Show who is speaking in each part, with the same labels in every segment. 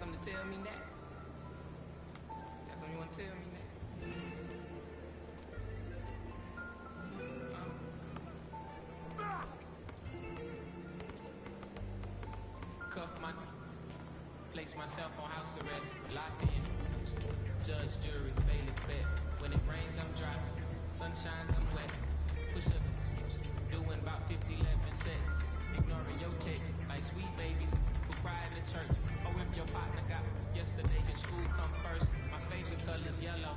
Speaker 1: something to tell me now? Got something you want to tell me now? Cuff my, place myself on house arrest, locked in. Judge, jury, bailiff, bet. When it rains, I'm dry. Sun shines, I'm wet. Push up, doing about 50, 11 sets. Ignoring your text, like sweet babies who cry in the church. Or if your partner got yesterday, then school come first. My favorite color's yellow,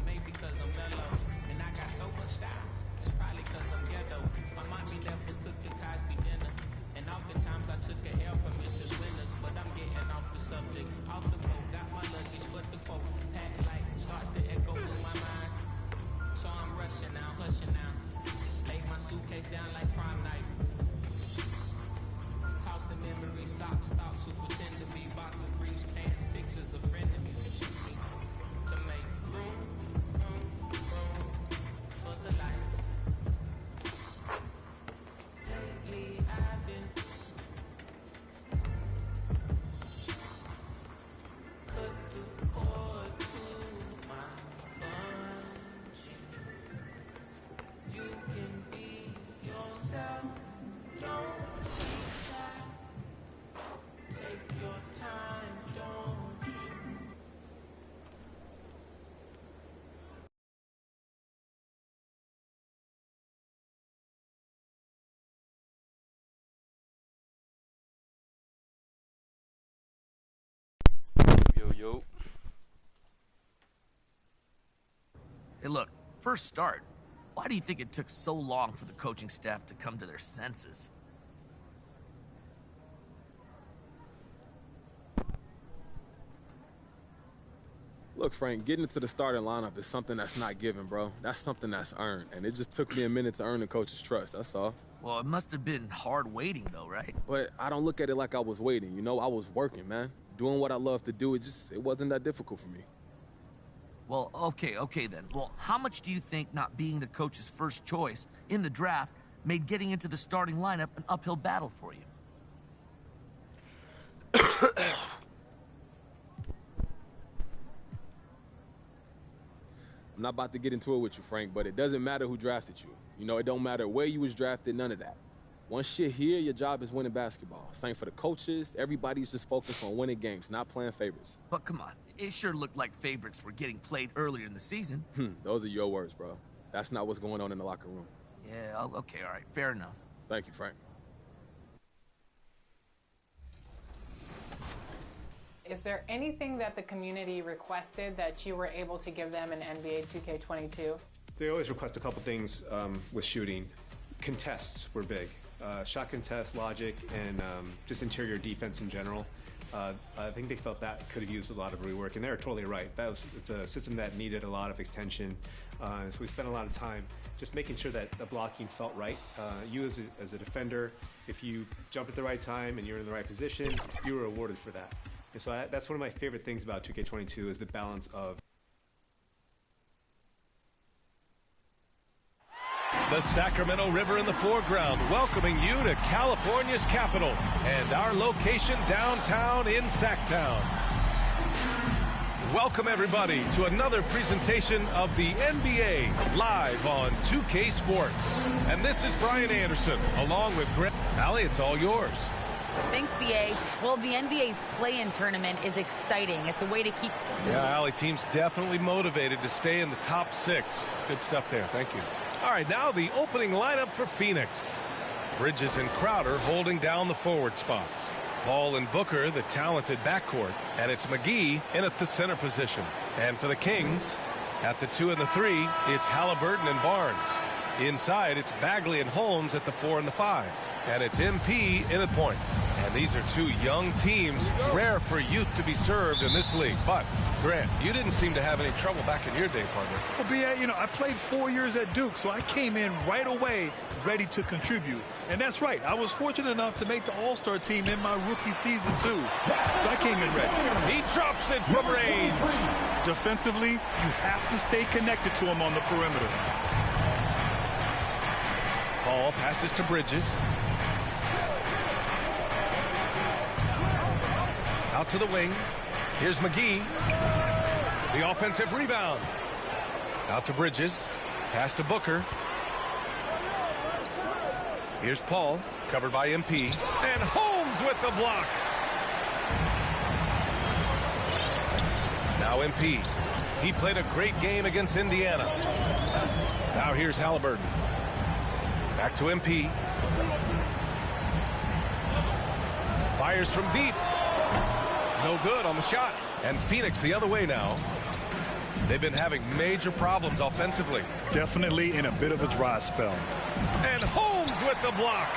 Speaker 1: maybe because I'm mellow. And I got so much style, it's probably because I'm ghetto. My mommy never cooked a Cosby dinner. And oftentimes I took an L from Mrs. Winters. But I'm getting off the subject. Off the boat, got my luggage, but the quote pack light starts to echo through my mind. So I'm rushing now, hushing now. Lay my suitcase down like prom night. Tossing memories, socks, thoughts who pretend to be boxer briefs, pants, pictures of frenemies. To make room for the light. Lately I've been cut the cord to my bungee. You can be yourself, don't be shy. Take your time, don't you?
Speaker 2: Yo.
Speaker 3: Hey, look, first start. Why do you think it took so long for the coaching staff to come to their senses?
Speaker 4: Look, Frank, getting into the starting lineup is something that's not given, bro. That's something that's earned, and it just took me a minute to earn the coach's trust, that's all.
Speaker 3: Well, it must have been hard waiting, though, right?
Speaker 4: But I don't look at it like I was waiting, you know? I was working, man. Doing what I love to do, it wasn't that difficult for me.
Speaker 3: Well, okay then. Well, how much do you think not being the coach's first choice in the draft made getting into the starting lineup an uphill battle for you?
Speaker 4: I'm not about to get into it with you, Frank, but it doesn't matter who drafted you. You know, it don't matter where you was drafted, none of that. Once you're here, your job is winning basketball. Same for the coaches. Everybody's just focused on winning games, not playing favorites.
Speaker 3: But come on, it sure looked like favorites were getting played earlier in the season.
Speaker 4: Those are your words, bro. That's not what's going on in the locker room.
Speaker 3: Yeah, okay, all right, fair enough.
Speaker 4: Thank you, Frank.
Speaker 5: Is there anything that the community requested that you were able to give them in NBA 2K22?
Speaker 6: They always request a couple things with shooting. Contests were big. Shot contest, logic, and just interior defense in general. I think they felt that could have used a lot of rework, and they're totally right. It's a system that needed a lot of extension, so we spent a lot of time just making sure that the blocking felt right. You as a defender, if you jumped at the right time and you're in the right position, you were rewarded for that. And so that's one of my favorite things about 2K22 is the balance of
Speaker 7: the Sacramento River in the foreground, welcoming you to California's capital and our location downtown in Sacktown. Welcome everybody to another presentation of the NBA live on 2K Sports. And this is Brian Anderson along with Greg. Allie, it's all yours.
Speaker 8: Thanks, BA. Well, the NBA's play-in tournament is exciting. It's a way to keep...
Speaker 7: Yeah, Allie, team's definitely motivated to stay in the top 6. Good stuff there. Thank you. All right, now the opening lineup for Phoenix. Bridges and Crowder holding down the forward spots. Paul and Booker, the talented backcourt. And it's McGee in at the center position. And for the Kings, at the 2 and the 3, it's Halliburton and Barnes. Inside, it's Bagley and Holmes at the 4 and the 5. And it's MP in at point. And these are two young teams, rare for youth to be served in this league. But, Grant, you didn't seem to have any trouble back in your day, partner.
Speaker 9: Well, BA, I played 4 years at Duke, so I came in right away ready to contribute. And that's right. I was fortunate enough to make the All-Star team in my rookie season, too. So I came in ready.
Speaker 7: He drops it from range.
Speaker 9: Defensively, you have to stay connected to him on the perimeter.
Speaker 7: Paul passes to Bridges. Out to the wing. Here's McGee. The offensive rebound. Out to Bridges. Pass to Booker. Here's Paul, covered by MP. And Holmes with the block. Now MP. He played a great game against Indiana. Now here's Halliburton. Back to MP. Fires from deep. No good on the shot. And Phoenix the other way now. They've been having major problems offensively.
Speaker 9: Definitely in a bit of a dry spell.
Speaker 7: And Holmes with the block.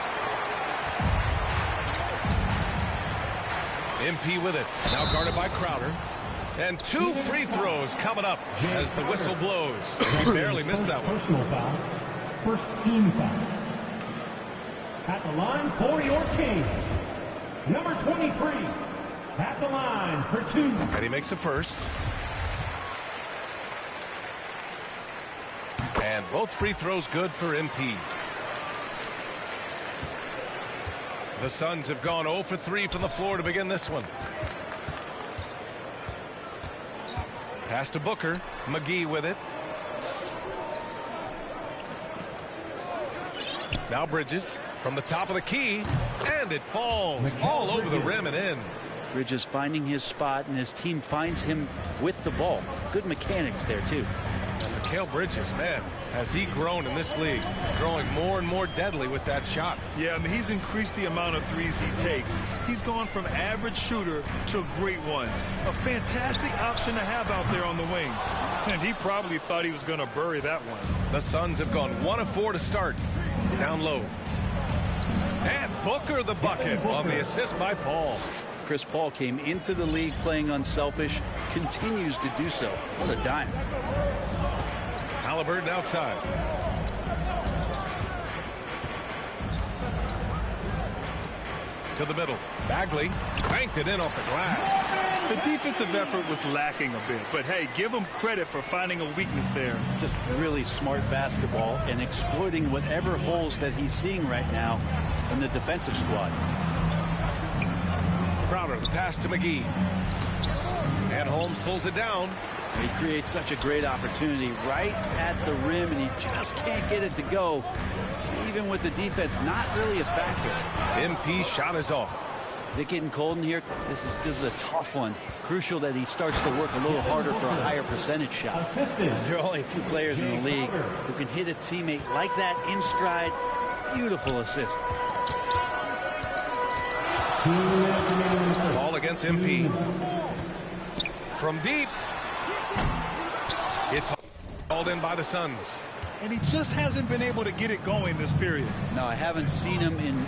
Speaker 7: MP with it. Now guarded by Crowder. And 2 free throws coming up as the whistle blows. He barely missed that one.
Speaker 2: Personal foul. First team foul. At the line for your Kings. Number 23. At the line for 2.
Speaker 7: And he makes the first. And both free throws good for MP. The Suns have gone 0 for 3 from the floor to begin this one. Pass to Booker. McGee with it. Now Bridges from the top of the key. And it falls all over the rim and in.
Speaker 10: Bridges finding his spot, and his team finds him with the ball. Good mechanics there, too.
Speaker 7: And Mikal Bridges, man, has he grown in this league, growing more and more deadly with that shot.
Speaker 9: Yeah, I mean, he's increased the amount of threes he takes. He's gone from average shooter to a great one. A fantastic option to have out there on the wing. And he probably thought he was going to bury that one.
Speaker 7: The Suns have gone 1 of 4 to start. Down low. And Booker the bucket on the assist by Paul.
Speaker 10: Chris Paul came into the league playing unselfish, continues to do so. What a dime.
Speaker 7: Halliburton outside. To the middle. Bagley banked it in off the glass.
Speaker 9: The defensive effort was lacking a bit, but hey, give him credit for finding a weakness there.
Speaker 10: Just really smart basketball and exploiting whatever holes that he's seeing right now in the defensive squad.
Speaker 7: Crowder, the pass to McGee. And Holmes pulls it down.
Speaker 10: He creates such a great opportunity right at the rim, and he just can't get it to go. Even with the defense not really a factor.
Speaker 7: MP shot is off.
Speaker 10: Is it getting cold in here? This is a tough one. Crucial that he starts to work a little harder for a higher percentage shot. There are only a few players in the league who can hit a teammate like that in stride. Beautiful assist.
Speaker 7: Ball against MP. From deep. It's hauled in by the Suns.
Speaker 9: And he just hasn't been able to get it going this period.
Speaker 10: No, I haven't seen him in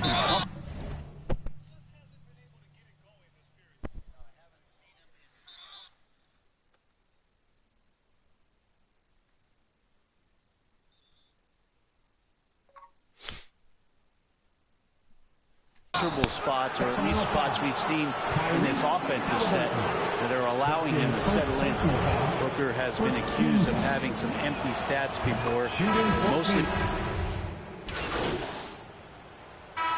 Speaker 10: spots, or at least spots we've seen in this offensive set that are allowing him to settle in. Booker has been accused of having some empty stats before. Mostly.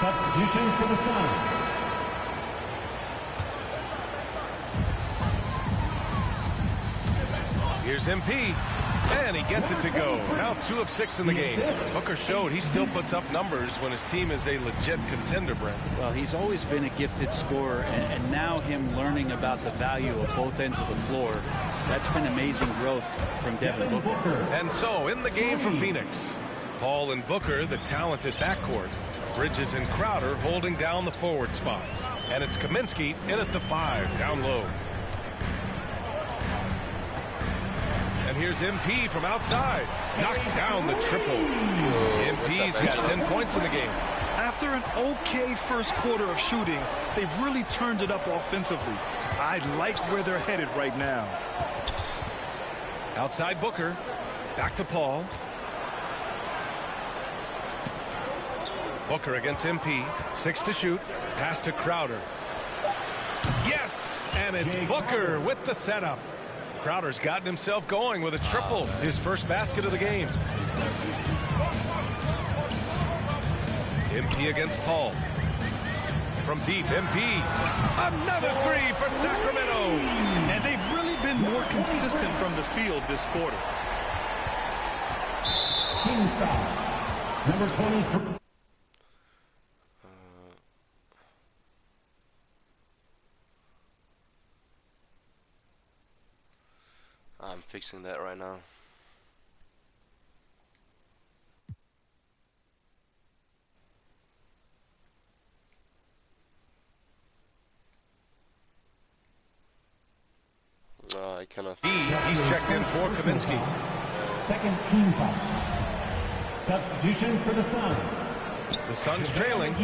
Speaker 2: Substitution for the Suns.
Speaker 7: Here's MP. And he gets it to go. Now 2 of 6 in the game. Booker showed he still puts up numbers when his team is a legit contender, Brent.
Speaker 10: Well, he's always been a gifted scorer, and now him learning about the value of both ends of the floor. That's been amazing growth from Devin Booker.
Speaker 7: And so, in the game for Phoenix, Paul and Booker, the talented backcourt. Bridges and Crowder holding down the forward spots. And it's Kaminsky in at the 5, down low. And here's MP from outside. Knocks down the triple. MP's got 10 points in the game.
Speaker 9: After an okay first quarter of shooting, they've really turned it up offensively. I like where they're headed right now.
Speaker 7: Outside Booker. Back to Paul. Booker against MP. 6 to shoot. Pass to Crowder. Yes! And it's Booker with the setup. Crowder's gotten himself going with a triple, his first basket of the game. MP against Paul. From deep, MP. Another three for Sacramento.
Speaker 9: And they've really been more consistent from the field this quarter.
Speaker 2: Team foul. Number 23.
Speaker 11: I'm fixing that right now. I cannot.
Speaker 7: He's checked in for Kaminsky.
Speaker 2: Second team foul. Substitution for the Suns.
Speaker 7: The Suns trailing.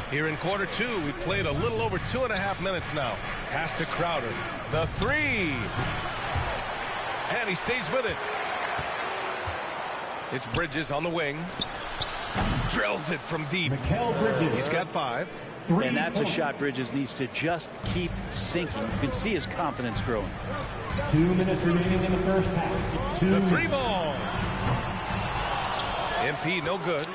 Speaker 7: Here in quarter two, we played a little over 2.5 minutes now. Pass to Crowder. The three. And he stays with it. It's Bridges on the wing. Drills it from deep.
Speaker 2: Bridges.
Speaker 7: He's got 5.
Speaker 10: And that's a shot Bridges needs to just keep sinking. You can see his confidence growing.
Speaker 2: 2 minutes remaining in the first half.
Speaker 7: The free ball. MP no good.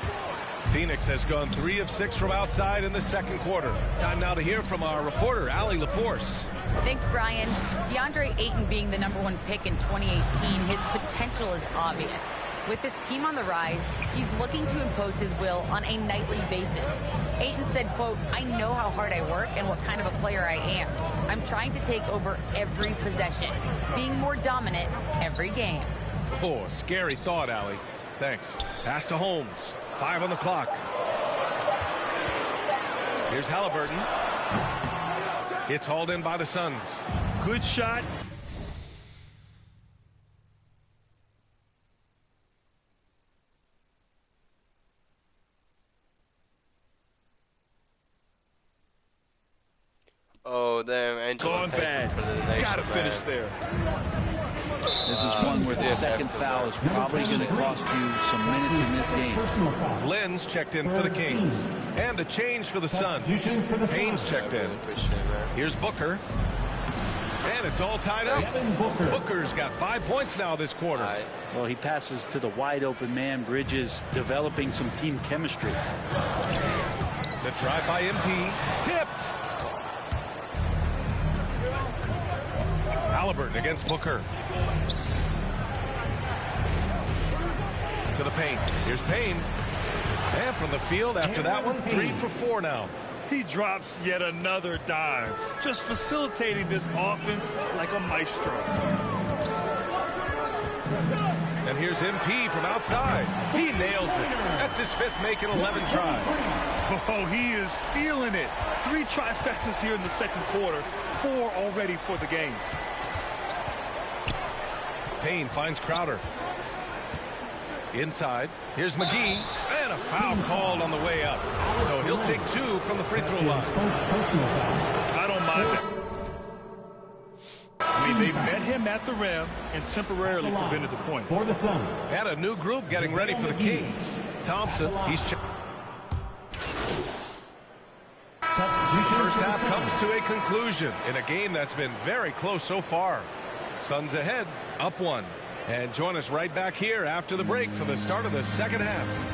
Speaker 7: Phoenix has gone 3 of 6 from outside in the second quarter. Time now to hear from our reporter, Allie LaForce.
Speaker 8: Thanks, Brian. DeAndre Ayton being the #1 pick in 2018, his potential is obvious. With his team on the rise, he's looking to impose his will on a nightly basis. Ayton said, quote, "I know how hard I work and what kind of a player I am. I'm trying to take over every possession, being more dominant every game."
Speaker 7: Oh, a scary thought, Allie. Thanks. Pass to Holmes. 5 on the clock. Here's Halliburton. It's hauled in by the Suns.
Speaker 9: Good shot.
Speaker 11: Oh, damn. Angel
Speaker 9: Going bad. Gotta finish there.
Speaker 10: This is one where the second foul is probably going to cost you some minutes in this game.
Speaker 7: Lynn's checked in for the Kings. And a change for the Suns. Haynes checked in. Here's Booker. And it's all tied up. Booker's got 5 points now this quarter.
Speaker 10: Well, he passes to the wide open man. Bridges developing some team chemistry.
Speaker 7: The drive by MP. Tipped. Halliburton against Booker. To the paint. Here's Payne. And from the field after that one, 3 for 4 now.
Speaker 9: He drops yet another dime, just facilitating this offense like a maestro.
Speaker 7: And here's MP from outside. He nails it. That's his 5th make in 11 tries.
Speaker 9: Oh, he is feeling it. 3 trifectas here in the second quarter, 4 already for the game.
Speaker 7: Payne finds Crowder. Inside. Here's McGee. And a foul called on the way up. So he'll take 2 from the free throw line.
Speaker 9: I don't mind that. I mean, they met him at the rim and temporarily prevented the point.
Speaker 2: For the Suns.
Speaker 7: And a new group getting ready for the Kings. Thompson, he's First half comes to a conclusion in a game that's been very close so far. Suns ahead, up 1. And join us right back here after the break for the start of the second half.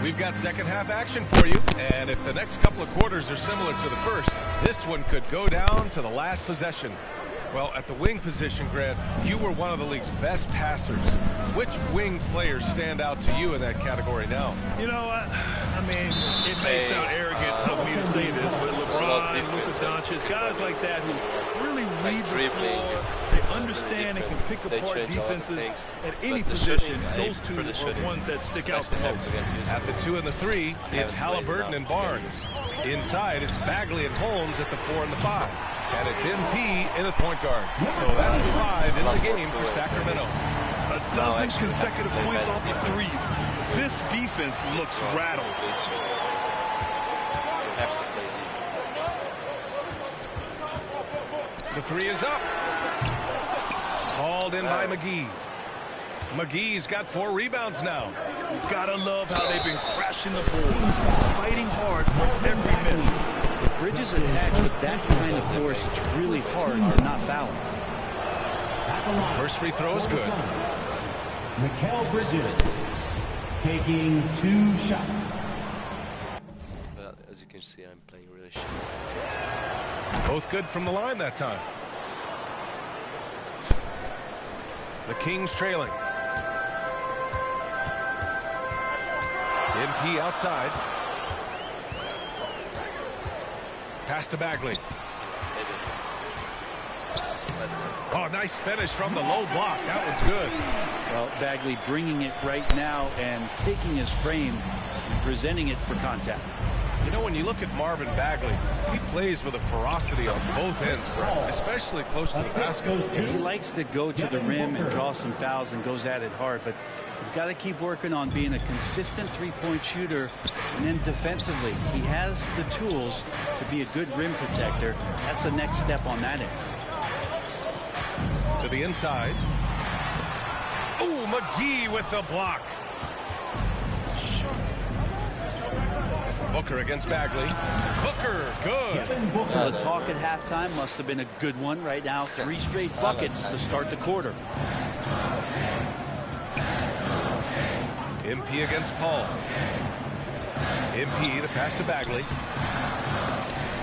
Speaker 7: We've got second half action for you, and if the next couple of quarters are similar to the first, this one could go down to the last possession. Well, at the wing position, Grant, you were one of the league's best passers. Which wing players stand out to you in that category now?
Speaker 9: You know what? I mean, it may sound arrogant of me to say this, but LeBron, Luka Doncic, guys like that who really read the floor, they understand man that can pick
Speaker 11: they
Speaker 9: apart
Speaker 11: change a lot of
Speaker 9: defenses
Speaker 11: things,
Speaker 9: at any
Speaker 11: but the
Speaker 9: position.
Speaker 11: shooting,
Speaker 9: Those two are ones that stick out the most.
Speaker 7: At the 2 and the 3, it's Halliburton and Barnes. Inside, it's Bagley and Holmes at the 4 and the 5. And it's MP in at point guard. So that's the 5 in the game for Sacramento.
Speaker 9: A dozen consecutive points off of threes. This defense looks rattled.
Speaker 7: The 3 is up. Called in by McGee. McGee's got 4 rebounds now.
Speaker 9: You gotta love how they've been crashing the boards, fighting hard for every miss.
Speaker 10: If Bridges attacks with that kind of force, it's really hard to not foul him.
Speaker 7: First free throw is good.
Speaker 2: Mikal Bridges taking 2 shots.
Speaker 11: Well, as you can see, I'm playing really shit.
Speaker 7: Both good from the line that time. The Kings trailing. MP outside. Pass to Bagley. Oh, nice finish from the low block. That one's good.
Speaker 10: Well, Bagley bringing it right now and taking his frame and presenting it for contact.
Speaker 7: You know, when you look at Marvin Bagley, he plays with a ferocity on both ends, Brett, especially close to the basket.
Speaker 10: He likes to go to the rim and draw some fouls and goes at it hard, but he's got to keep working on being a consistent three-point shooter. And then defensively, he has the tools to be a good rim protector. That's the next step on that end.
Speaker 7: To the inside. Ooh, McGee with the block. Booker against Bagley. Booker, good.
Speaker 10: The talk at halftime must have been a good one. Right now, 3 straight buckets to start the quarter.
Speaker 7: MP against Paul. MP, the pass to Bagley.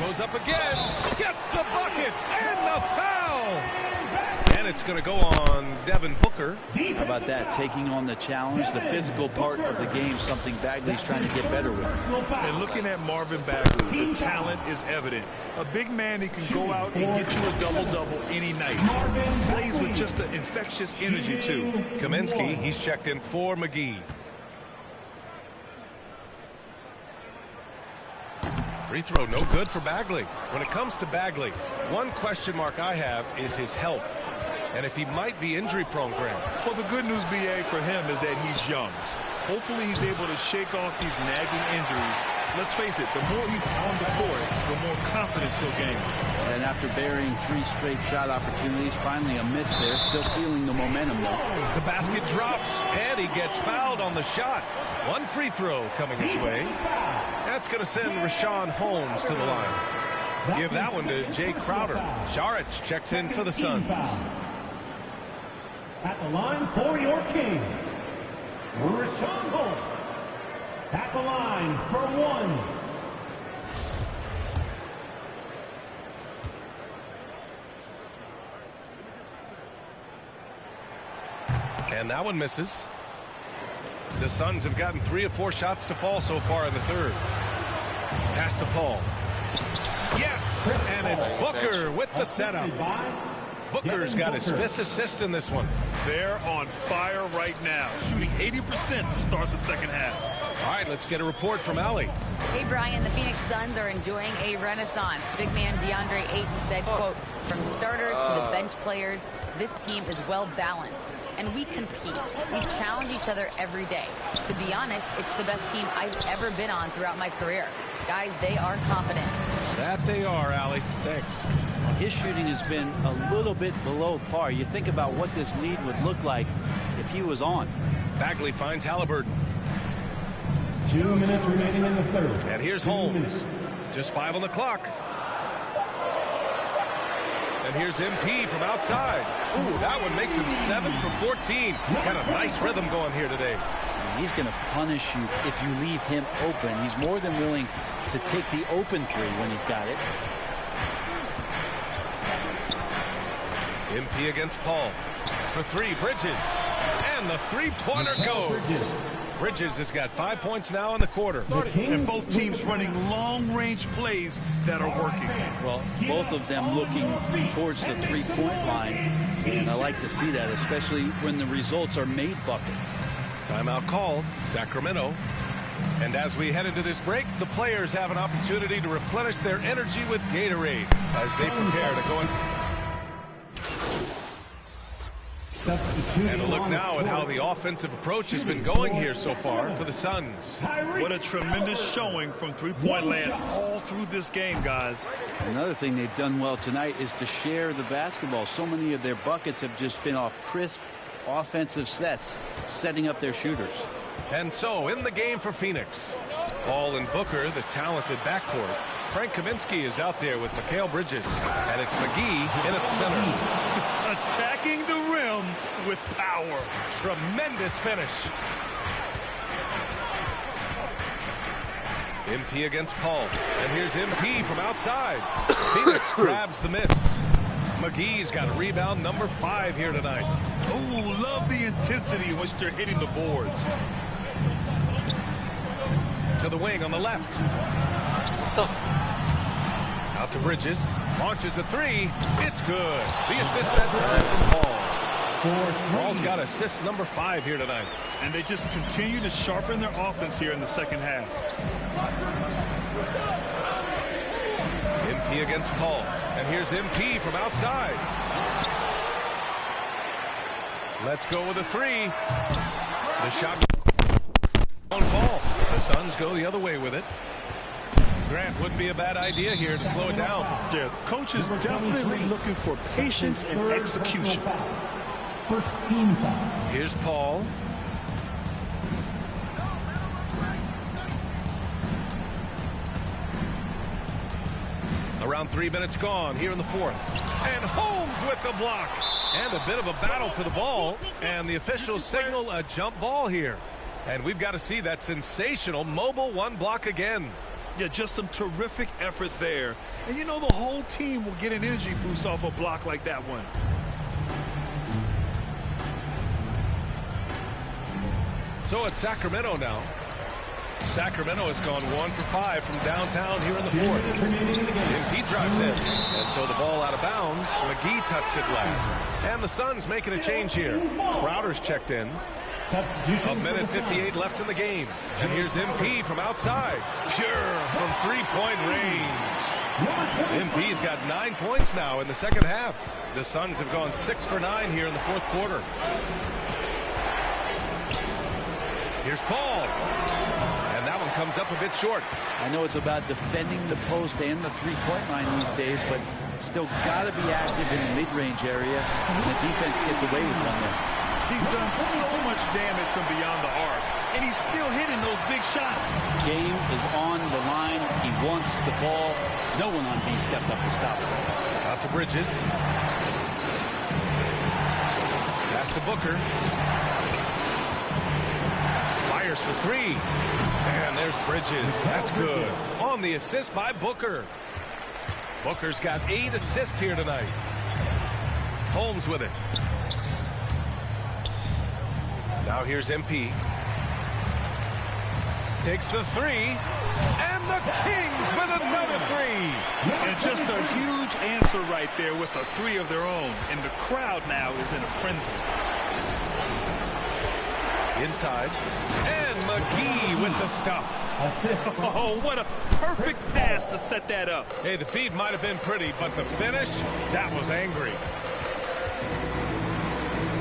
Speaker 7: Goes up again. Gets the bucket and the foul. And it's going to go on Devin Booker.
Speaker 10: How about that? Taking on the challenge, the physical part of the game, something Bagley's trying to get better with.
Speaker 9: And looking at Marvin Bagley, the talent is evident. A big man who can go out and get you a double-double any night. Plays with just an infectious energy, too.
Speaker 7: Kaminsky, he's checked in for McGee. Free throw, no good for Bagley. When it comes to Bagley, one question mark I have is his health. And if he might be injury prone, Graham.
Speaker 9: Well, the good news, BA, for him is that he's young. Hopefully he's able to shake off these nagging injuries. Let's face it, the more he's on the court, the more confidence he'll gain.
Speaker 10: And after burying 3 straight shot opportunities, finally a miss there. Still feeling the momentum, though.
Speaker 7: The basket drops, and he gets fouled on the shot. 1 free throw coming his way. That's going to send Rashawn Holmes to the line. Give that one to Jay Crowder. Saric checks in for the Suns.
Speaker 2: At the line for your Kings, Rashawn Holmes. At the line for 1.
Speaker 7: And that one misses. The Suns have gotten 3 of 4 shots to fall so far in the third. Pass to Paul. Yes! And it's Booker with the setup. Booker's got his 5th assist in this one.
Speaker 9: They're on fire right now, shooting 80% to start the second half.
Speaker 7: All right, let's get a report from Allie.
Speaker 8: Hey, Brian, the Phoenix Suns are enjoying a renaissance. Big man DeAndre Ayton said, quote, from starters to the bench players, this team is well balanced. And we compete. We challenge each other every day. To be honest, it's the best team I've ever been on throughout my career. Guys, they are confident.
Speaker 7: That they are, Allie. Thanks.
Speaker 10: His shooting has been a little bit below par. You think about what this lead would look like if he was on.
Speaker 7: Bagley finds Halliburton.
Speaker 2: 2 minutes remaining in the third.
Speaker 7: And here's Holmes. Just 5 on the clock. And here's MP from outside. Ooh, that one makes him 7 for 14. Got a nice rhythm going here today.
Speaker 10: He's going to punish you if you leave him open. He's more than willing to take the open 3 when he's got it.
Speaker 7: MP against Paul. For 3, Bridges. And And the three-pointer goes. Bridges has got 5 points now in the quarter.
Speaker 9: And both teams running long-range plays that are working.
Speaker 10: Well, both of them looking towards the three-point line. And I like to see that, especially when the results are made buckets.
Speaker 7: Timeout called, Sacramento. And as we head into this break, the players have an opportunity to replenish their energy with Gatorade as they prepare to go in. And a look now at how the offensive approach has been going here so far for the Suns.
Speaker 9: What a tremendous showing from three-point land all through this game, guys.
Speaker 10: Another thing they've done well tonight is to share the basketball. So many of their buckets have just been off crisp offensive sets, setting up their shooters.
Speaker 7: And so, in the game for Phoenix, Paul and Booker, the talented backcourt. Frank Kaminsky is out there with Mikal Bridges, and it's McGee in at the center.
Speaker 9: Attacking the rim with power.
Speaker 7: Tremendous finish. MP against Paul, and here's MP from outside. Phoenix grabs the miss. McGee's got a rebound number 5 here tonight.
Speaker 9: Oh, love the intensity in which they're hitting the boards.
Speaker 7: To the wing on the left. Out to Bridges. Launches a 3. It's good. The assist that time from Paul. Paul's got assist number 5 here tonight.
Speaker 9: And they just continue to sharpen their offense here in the second half.
Speaker 7: MP against Paul. And here's MP from outside. Let's go with a 3. The shot won't fall. The Suns go the other way with it. Grant wouldn't be a bad idea here to slow it down.
Speaker 9: Yeah, coach is definitely looking for patience and execution.
Speaker 2: First team foul.
Speaker 7: Here's Paul. Around 3 minutes gone here in the fourth. And Holmes with the block. And a bit of a battle for the ball. And the officials signal a jump ball here. And we've got to see that sensational mobile 1 block again.
Speaker 9: Yeah, just some terrific effort there. And you know the whole team will get an energy boost off a block like that one.
Speaker 7: So it's Sacramento now. Sacramento has gone 1 for 5 from downtown here in the fourth. MP drives in. And so the ball out of bounds. McGee tucks it last. And the Suns making a change here. Crowder's checked in. A minute 58 left in the game. And here's MP from outside. Pure from three-point range. MP's got 9 points now in the second half. The Suns have gone 6 for 9 here in the fourth quarter. Here's Paul. And that one comes up a bit short.
Speaker 10: I know it's about defending the post and the three-point line these days, but still got to be active in the mid-range area. And the defense gets away with one there.
Speaker 9: He's done so much damage from beyond the arc, and he's still hitting those big shots.
Speaker 10: Game is on the line. He wants the ball. No one on D stepped up to stop it.
Speaker 7: Out to Bridges. Pass to Booker. Fires for 3. And there's Bridges. That's good. On the assist by Booker. Booker's got 8 assists here tonight. Holmes with it. Now here's MP. Takes the 3. And the Kings with another 3.
Speaker 9: And just a huge answer right there with a 3 of their own. And the crowd now is in a frenzy.
Speaker 7: Inside. And McGee with the stuff.
Speaker 9: Oh, what a perfect pass to set that up.
Speaker 7: Hey, the feed might have been pretty, but the finish, that was angry.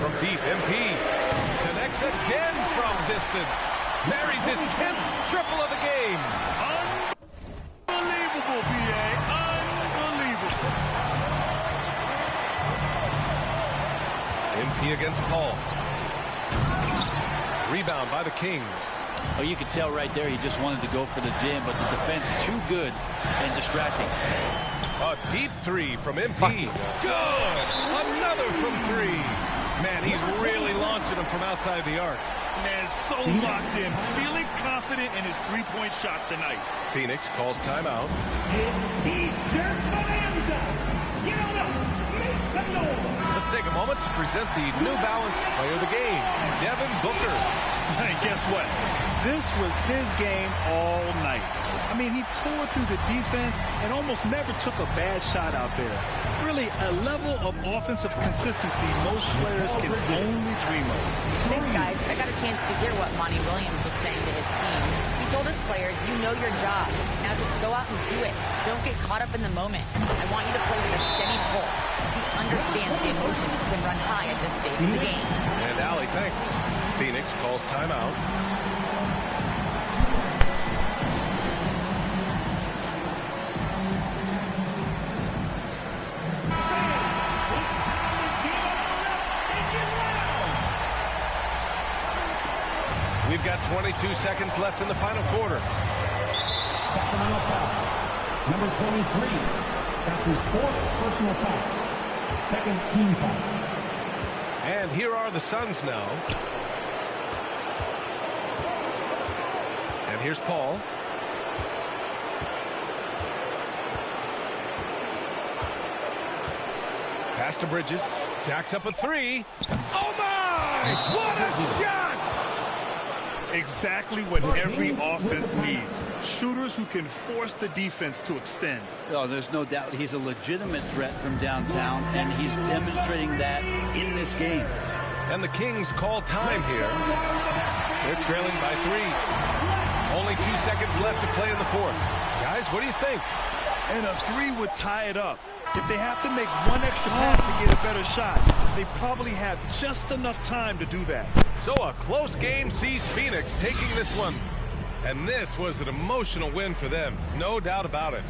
Speaker 7: From deep, MP connects again from distance. Marries his 10th triple of the game.
Speaker 9: Unbelievable, B.A. Unbelievable.
Speaker 7: MP against Paul. Rebound by the Kings.
Speaker 10: Oh, you could tell right there he just wanted to go for the jam, but the defense too good and distracting.
Speaker 7: A deep 3 from MP. Good! Another from 3. Man, he's really launching them from outside the arc.
Speaker 9: Man, so locked in, feeling confident in his three-point shot tonight.
Speaker 7: Phoenix calls timeout.
Speaker 2: It's T-shirt bonanza. Get on up, make some
Speaker 7: Let's take a moment to present the New Balance Player of the Game, Devin Booker.
Speaker 9: Hey, guess what? This was his game all night. I mean, he tore through the defense and almost never took a bad shot out there. Really, a level of offensive consistency most players can only dream of.
Speaker 8: Thanks, guys. I got a chance to hear what Monty Williams was saying to his team. He told his players, you know your job. Now just go out and do it. Don't get caught up in the moment. I want you to play with a steady pulse. He understands the emotions can run high at this stage of the game.
Speaker 7: And Allie, thanks. Phoenix calls timeout. We've got 22 seconds left in the final quarter.
Speaker 2: Sacramento foul. Number 23. That's his 4th personal foul. 2nd team foul.
Speaker 7: And here are the Suns now. And here's Paul. Pass to Bridges. Jacks up a 3. Oh my! What a shot!
Speaker 9: Exactly what every offense needs. Shooters who can force the defense to extend.
Speaker 10: Oh, there's no doubt he's a legitimate threat from downtown, and he's demonstrating that in this game.
Speaker 7: And the Kings call time here. They're trailing by 3. Only 2 seconds left to play in the 4th. Guys, what do you think?
Speaker 9: And a 3 would tie it up. If they have to make one extra pass to get a better shot, they probably have just enough time to do that.
Speaker 7: So a close game sees Phoenix taking this one. And this was an emotional win for them, no doubt about it.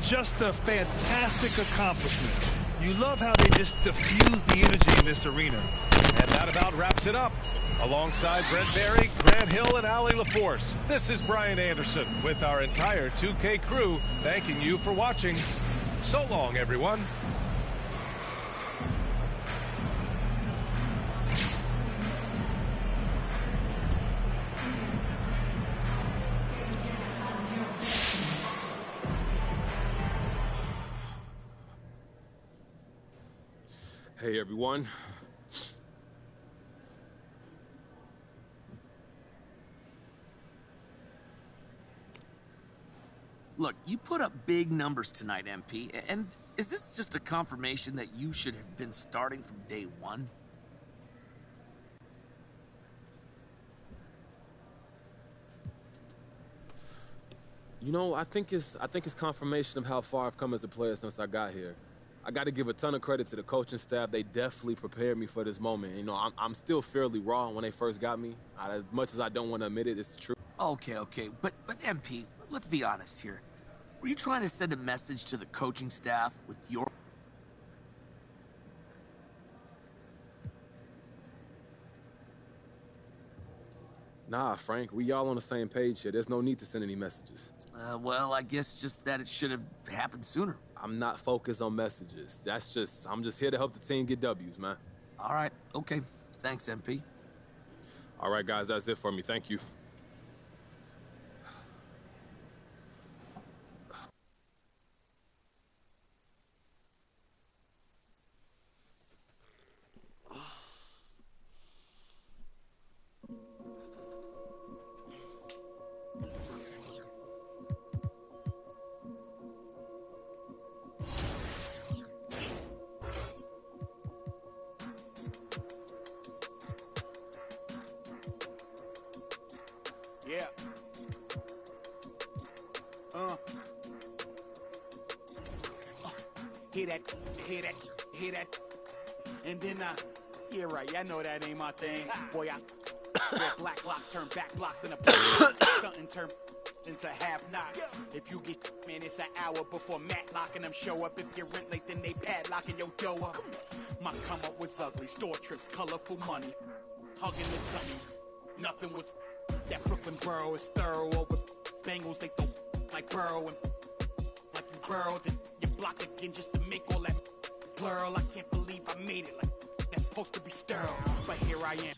Speaker 9: Just a fantastic accomplishment. You love how they just diffuse the energy in this arena.
Speaker 7: And that about wraps it up. Alongside Brent Barry, Grant Hill, and Allie LaForce, this is Brian Anderson with our entire 2K crew thanking you for watching. So long, everyone.
Speaker 4: Hey, everyone.
Speaker 3: Look, you put up big numbers tonight, MP, and is this just a confirmation that you should have been starting from day one?
Speaker 4: You know, I think it's confirmation of how far I've come as a player since I got here. I got to give a ton of credit to the coaching staff. They definitely prepared me for this moment. You know, I'm still fairly raw when they first got me. As much as I don't want to admit it, it's the truth.
Speaker 3: Okay, but MP, let's be honest here. Were you trying to send a message to the coaching staff with your...
Speaker 4: Nah, Frank, we all on the same page here. There's no need to send any messages.
Speaker 3: Well, I guess just that it should have happened sooner.
Speaker 4: I'm not focused on messages. I'm just here to help the team get W's, man.
Speaker 3: All right, okay. Thanks, MP.
Speaker 4: All right, guys, that's it for me. Thank you.
Speaker 12: Yeah. Hear that. And then, yeah, right, yeah, I know that ain't my thing. Boy, that black lock turn back blocks in a something turn into half knock. If you get, man, it's an hour before Matlock and them show up. If you're rent late, then they padlocking your dough up. My come up was ugly, store trips, colorful money, hugging the tummy. Nothing was that Brooklyn borough is thorough over Bengals. They throw like Burrow and like you burrow, then you block again just to make all that blurl. I can't believe I made it. Like that's supposed to be sterile, but here I am.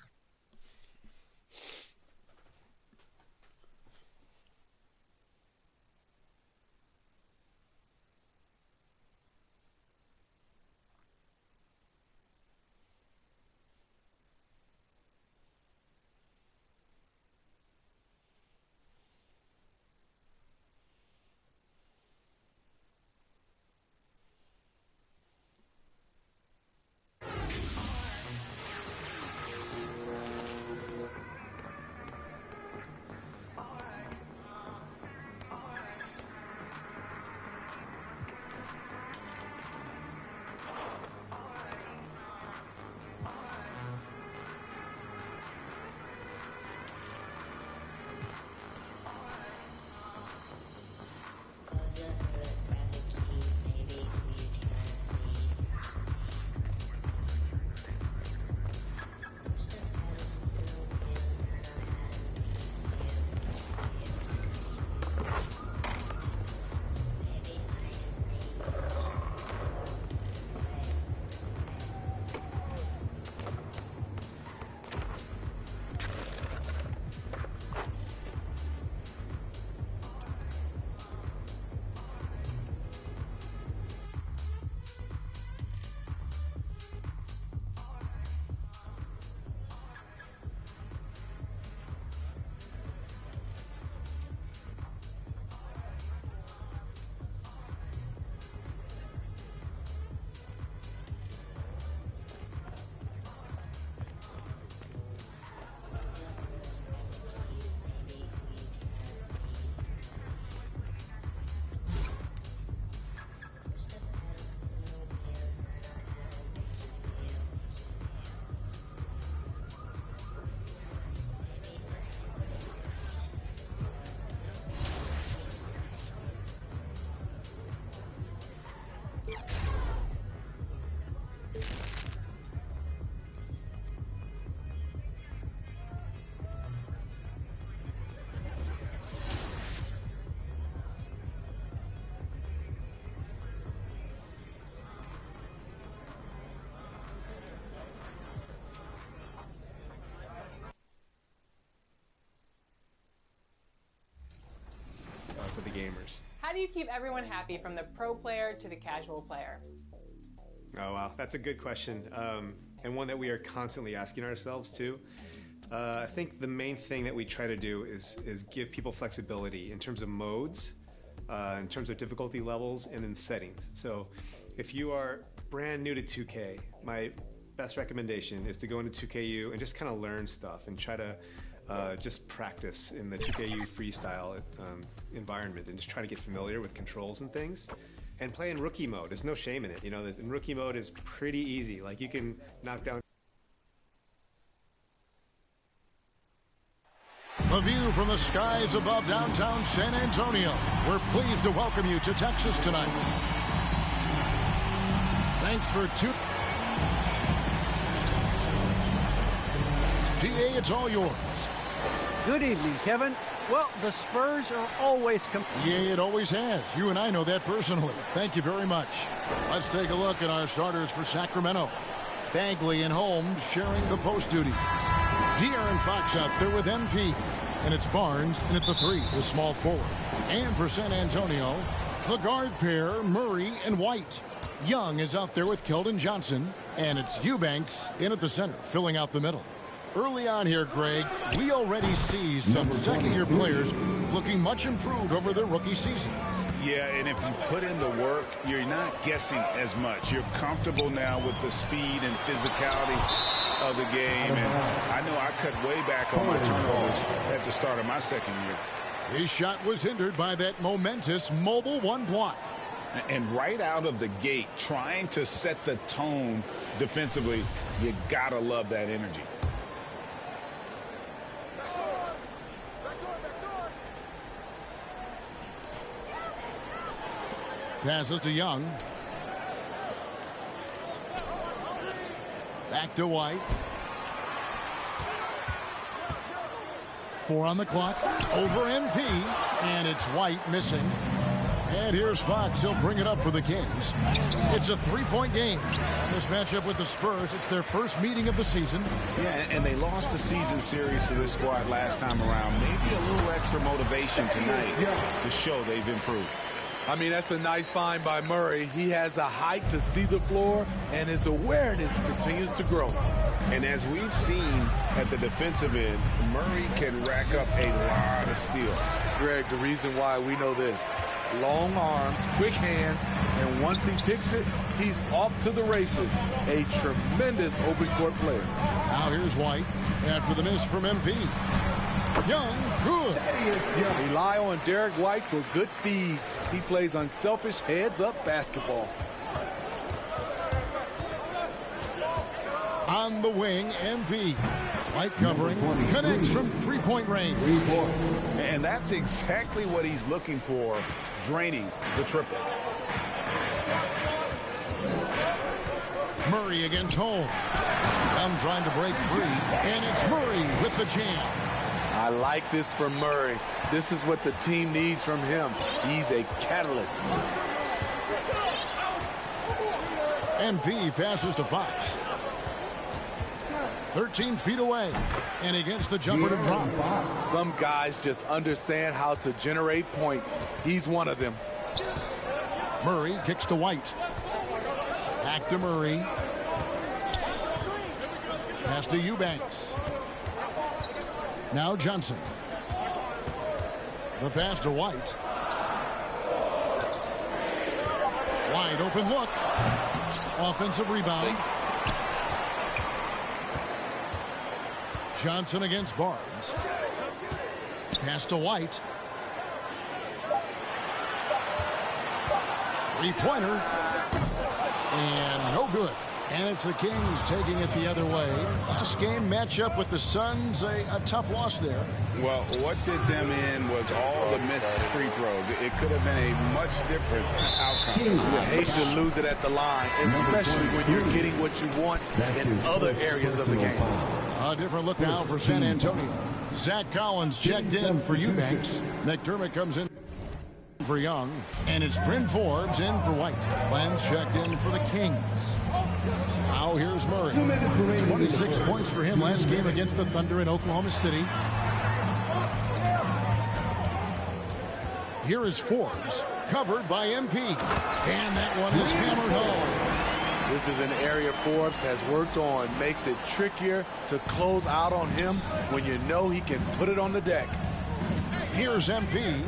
Speaker 5: How do you keep everyone happy, from the pro player to the casual player?
Speaker 6: Oh, wow. That's a good question, and one that we are constantly asking ourselves, too. I think the main thing that we try to do is give people flexibility in terms of modes, in terms of difficulty levels, and in settings. So if you are brand new to 2K, my best recommendation is to go into 2KU and just kind of learn stuff and try to just practice in the 2KU freestyle environment and just try to get familiar with controls and things. And play in rookie mode. There's no shame in it. You know, in rookie mode is pretty easy. Like, you can knock down.
Speaker 13: A view from the skies above downtown San Antonio. We're pleased to welcome you to Texas tonight. Thanks for DA, it's all yours.
Speaker 14: Good evening, Kevin. Well, the Spurs are always
Speaker 13: Yeah, it always has. You and I know that personally. Thank you very much. Let's take a look at our starters for Sacramento. Bagley and Holmes sharing the post duties. De'Aaron Fox out there with MP. And it's Barnes in at the 3, the small forward. And for San Antonio, the guard pair, Murray and White. Young is out there with Keldon Johnson. And it's Eubanks in at the center, filling out the middle. Early on here, Greg, we already see some second-year players looking much improved over their rookie seasons.
Speaker 15: Yeah, and if you put in the work, you're not guessing as much. You're comfortable now with the speed and physicality of the game. And I know I cut way back on my turnovers at the start of my second year.
Speaker 13: His shot was hindered by that momentous mobile one block.
Speaker 15: And right out of the gate, trying to set the tone defensively, you gotta love that energy.
Speaker 13: Passes to Young. Back to White. 4 on the clock. Over MP. And it's White missing. And here's Fox. He'll bring it up for the Kings. It's a 3-point game. On this matchup with the Spurs, it's their first meeting of the season.
Speaker 15: Yeah, and they lost the season series to this squad last time around. Maybe a little extra motivation tonight to show they've improved.
Speaker 16: I mean, that's a nice find by Murray. He has the height to see the floor, and his awareness continues to grow.
Speaker 15: And as we've seen at the defensive end, Murray can rack up a lot of steals.
Speaker 16: Greg, the reason why we know this: long arms, quick hands, and once he picks it, he's off to the races. A tremendous open court player.
Speaker 13: Now here's White after the miss from MP. Young, good.
Speaker 16: Rely on Derek White for good feeds. He plays unselfish heads-up basketball.
Speaker 13: On the wing, MP. White covering, connects from 3-point range.
Speaker 15: And that's exactly what he's looking for, draining the triple.
Speaker 13: Murray against Holmes. I'm trying to break free, and it's Murray with the jam.
Speaker 16: I like this from Murray. This is what the team needs from him. He's a catalyst.
Speaker 13: MP passes to Fox. 13 feet away. And against the jumper to drop.
Speaker 16: Some guys just understand how to generate points. He's one of them.
Speaker 13: Murray kicks to White. Back to Murray. Pass to Eubanks. Now Johnson. The pass to White. Wide open look. Offensive rebound. Johnson against Barnes. Pass to White. Three-pointer. And no good. And it's the Kings taking it the other way. Last game matchup with the Suns, a tough loss there.
Speaker 15: Well, what did them in was all the missed free throws. It could have been a much different outcome.
Speaker 16: You hate to lose it at the line, especially when you're getting what you want in other areas of the game.
Speaker 13: A different look now for San Antonio. Zach Collins checked in for Eubanks. McDermott comes in for Young. And it's Bryn Forbes in for White. Lance checked in for the Kings. Now here's Murray. 26 points for him last game against the Thunder in Oklahoma City. Here is Forbes, covered by MP. And that one is hammered home.
Speaker 16: This is an area Forbes has worked on. Makes it trickier to close out on him when you know he can put it on the deck.
Speaker 13: Here's MP.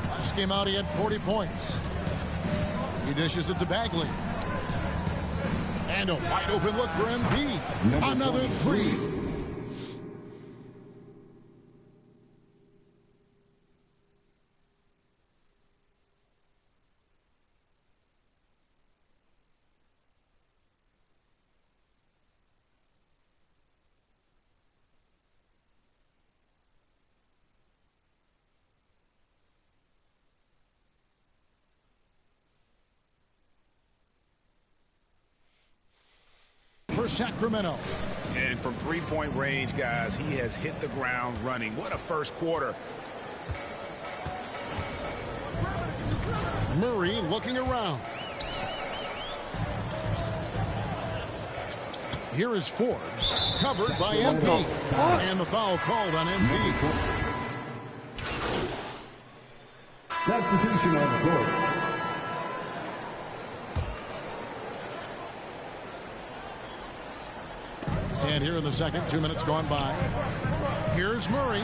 Speaker 13: Last game out, he had 40 points. He dishes it to Bagley. And a wide open look for MP. Another three. For Sacramento.
Speaker 15: And from three-point range, guys, he has hit the ground running. What a first quarter.
Speaker 13: Murray looking around. Here is Forbes, covered by MP. And the foul called on MP.
Speaker 2: Substitution on the court.
Speaker 13: And here in the second, 2 minutes gone by. Here's Murray.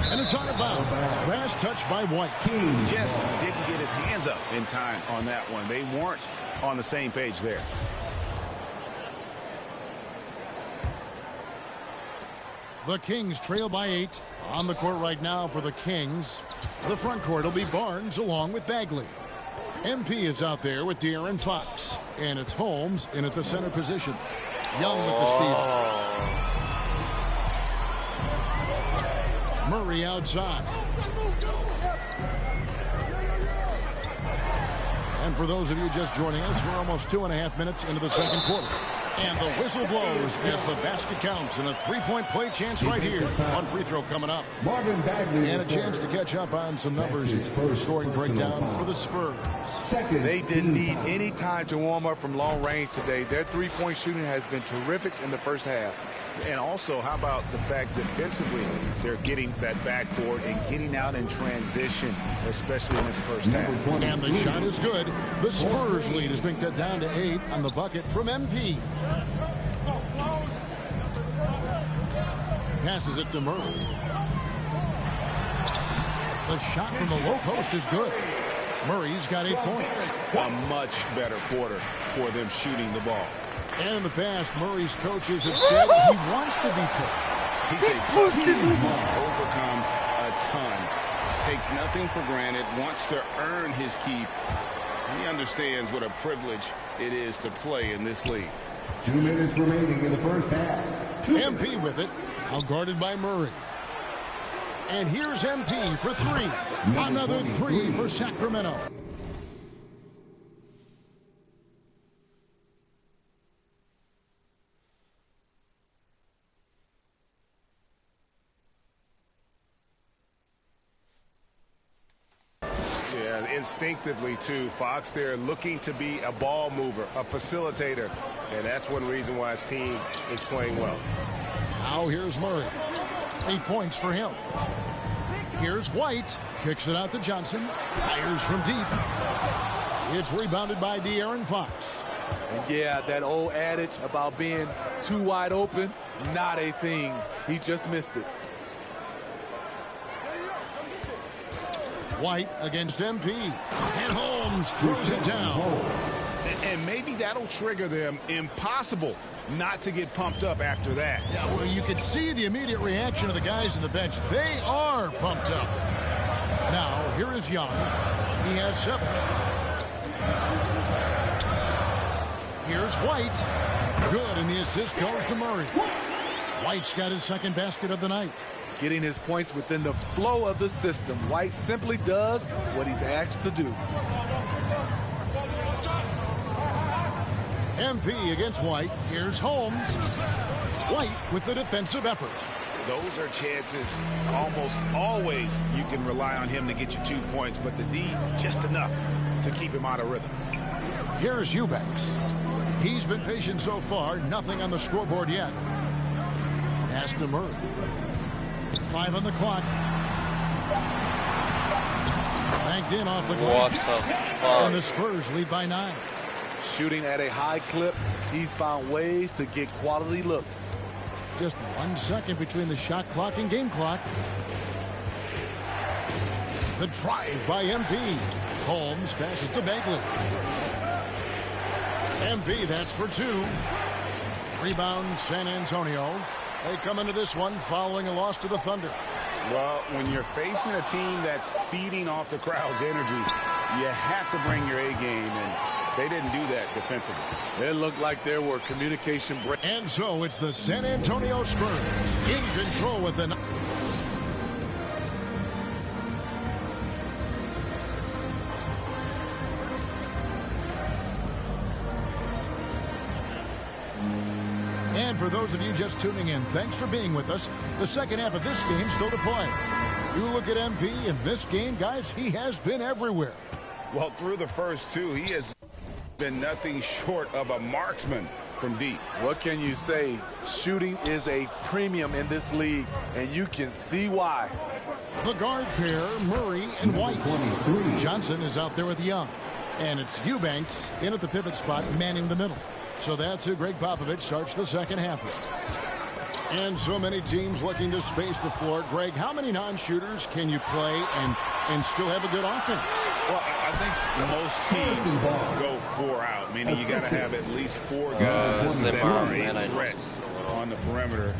Speaker 13: And it's out of bounds. Last touch by White.
Speaker 15: Just didn't get his hands up in time on that one. They weren't on the same page there.
Speaker 13: The Kings trail by 8. On the court right now for the Kings. The front court will be Barnes along with Bagley. MP is out there with De'Aaron Fox. And it's Holmes in at the center position. Young with the steal. Murray outside. And for those of you just joining us, we're almost 2.5 minutes into the second quarter. And the whistle blows as the basket counts and a three-point play chance right here. One free throw coming up. And a chance to catch up on some numbers here. Scoring breakdown for the Spurs.
Speaker 16: They didn't need any time to warm up from long range today. Their three-point shooting has been terrific in the first half.
Speaker 15: And also, how about the fact defensively they're getting that backboard and getting out in transition, especially in this first half.
Speaker 13: And the shot is good. The Spurs lead has been cut down to 8 on the bucket from MP. Passes it to Murray. The shot from the low post is good. Murray's got 8 points.
Speaker 15: A much better quarter for them shooting the ball.
Speaker 13: And in the past, Murray's coaches have said he wants to be pushed.
Speaker 15: He's a tough kid who's overcome a ton. Takes nothing for granted, wants to earn his keep. He understands what a privilege it is to play in this league.
Speaker 2: 2 minutes remaining in the first half.
Speaker 13: MP with it, now guarded by Murray. And here's MP for 3. Another 3 for Sacramento.
Speaker 15: Yeah, instinctively, too. Fox there looking to be a ball mover, a facilitator. And that's one reason why his team is playing well.
Speaker 13: Now here's Murray. 8 points for him. Here's White. Kicks it out to Johnson. Fires from deep. It's rebounded by De'Aaron Fox.
Speaker 16: And yeah, that old adage about being too wide open, not a thing. He just missed it.
Speaker 13: White against MP. And Holmes throws it down.
Speaker 15: And maybe that'll trigger them. Impossible not to get pumped up after that.
Speaker 13: Yeah, well, you can see the immediate reaction of the guys on the bench. They are pumped up. Now, here is Young. He has 7. Here's White. Good, and the assist goes to Murray. White's got his second basket of the night.
Speaker 16: Getting his points within the flow of the system. White simply does what he's asked to do.
Speaker 13: MP against White. Here's Holmes. White with the defensive effort.
Speaker 15: Those are chances almost always you can rely on him to get you 2 points, but the D just enough to keep him out of rhythm.
Speaker 13: Here's Eubanks. He's been patient so far. Nothing on the scoreboard yet. Pass to Murray. 5 on the clock. Banked in off the
Speaker 11: What
Speaker 13: glass.
Speaker 11: the fuck?
Speaker 13: And the Spurs lead by 9.
Speaker 16: Shooting at a high clip, he's found ways to get quality looks.
Speaker 13: Just 1 second between the shot clock and game clock. The drive by MP. Holmes passes to Bagley. MP, that's for 2. Rebound, San Antonio. They come into this one following a loss to the Thunder.
Speaker 15: Well, when you're facing a team that's feeding off the crowd's energy, you have to bring your A game, and they didn't do that defensively.
Speaker 16: It looked like there were communication breaks.
Speaker 13: And so it's the San Antonio Spurs in control with the... And for those of you just tuning in, thanks for being with us. The second half of this game still to play. You look at MP in this game, guys, he has been everywhere.
Speaker 15: Well, through the first 2, he has been nothing short of a marksman from deep.
Speaker 16: What can you say? Shooting is a premium in this league, and you can see why.
Speaker 13: The guard pair, Murray and White. 23. Johnson is out there with Young. And it's Eubanks in at the pivot spot, manning the middle. So that's who Greg Popovich starts the second half with. And so many teams looking to space the floor. Greg, how many non-shooters can you play and still have a good offense?
Speaker 15: Well, I think most teams go 4 out, meaning you got to have at least 4 guys that are a threat on the perimeter,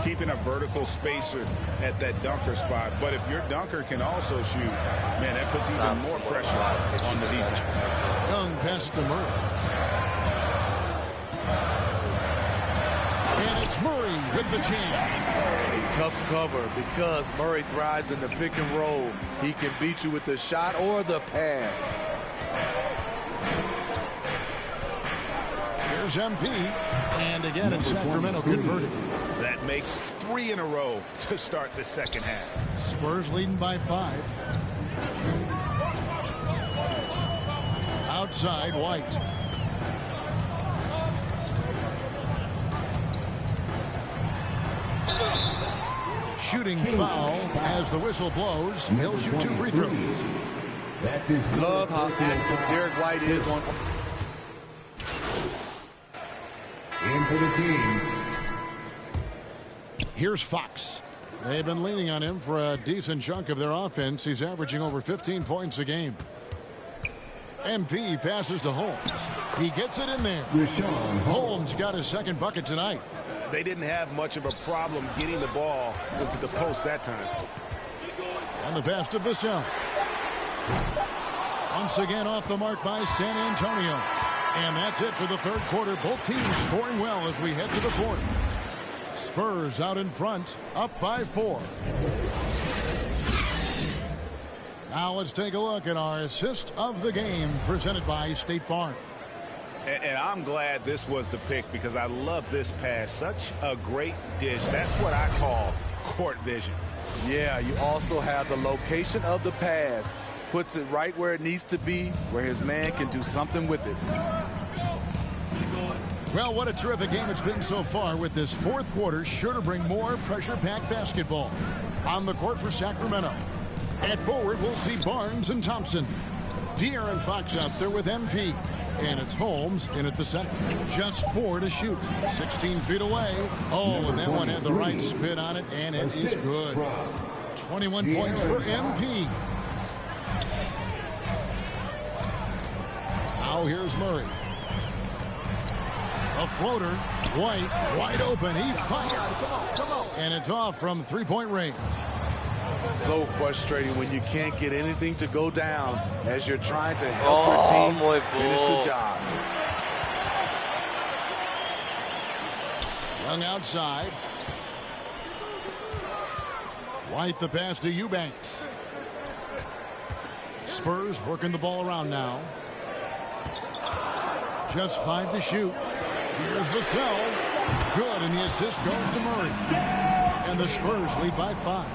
Speaker 15: keeping a vertical spacer at that dunker spot. But if your dunker can also shoot, man, that puts even more pressure on the defense.
Speaker 13: Young passes to Murray. And it's Murray with the jam.
Speaker 16: A tough cover because Murray thrives in the pick and roll. He can beat you with the shot or the pass.
Speaker 13: Here's MP. And again, it's Sacramento converting.
Speaker 15: That makes 3 in a row to start the second half.
Speaker 13: Spurs leading by 5. Outside, White. Shooting foul as the whistle blows. He'll shoot 2 free throws.
Speaker 2: That's his
Speaker 16: love how active Derek White is on.
Speaker 2: In for the Kings.
Speaker 13: Here's Fox. They've been leaning on him for a decent chunk of their offense. He's averaging over 15 points a game. MP passes to Holmes. He gets it in there. Holmes got his second bucket tonight.
Speaker 15: They didn't have much of a problem getting the ball to the post that time.
Speaker 13: And the pass to Vassell. Once again off the mark by San Antonio. And that's it for the third quarter. Both teams scoring well as we head to the fourth. Spurs out in front, up by 4. Now let's take a look at our assist of the game presented by State Farm.
Speaker 15: And I'm glad this was the pick because I love this pass. Such a great dish. That's what I call court vision.
Speaker 16: Yeah, you also have the location of the pass. Puts it right where it needs to be, where his man can do something with it.
Speaker 13: Well, what a terrific game it's been so far, with this fourth quarter sure to bring more pressure-packed basketball. On the court for Sacramento. At forward, we'll see Barnes and Thompson. De'Aaron Fox out there with MP. And it's Holmes in at the center. Just 4 to shoot. 16 feet away. Oh, and that one had the right spin on it, and it is good. 21 points for MP. Now here's Murray. A floater. White, wide open. He fires. And it's off from three-point range.
Speaker 16: So frustrating when you can't get anything to go down as you're trying to help your team finish the job.
Speaker 13: Young outside. White the pass to Eubanks. Spurs working the ball around now. Just 5 to shoot. Here's Vassell. Good, and the assist goes to Murray. And the Spurs lead by 5.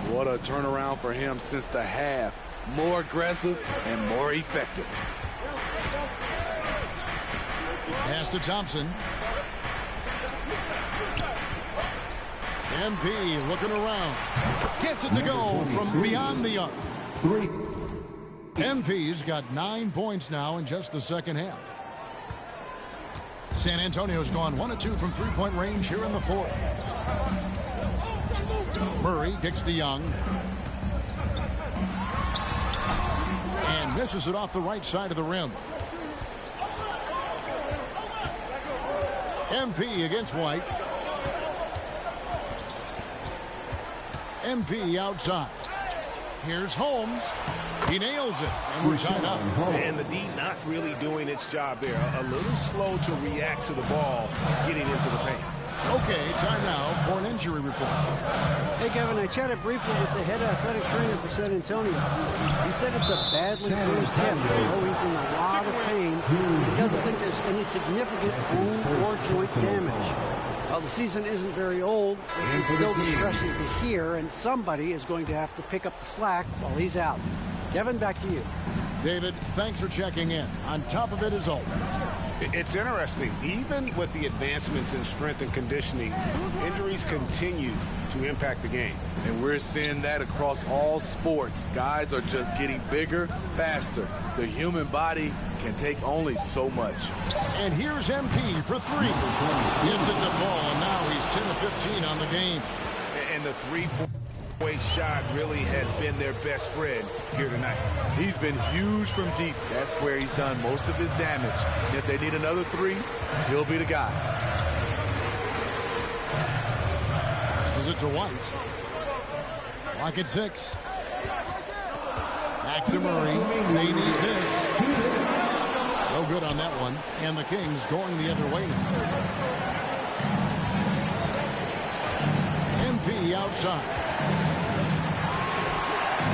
Speaker 16: What a turnaround for him since the half. More aggressive and more effective.
Speaker 13: Pass to Thompson. MP looking around. Gets it to go from beyond the arc. MP's got 9 points now in just the second half. San Antonio's gone 1 of 2 from three-point range here in the fourth. Murray kicks to Young. And misses it off the right side of the rim. MP against White. MP outside. Here's Holmes. He nails it, and we're tied up.
Speaker 15: And the D not really doing its job there. A little slow to react to the ball getting into the paint.
Speaker 13: Okay, time now for an injury report.
Speaker 14: Hey, Kevin, I chatted briefly with the head athletic trainer for San Antonio. He said it's a badly bruised hip. Although he's in a lot of pain, he doesn't think there's any significant bone or joint damage. Well, the season isn't very old. This is still discretion to hear, and somebody is going to have to pick up the slack while he's out. Kevin, back to you.
Speaker 13: David, thanks for checking in. On top of it as always.
Speaker 15: It's interesting. Even with the advancements in strength and conditioning, injuries continue to impact the game.
Speaker 16: And we're seeing that across all sports. Guys are just getting bigger, faster. The human body can take only so much.
Speaker 13: And here's MP for three. Gets at the ball, and now he's 10 of 15 on the game.
Speaker 15: And the three-point shot really has been their best friend here tonight.
Speaker 16: He's been huge from deep. That's where he's done most of his damage. If they need another three, he'll be the guy.
Speaker 13: This is it to White. Lock at 6. Back to Murray. They need this. No good on that one. And the Kings going the other way now. MP outside.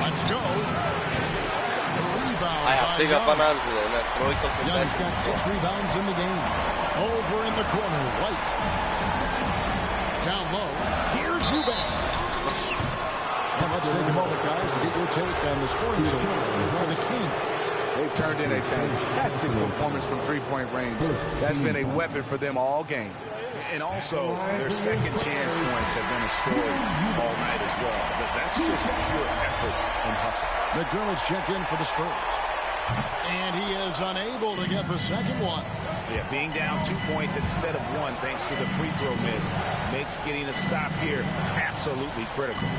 Speaker 13: Let's go. Rebound by Young. Young's got 6 rebounds in the game. Over in the corner, White. Down low. Here's Eubanks. And let's take a moment, guys, to get your take on the scoring so far for the Kings.
Speaker 16: They've turned in a fantastic performance from three-point range. That's been a weapon for them all game.
Speaker 15: And also, their second chance points have been a story all night as well. But that's just pure effort and hustle.
Speaker 13: McDermott's checked in for the Spurs. And he is unable to get the second one.
Speaker 15: Yeah, being down 2 points instead of 1 thanks to the free throw miss makes getting a stop here absolutely critical.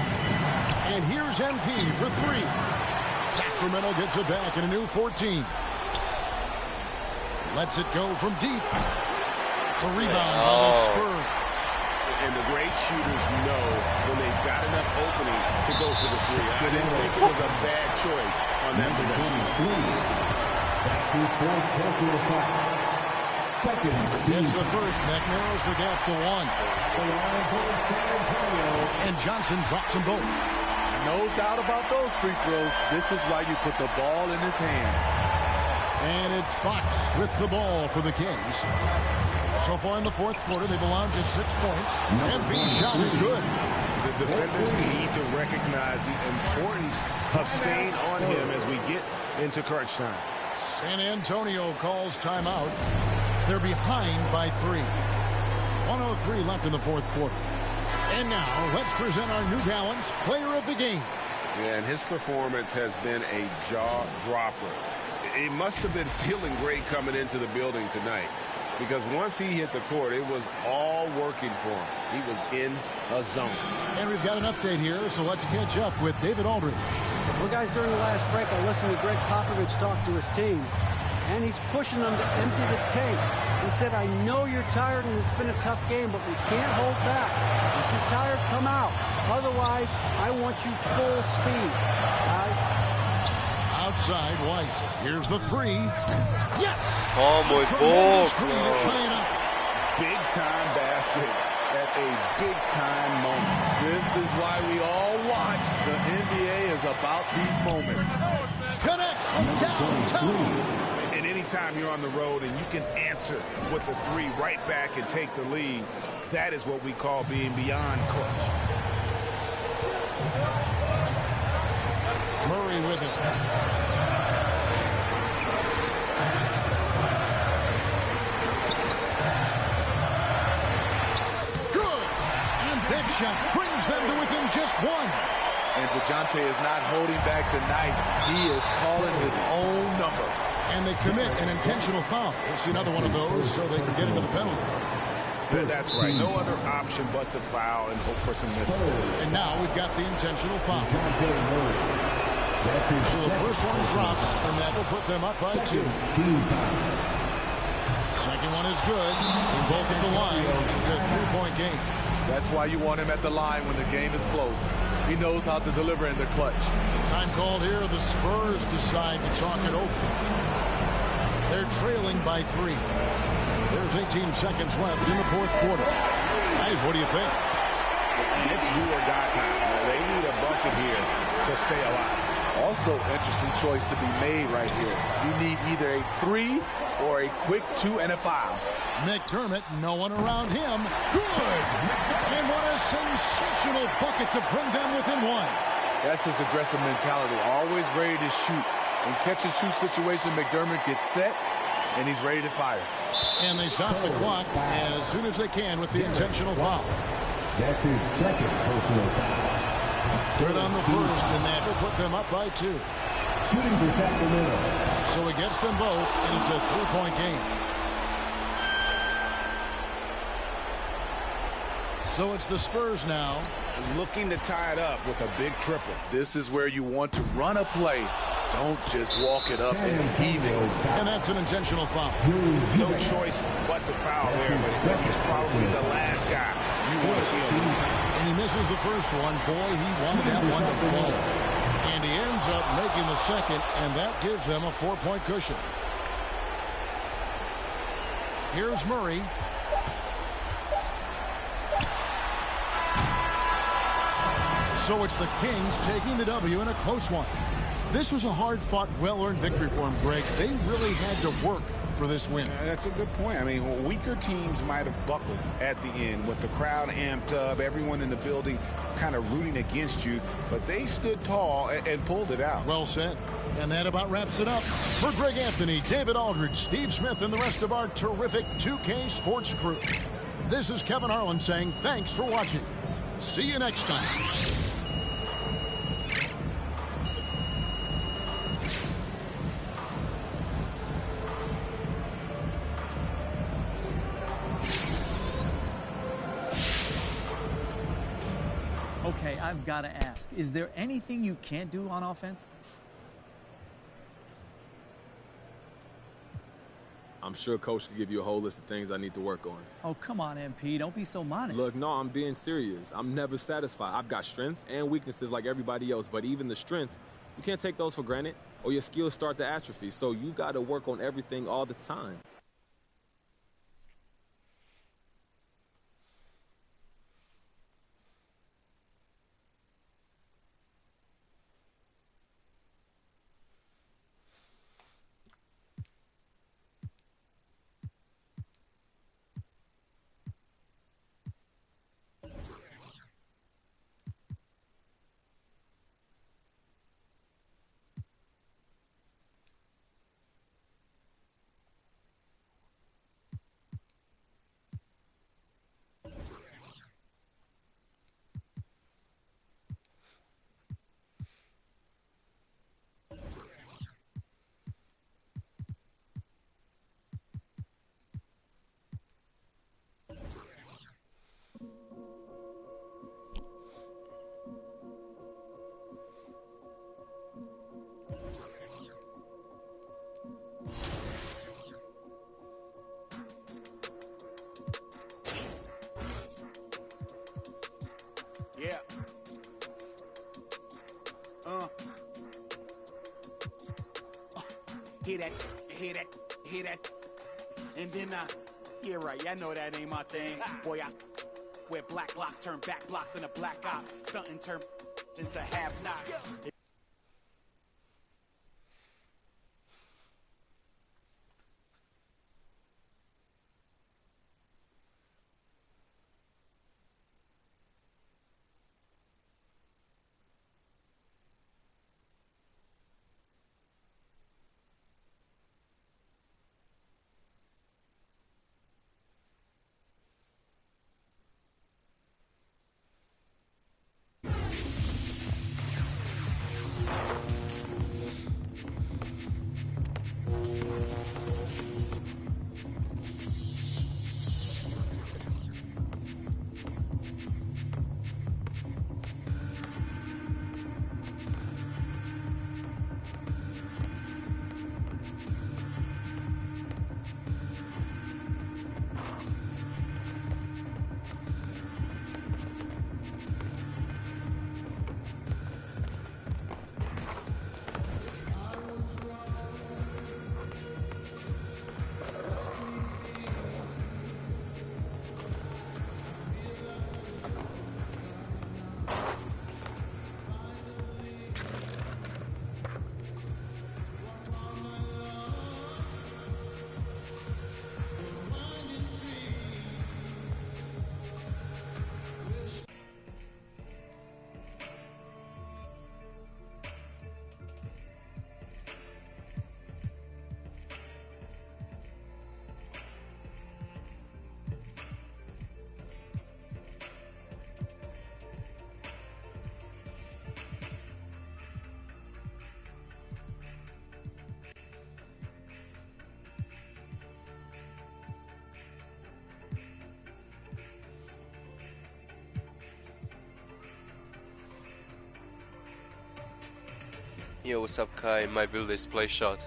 Speaker 13: And here's MP for 3. Sacramento gets it back in a new 14. Lets it go from deep. The rebound by the Spurs.
Speaker 15: And the great shooters know when they've got enough opening to go for the 3. I didn't think it was a bad choice on that possession.
Speaker 13: It's the first. That narrows the gap to 1. And Johnson drops them both.
Speaker 16: No doubt about those free throws. This is why you put the ball in his hands.
Speaker 13: And it's Fox with the ball for the Kings. So far in the fourth quarter, they've allowed just 6 points. MP's shot is good.
Speaker 15: The defenders need to recognize the importance of staying on him as we get into crunch time.
Speaker 13: San Antonio calls timeout. They're behind by 3. 1:03 left in the fourth quarter. And now, let's present our New Balance Player of the Game.
Speaker 15: Yeah, and his performance has been a jaw-dropper. He must have been feeling great coming into the building tonight, because once he hit the court, it was all working for him. He was in a zone.
Speaker 13: And we've got an update here, so let's catch up with David Aldridge.
Speaker 14: Well, guys, during the last break, I listened to Greg Popovich talk to his team, and he's pushing them to empty the tank. He said, I know you're tired and it's been a tough game, but we can't hold back. If you're tired, come out. Otherwise, I want you full speed. Guys.
Speaker 13: Outside, White. Here's the 3. Yes!
Speaker 11: Oh, my God.
Speaker 15: Big time basket at a big time moment.
Speaker 16: This is why we all watch. The NBA is about these moments.
Speaker 13: Connects from downtown.
Speaker 15: And anytime you're on the road and you can answer with the 3 right back and take the lead, that is what we call being beyond clutch.
Speaker 13: Murray with it. Good. And that shot brings them to within just 1.
Speaker 16: And DeJounte is not holding back tonight. He is calling his own number.
Speaker 13: And they commit an intentional foul. We'll see another one of those so they can get into the penalty.
Speaker 15: That's right. No other option but to foul and hope for some misses.
Speaker 13: And now we've got the intentional foul. So the first one drops, and that will put them up by 2. Second one is good. They're both at the line. It's a 3-point game.
Speaker 16: That's why you want him at the line when the game is close. He knows how to deliver in the clutch.
Speaker 13: Time called here. The Spurs decide to talk it over. They're trailing by 3. There's 18 seconds left in the fourth quarter. Guys, what do you think?
Speaker 15: And it's do or die time. They need a bucket here to stay alive.
Speaker 16: Also, interesting choice to be made right here. You need either a 3 or a quick 2 and a foul.
Speaker 13: McDermott, no one around him. Good! And what a sensational bucket to bring them within 1.
Speaker 16: That's his aggressive mentality, always ready to shoot. In catch-and-shoot situation, McDermott gets set, and he's ready to fire.
Speaker 13: And they stop the clock as soon as they can with the intentional foul.
Speaker 2: That's his second personal foul.
Speaker 13: Good on the first, and that will put them up by 2.
Speaker 2: Shooting for Sacramento.
Speaker 13: So he gets them both, and it's a 3-point game. So it's the Spurs now,
Speaker 15: looking to tie it up with a big triple.
Speaker 16: This is where you want to run a play. Don't just walk it up and heave it.
Speaker 13: And that's an intentional foul.
Speaker 15: No choice but to foul there, but he's probably the last guy you want to see him.
Speaker 13: And he misses the first one. Boy, he wanted that one to fall. And he ends up making the second, and that gives them a 4-point cushion. Here's Murray. So it's the Kings taking the W in a close one. This was a hard-fought, well-earned victory for them, Greg. They really had to work for this win.
Speaker 15: That's a good point. I mean, weaker teams might have buckled at the end with the crowd amped up, everyone in the building kind of rooting against you, but they stood tall and pulled it out.
Speaker 13: Well said. And that about wraps it up. For Greg Anthony, David Aldridge, Steve Smith, and the rest of our terrific 2K Sports crew, this is Kevin Harlan saying thanks for watching. See you next time.
Speaker 17: Okay, I've got to ask, is there anything you can't do on offense?
Speaker 4: I'm sure Coach can give you a whole list of things I need to work on.
Speaker 17: Oh, come on, MP. Don't be so modest.
Speaker 4: Look, no, I'm being serious. I'm never satisfied. I've got strengths and weaknesses like everybody else, but even the strengths, you can't take those for granted or your skills start to atrophy. So you got to work on everything all the time.
Speaker 12: Yeah. Hear that. And then, yeah, right. I know that ain't my thing. Boy, I wear black blocks, turn back blocks into black ops. Stunting turn into half knocks.
Speaker 11: Yo, what's up, Kai? My build is play shot.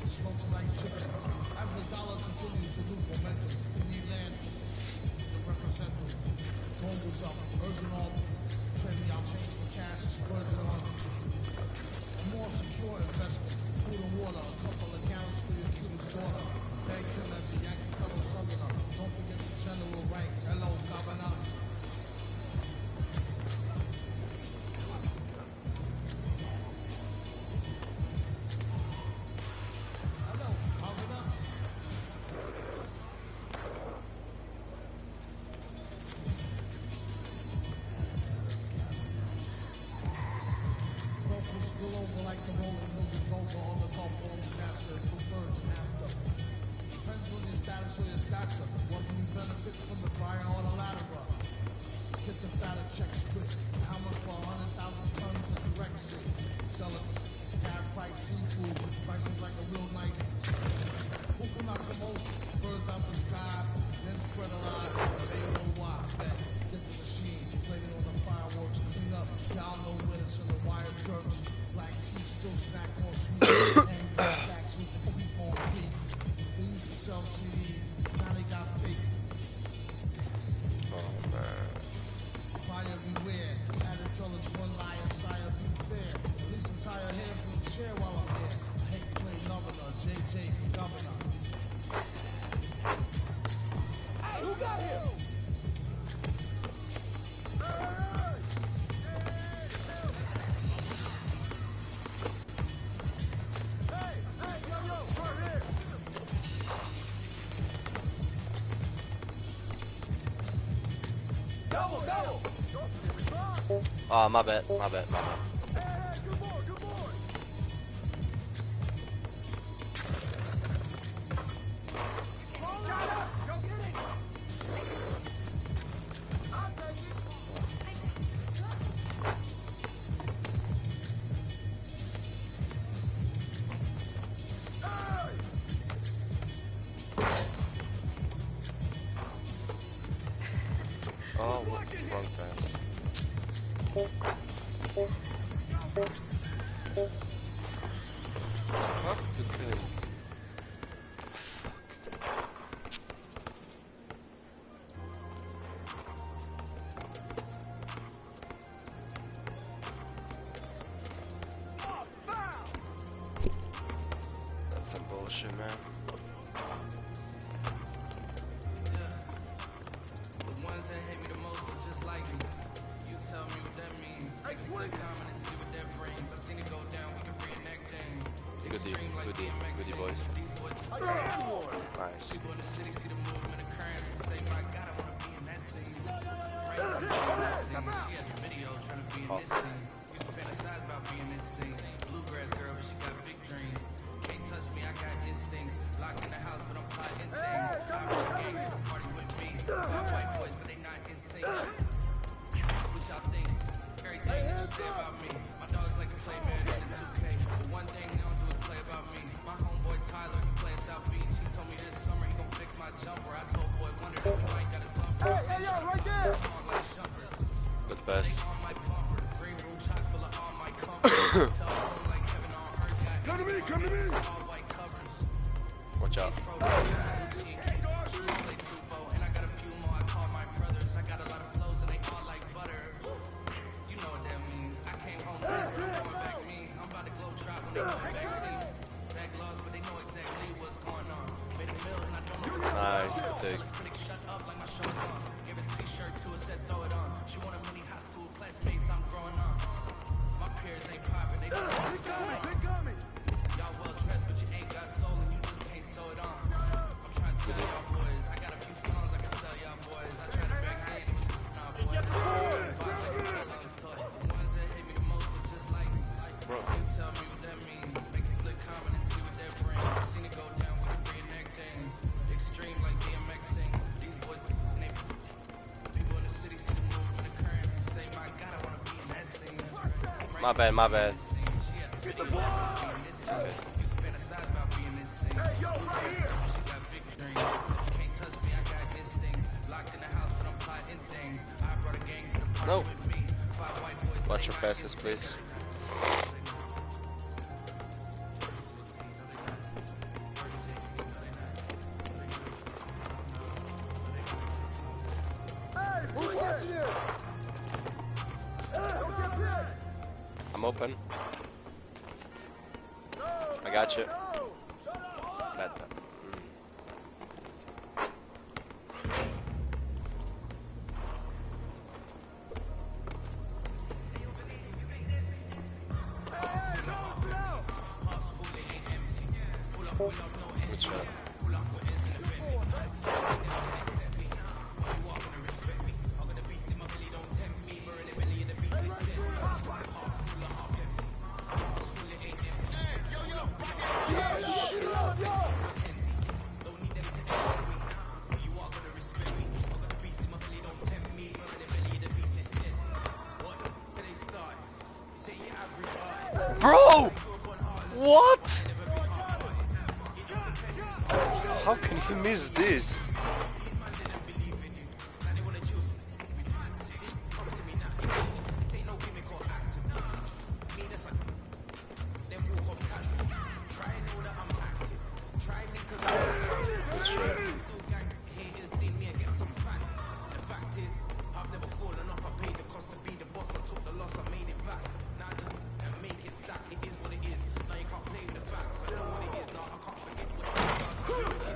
Speaker 18: Smoked like chicken. As the dollar continues to lose momentum, we need land to represent them. Gold was up, urging all, trading out change for cash and spurging on. A more secure investment, food and water, a couple of gallons for your cutest daughter. Thank him as a Yankee fellow southerner. Don't forget the general rank. Hello, governor. So your stature, what do you benefit from the prior or the latter? Get the fatter check split. How much for 100,000 tons of correct seed? Sell it. Half price seafood. Prices like a real knight. Who can knock the most? Birds out the sky. Then spread a lie. Say you know why. Bet. Get the machine. Blame it on the fireworks. Clean up. Y'all know where to sell the wire jerks. Black teeth still snack on sweet. Hang stacks with the peep on beat. They used to sell CDs, now they got fake.
Speaker 11: Oh man.
Speaker 18: Buyer beware, had to tell us one liar, sire, be fair. At least I'm tired of hearing from the chair while I'm here. I hate playing governor, JJ for governor. Hey, who got him?
Speaker 11: Oh, my bad. Oh, wrong pass. Up to 10. That's some bullshit, man.
Speaker 1: The ones that hate me the most are just like me. You tell me what that means. I can slip down and see what that brings. I've seen it go down, we can reenact things.
Speaker 11: Goodie boys. Nice.
Speaker 1: People in the city see the movement occurring and say, my God, I want to be in that scene. Right now, she had the video trying to be in this scene. Used to fantasize about being this scene. Bluegrass girl, but she got big dreams. Can't touch me, I got instincts. Locked in the house, but I'm plotting things. I brought a gang to the party with me. Five white boys, but they not in sync. What y'all think? Everything you say about me. My dogs like to play man in the 2K. But one thing they don't do is play about me. My homeboy Tyler, he plays South Beach. He told me this summer he gon' fix my jumper. I told boy Wonder that we might got a bumper. Hey, yo, right there!
Speaker 11: Good pass.
Speaker 18: Come to me, come to me!
Speaker 11: Watch out. Nice, good take.
Speaker 1: Y'all well dressed, but you ain't got soul and you just can't sew it on. I'm trying to tell y'all boys, I got a few songs I can sell y'all boys. I tried to back then, it was nah boys. The ones that hate me the most are just like me. You tell me what that means. Make a slick comment and see what that brings. I seen it go down with the reenact things. Extreme like DMX thing. These boys, people in the city see the movement occurring and say, my God, I want to be in that scene.
Speaker 11: My bad.
Speaker 1: Get the ball! Okay. Used to fantasize about being this scene. Hey, yo, right here! She got big dreams. Can't touch me, I got instincts. Locked in the house, but I'm plotting things. I brought a gang to the party with me. Five white boys.
Speaker 11: Watch your passes, please. I'm open. I got you. Bad. Good shot. Bro! What? How can he miss this?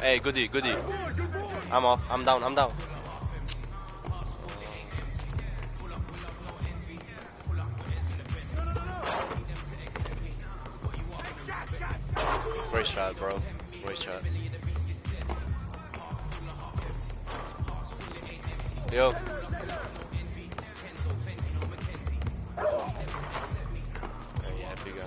Speaker 11: Hey, goodie. I'm off. I'm down. Great shot, bro. Great shot. Yo. Yeah, bigger.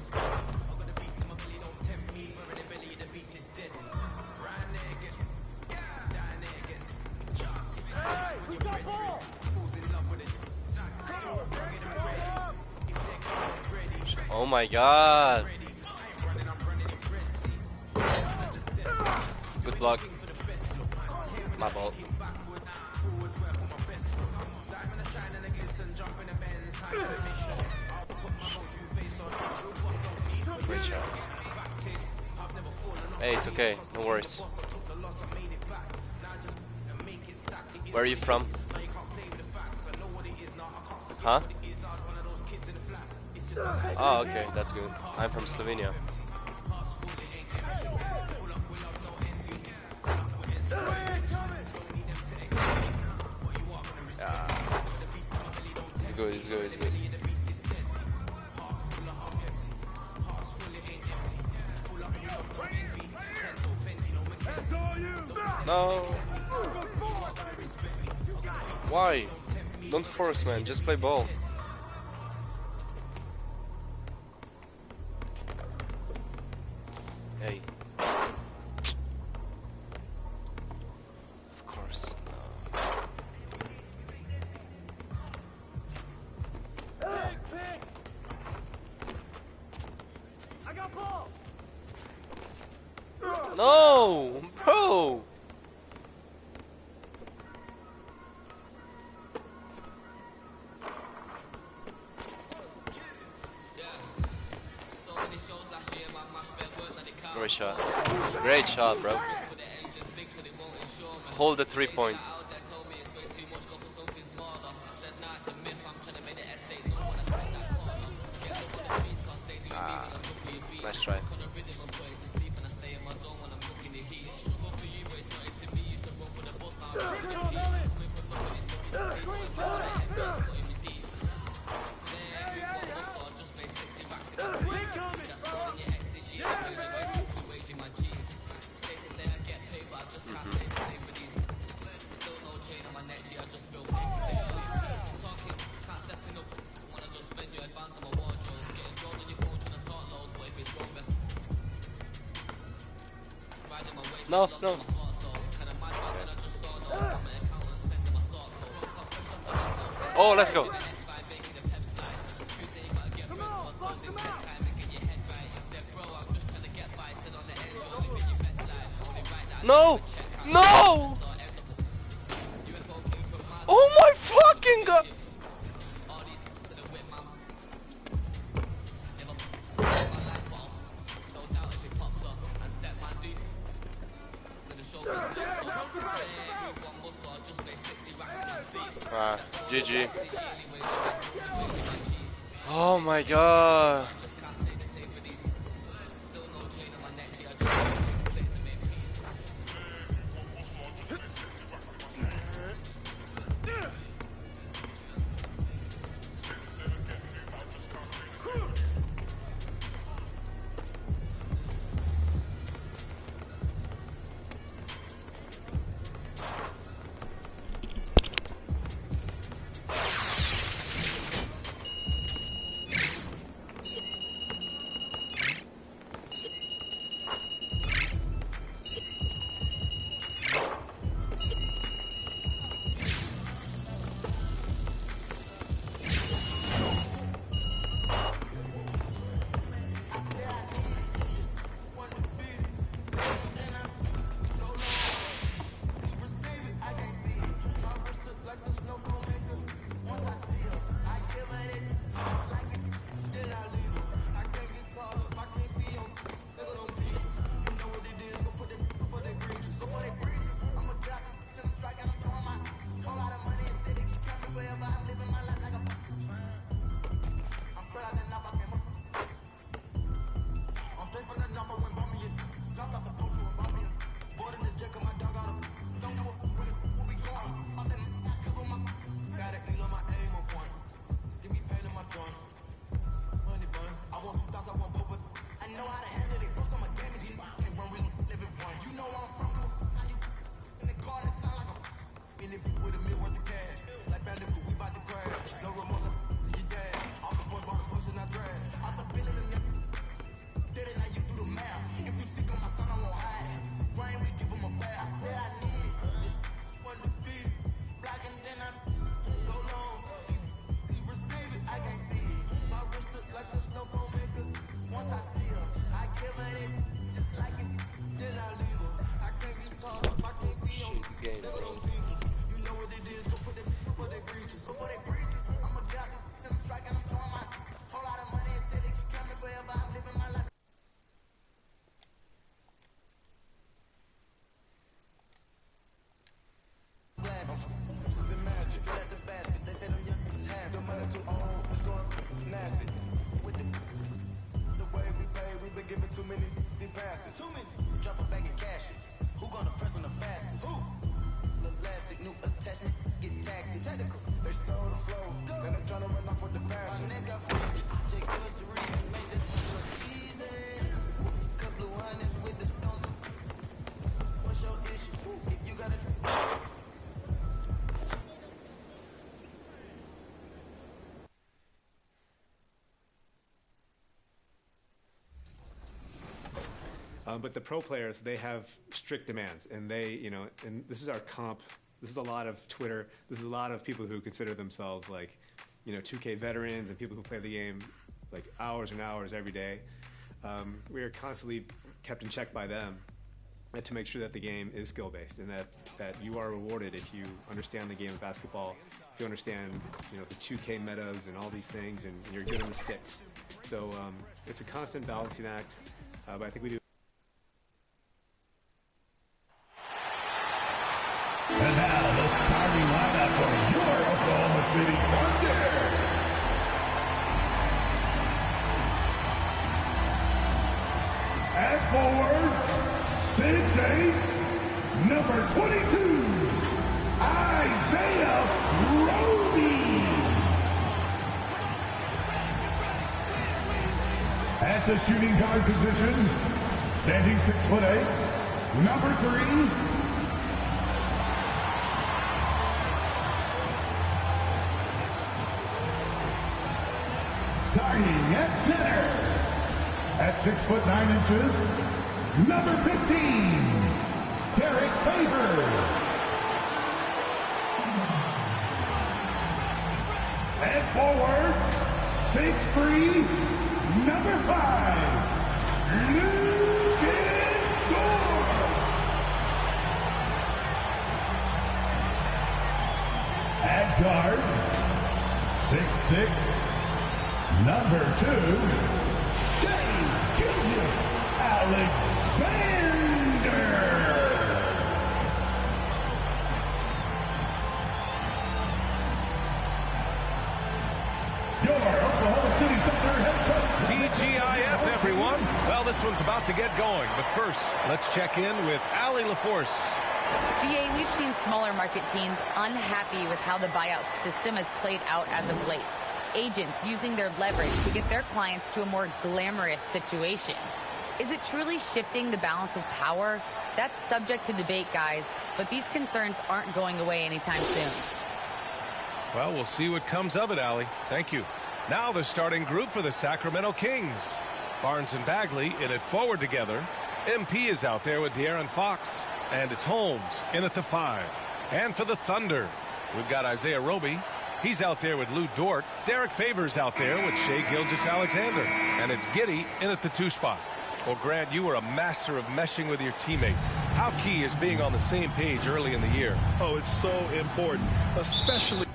Speaker 11: Oh my god. Good luck. My fault. Great shot. Hey, it's okay. No worries. Where are you from? Huh? Oh, okay, that's good. I'm from Slovenia. It's good. No. Why? Don't force, man. Just play ball. Hey. Of course.
Speaker 2: I got ball.
Speaker 11: No, bro. Great shot, bro. Hold the 3-point. Nice try. No. Oh, let's go. No! Oh my fucking god! GG. Oh my god.
Speaker 6: But the pro players, they have strict demands, and they, you know, and this is our comp. This is a lot of Twitter. This is a lot of people who consider themselves like, you know, 2K veterans and people who play the game like hours and hours every day. We are constantly kept in check by them to make sure that the game is skill-based and that you are rewarded if you understand the game of basketball, if you understand, you know, the 2K metas and all these things, and you're good on the sticks. So it's a constant balancing act, but I think we do.
Speaker 2: And now the starting lineup for your Oklahoma City Thunder. At forward, 6'8", number 22, Isaiah Roby. At the shooting guard position, standing 6'8", number 3, starting at center, at 6'9", number 15, Derek Favors. At forward, 6'3", number 5, Lucas Gore. At guard, 6'6", number 2, Shea Gilgeous Alexander.
Speaker 7: one's about to get going, but first, let's check in with Allie LaForce.
Speaker 8: BA, we've seen smaller market teams unhappy with how the buyout system has played out as of late. Agents using their leverage to get their clients to a more glamorous situation. Is it truly shifting the balance of power? That's subject to debate, guys, but these concerns aren't going away anytime soon.
Speaker 7: Well, we'll see what comes of it, Allie. Thank you. Now the starting group for the Sacramento Kings. Barnes and Bagley in at forward together. MP is out there with De'Aaron Fox. And it's Holmes in at the 5. And for the Thunder, we've got Isaiah Roby. He's out there with Lou Dort. Derek Favors out there with Shai Gilgeous-Alexander. And it's Giddey in at the 2 spot. Well, Grant, you were a master of meshing with your teammates. How key is being on the same page early in the year?
Speaker 9: Oh, it's so important, especially...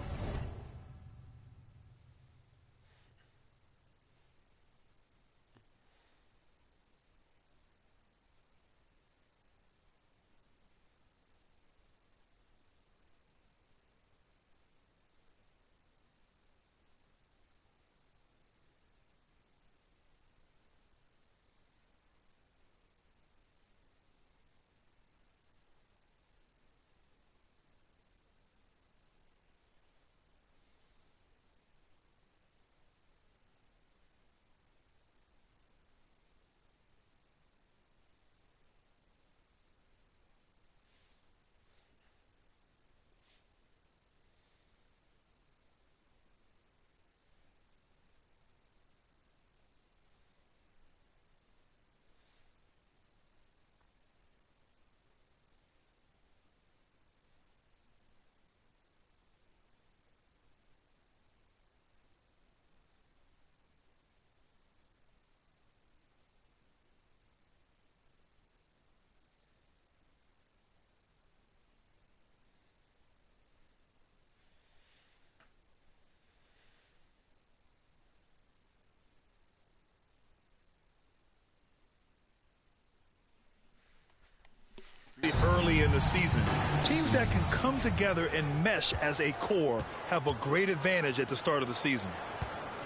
Speaker 9: Early in the season, teams that can come together and mesh as a core have a great advantage at the start of the season.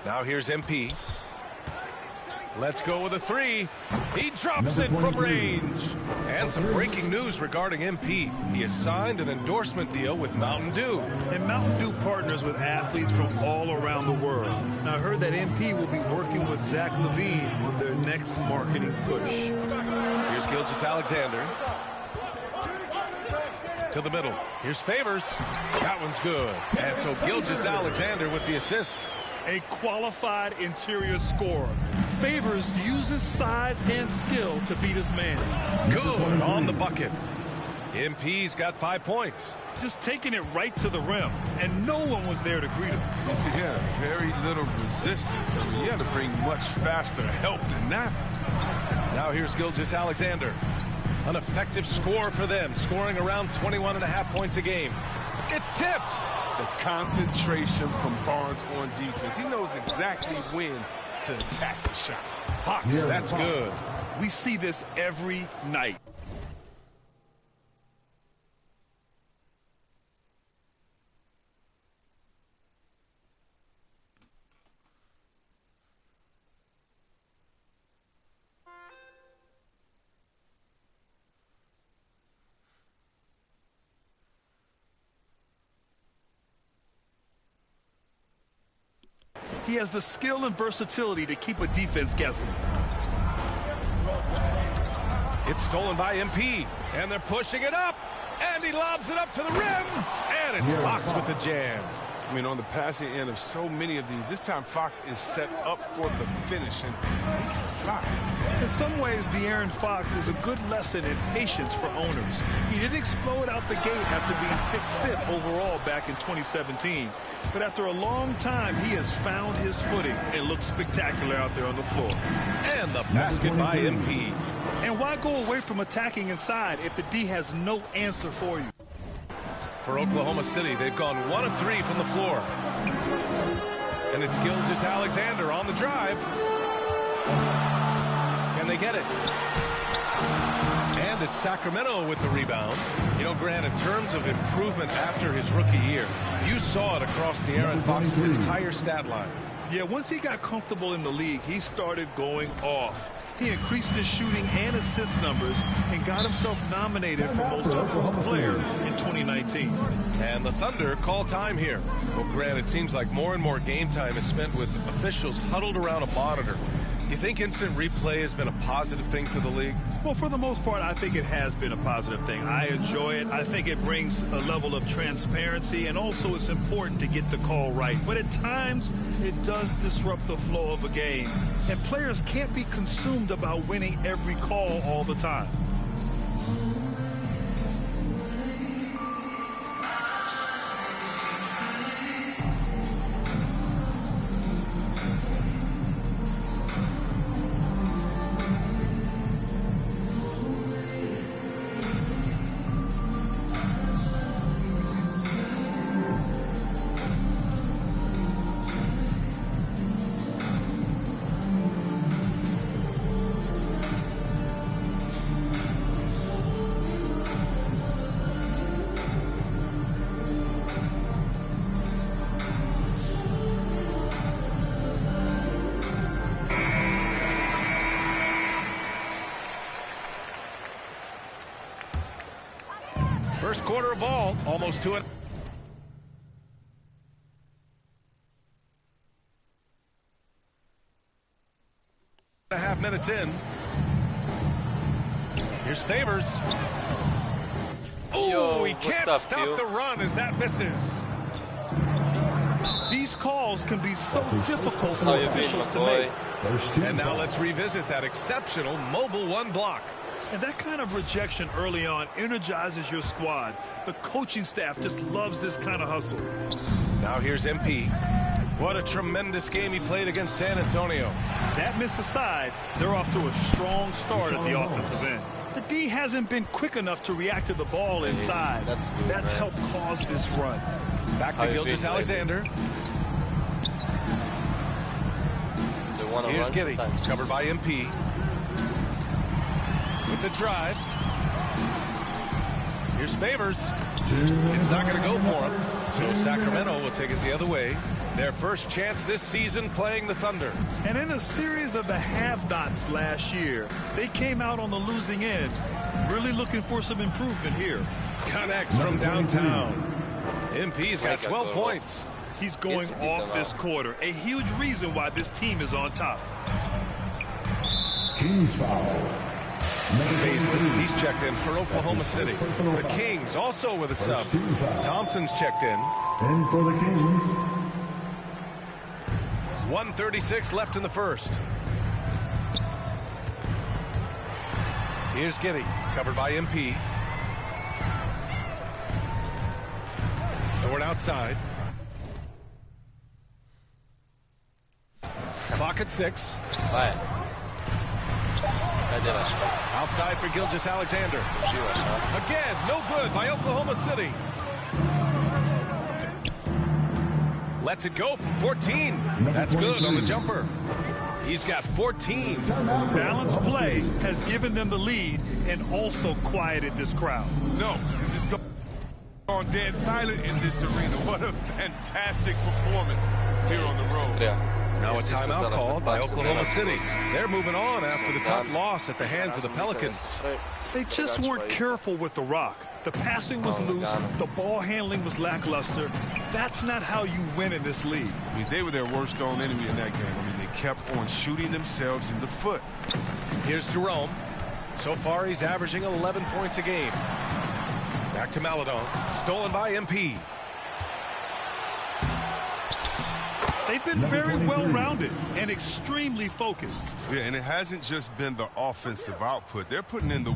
Speaker 7: Now here's MP. Let's go with a 3. He drops it from range. And some breaking news regarding MP. He has signed an endorsement deal with Mountain Dew.
Speaker 9: And Mountain Dew partners with athletes from all around the world. Now I heard that MP will be working with Zach LaVine on their next marketing push.
Speaker 7: Here's Gilgeous-Alexander. To the middle. Here's Favors. That one's good. And so Gilgeous-Alexander with the assist.
Speaker 9: A qualified interior scorer. Favors uses size and skill to beat his man.
Speaker 7: Good on the bucket. MP's got 5 points.
Speaker 9: Just taking it right to the rim, and no one was there to greet him.
Speaker 16: Yeah, very little resistance. I mean, you had to bring much faster help than that.
Speaker 7: Now here's Gilgeous-Alexander. An effective score for them, scoring around 21.5 points a game. It's tipped.
Speaker 16: The concentration from Barnes on defense. He knows exactly when to attack the shot.
Speaker 7: Fox, that's good.
Speaker 9: We see this every night. He has the skill and versatility to keep a defense guessing.
Speaker 7: It's stolen by MP, and they're pushing it up, and he lobs it up to the rim, and it's Fox with the jam.
Speaker 16: I mean, on the passing end of so many of these, this time Fox is set up for the finish, and he can fly.
Speaker 9: In some ways, De'Aaron Fox is a good lesson in patience for owners. He didn't explode out the gate after being picked 5th overall back in 2017. But after a long time, he has found his footing and looks spectacular out there on the floor.
Speaker 7: And the basket by MP.
Speaker 9: And why go away from attacking inside if the D has no answer for you?
Speaker 7: For Oklahoma City, they've gone 1 of 3 from the floor. And it's Gilgeous-Alexander on the drive. Can they get it? And it's Sacramento with the rebound. You know, Grant, in terms of improvement after his rookie year, you saw it across De'Aaron Fox's entire stat line.
Speaker 9: Yeah, once he got comfortable in the league, he started going off. He increased his shooting and assist numbers and got himself nominated for Most Improved Player in 2019.
Speaker 7: And the Thunder call time here. Well, Grant, it seems like more and more game time is spent with officials huddled around a monitor. Do you think instant replay has been a positive thing for the league?
Speaker 9: Well, for the most part, I think it has been a positive thing. I enjoy it. I think it brings a level of transparency, and also it's important to get the call right. But at times, it does disrupt the flow of a game, and players can't be consumed about winning every call all the time.
Speaker 7: First quarter of ball, almost 2.5 minutes in. Here's Favors. Oh, he can't stop the run as that misses.
Speaker 9: These calls can be so difficult for officials to make.
Speaker 7: And now let's revisit that exceptional mobile one block.
Speaker 9: And that kind of rejection early on energizes your squad. The coaching staff just loves this kind of hustle.
Speaker 7: Now here's MP. What a tremendous game he played against San Antonio.
Speaker 9: That miss aside, they're off to a strong start at the offensive end. The D hasn't been quick enough to react to the ball inside. That's helped cause this run.
Speaker 7: Back to Gilgeous-Alexander. Here's Giddy, covered by MP. With the drive. Here's Favors. It's not going to go for him. So Sacramento will take it the other way. Their first chance this season playing the Thunder.
Speaker 9: And in a series of the have-nots last year, they came out on the losing end. Really looking for some improvement here.
Speaker 7: Connects from downtown. MP's got 12 points.
Speaker 9: He's going off this quarter. A huge reason why this team is on top.
Speaker 2: Kings foul.
Speaker 7: He's checked in for Oklahoma City. The Kings also with a sub. Thompson's checked in.
Speaker 2: And for the Kings.
Speaker 7: 1:36 left in the first. Here's Giddy, covered by MP. Thorn outside. Clock at 6. Outside for Gilgeous-Alexander. Again, no good by Oklahoma City. Lets it go from 14. That's good on the jumper. He's got 14.
Speaker 9: Balanced play has given them the lead and also quieted this crowd.
Speaker 19: No, because it's gone dead silent in this arena. What a fantastic performance here on the road.
Speaker 7: Now a timeout called by Oklahoma City. They're moving on after the tough loss at the hands of the Pelicans.
Speaker 9: They just weren't careful with the rock. The passing was loose. The ball handling was lackluster. That's not how you win in this league.
Speaker 19: I mean, they were their worst own enemy in that game. I mean, they kept on shooting themselves in the foot.
Speaker 7: Here's Jerome. So far, he's averaging 11 points a game. Back to Maladon. Stolen by MP.
Speaker 9: They've been very well-rounded and extremely focused.
Speaker 19: Yeah, and it hasn't just been the offensive output. They're putting in the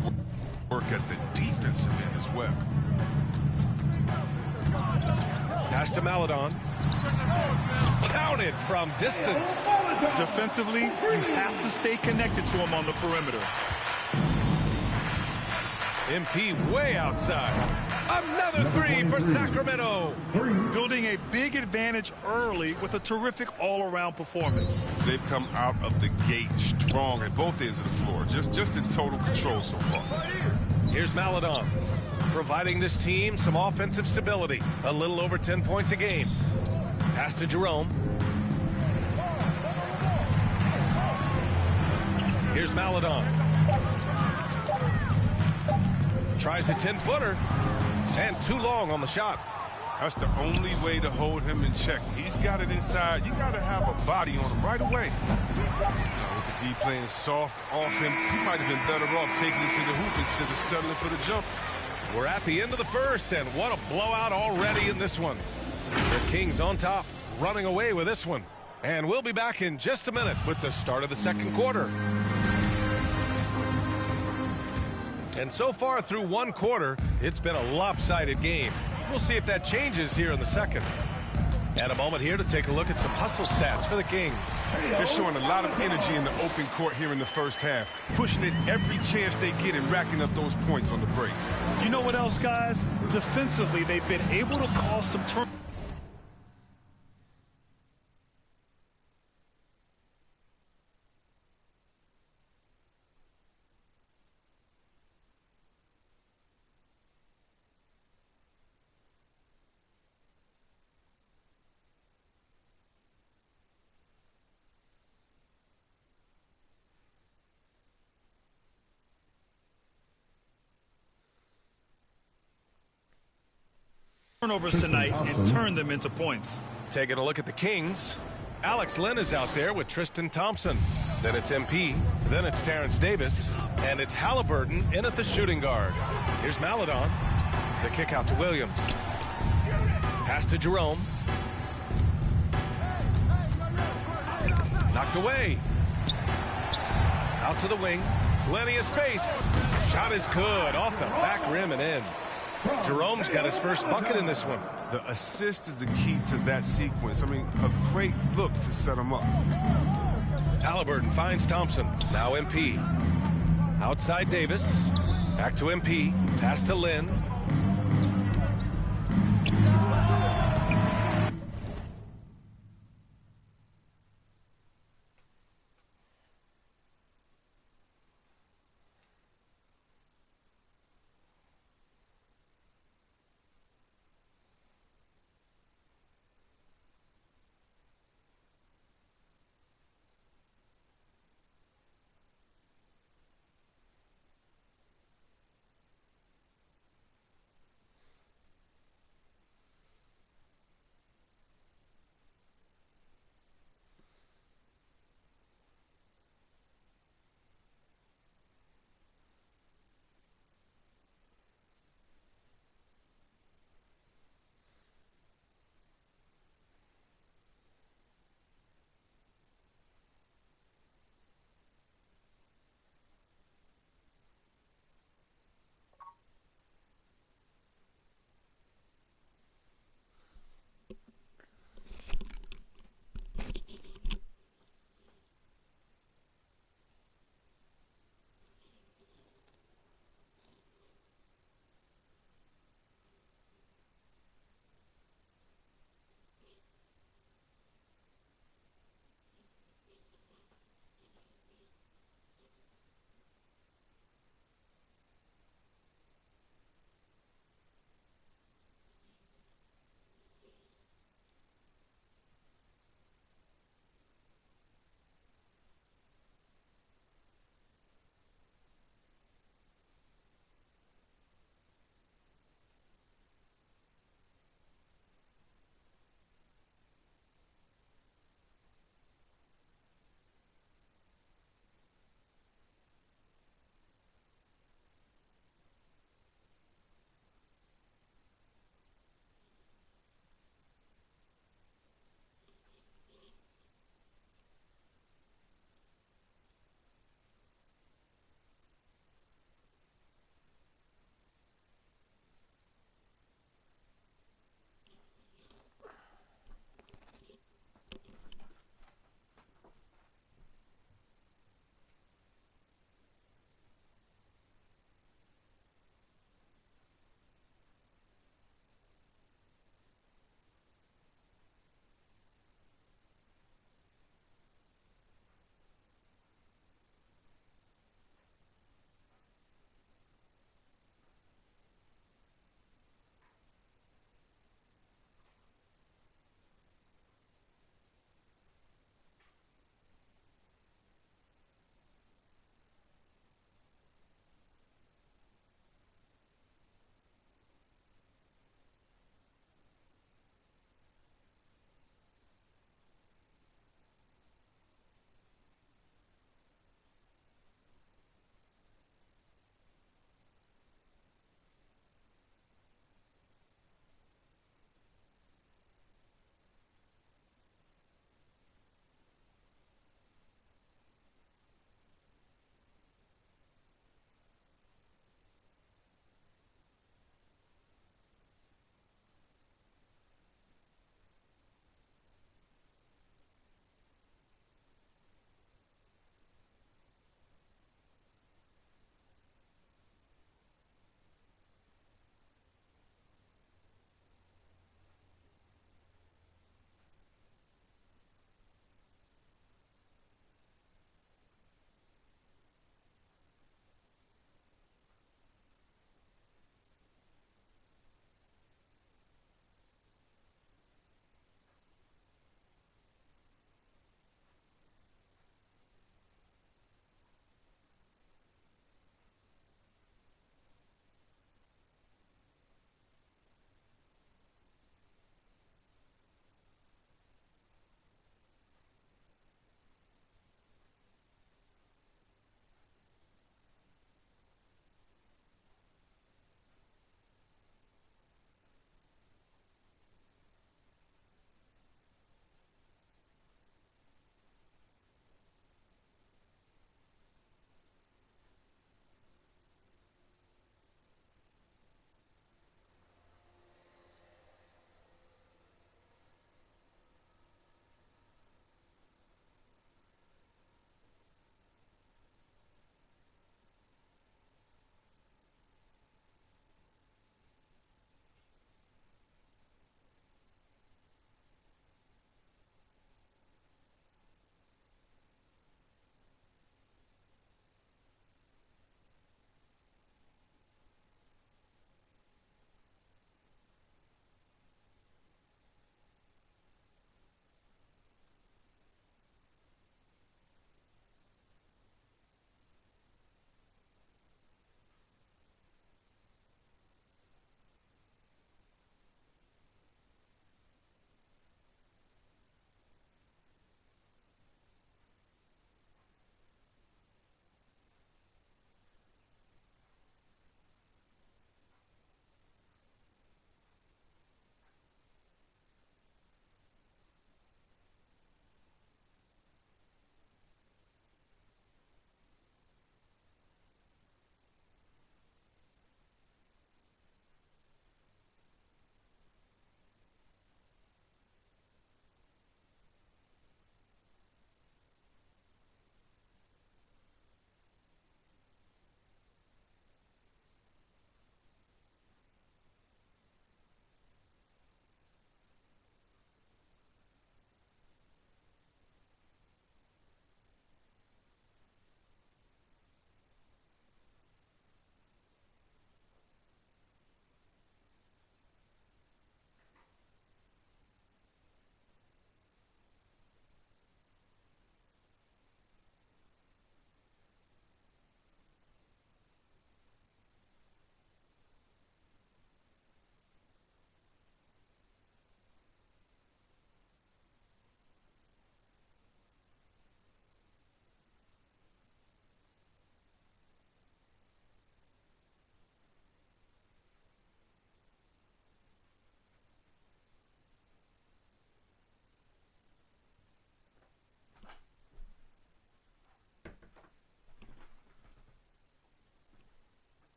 Speaker 19: work at the defensive end as well.
Speaker 7: Pass to Maladon. Counted from distance.
Speaker 9: Defensively, you have to stay connected to him on the perimeter.
Speaker 7: MP way outside. Another three for Sacramento.
Speaker 9: Building a big advantage early with a terrific all-around performance.
Speaker 19: They've come out of the gate strong at both ends of the floor. Just in total control so far.
Speaker 7: Here's Maladon, providing this team some offensive stability. A little over 10 points a game. Pass to Jerome. Here's Maladon. Tries a 10-footer. And too long on the shot.
Speaker 19: That's the only way to hold him in check. He's got it inside. You got to have a body on him right away. With the D playing soft off him, he might have been better off taking it to the hoop instead of settling for the jump.
Speaker 7: We're at the end of the first, and what a blowout already in this one. The Kings on top, running away with this one. And we'll be back in just a minute with the start of the second quarter. And so far through one quarter, it's been a lopsided game. We'll see if that changes here in the second. And a moment here to take a look at some hustle stats for the Kings.
Speaker 19: They're showing a lot of energy in the open court here in the first half, pushing it every chance they get and racking up those points on the break.
Speaker 9: You know what else, guys? Defensively, they've been able to cause some turnovers tonight and turn them into points.
Speaker 7: Taking a look at the Kings. Alex Len is out there with Tristan Thompson. Then it's MP. Then it's Terrence Davis. And it's Halliburton in at the shooting guard. Here's Maladon. The kick out to Williams. Pass to Jerome. Knocked away. Out to the wing. Plenty of space. Shot is good. Off the back rim and in. Jerome's got his first bucket in this one.
Speaker 19: The assist is the key to that sequence. I mean, a great look to set him up.
Speaker 7: Halliburton finds Thompson. Now MP. Outside Davis. Back to MP. Pass to Lynn.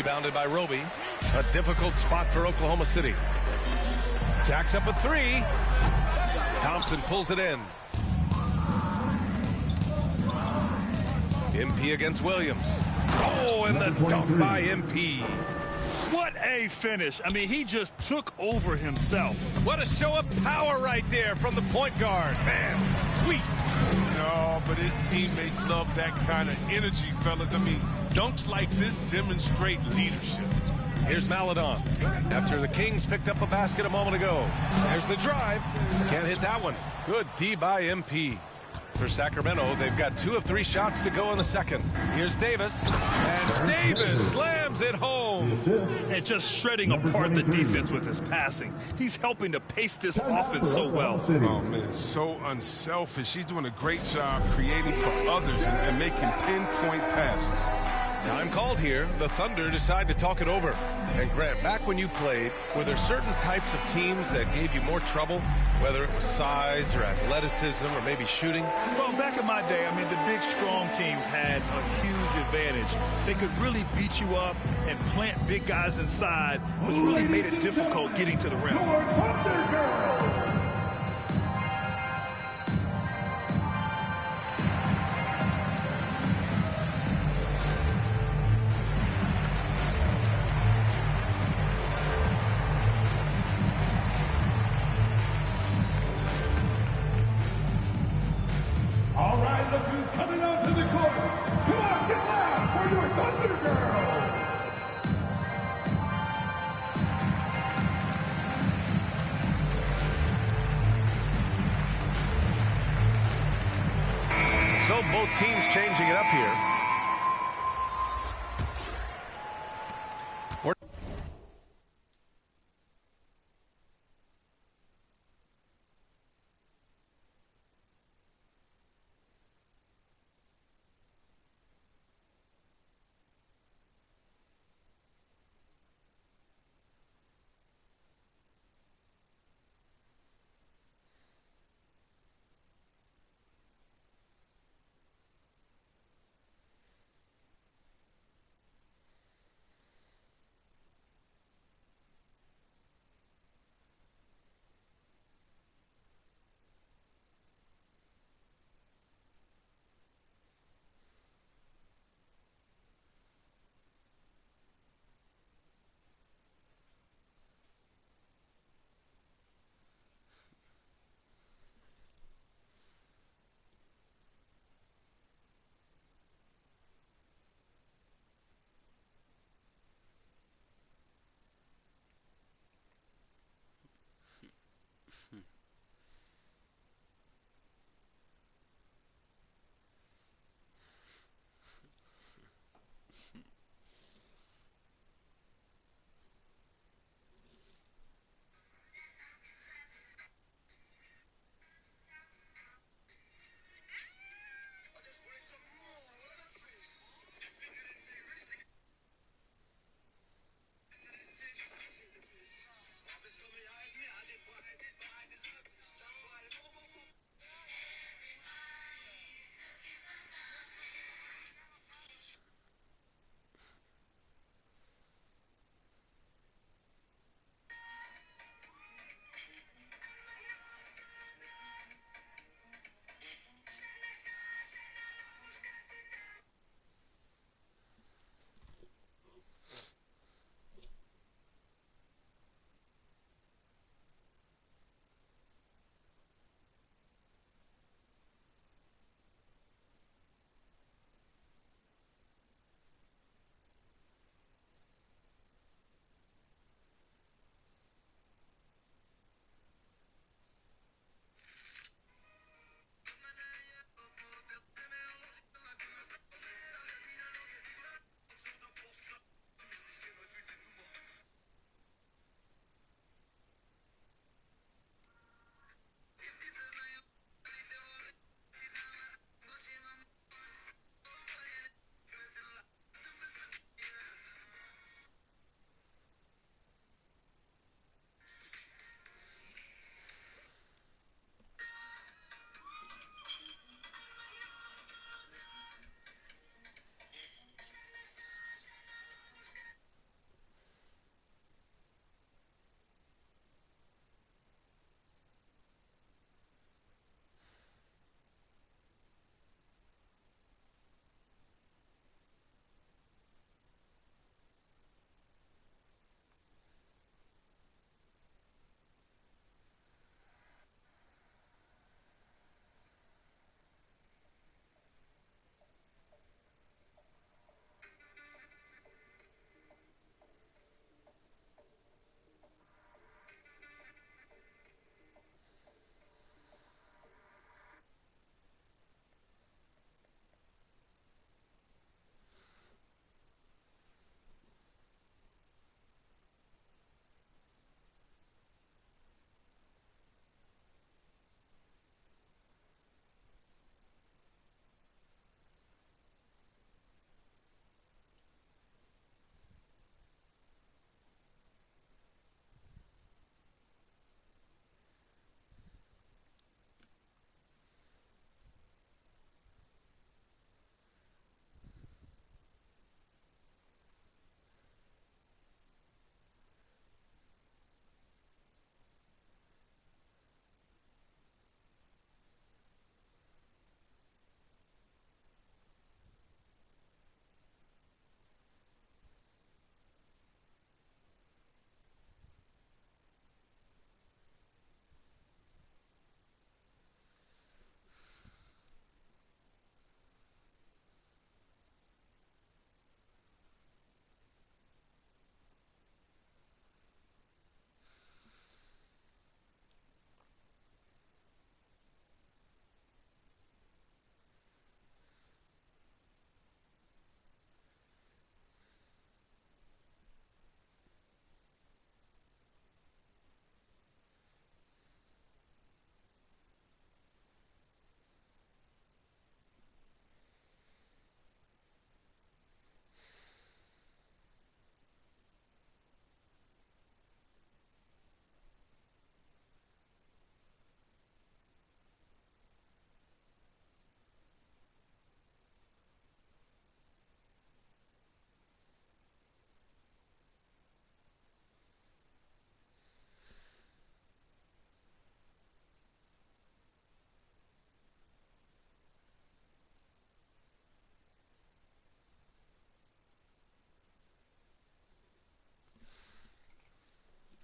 Speaker 7: Rebounded by Roby. A difficult spot for Oklahoma City. Jacks up a three. Thompson pulls it in. MP against Williams. Oh, and the dunk by MP.
Speaker 9: What a finish. I mean, he just took over himself.
Speaker 7: What a show of power right there from the point guard. Man, sweet.
Speaker 19: No, but his teammates love that kind of energy, fellas. I mean, dunks like this demonstrate leadership.
Speaker 7: Here's Maladon. After the Kings picked up a basket a moment ago. There's the drive. Can't hit that one. Good D by MP. For Sacramento, they've got 2 of 3 shots to go in the second. Here's Davis. And Davis slams it home.
Speaker 9: And just shredding apart the defense with his passing. He's helping to pace this offense so well.
Speaker 19: Oh, man, so unselfish. He's doing a great job creating for others and making pinpoint passes.
Speaker 7: Time called here. The Thunder decide to talk it over. And Grant, back when you played, were there certain types of teams that gave you more trouble, whether it was size or athleticism or maybe shooting?
Speaker 9: Well, back in my day, I mean, the big, strong teams had a huge advantage. They could really beat you up and plant big guys inside, which really made it difficult getting to the rim.
Speaker 2: All right, look who's coming onto the court. Come on, get loud for your Thunder Girls.
Speaker 7: So both teams changing it up here.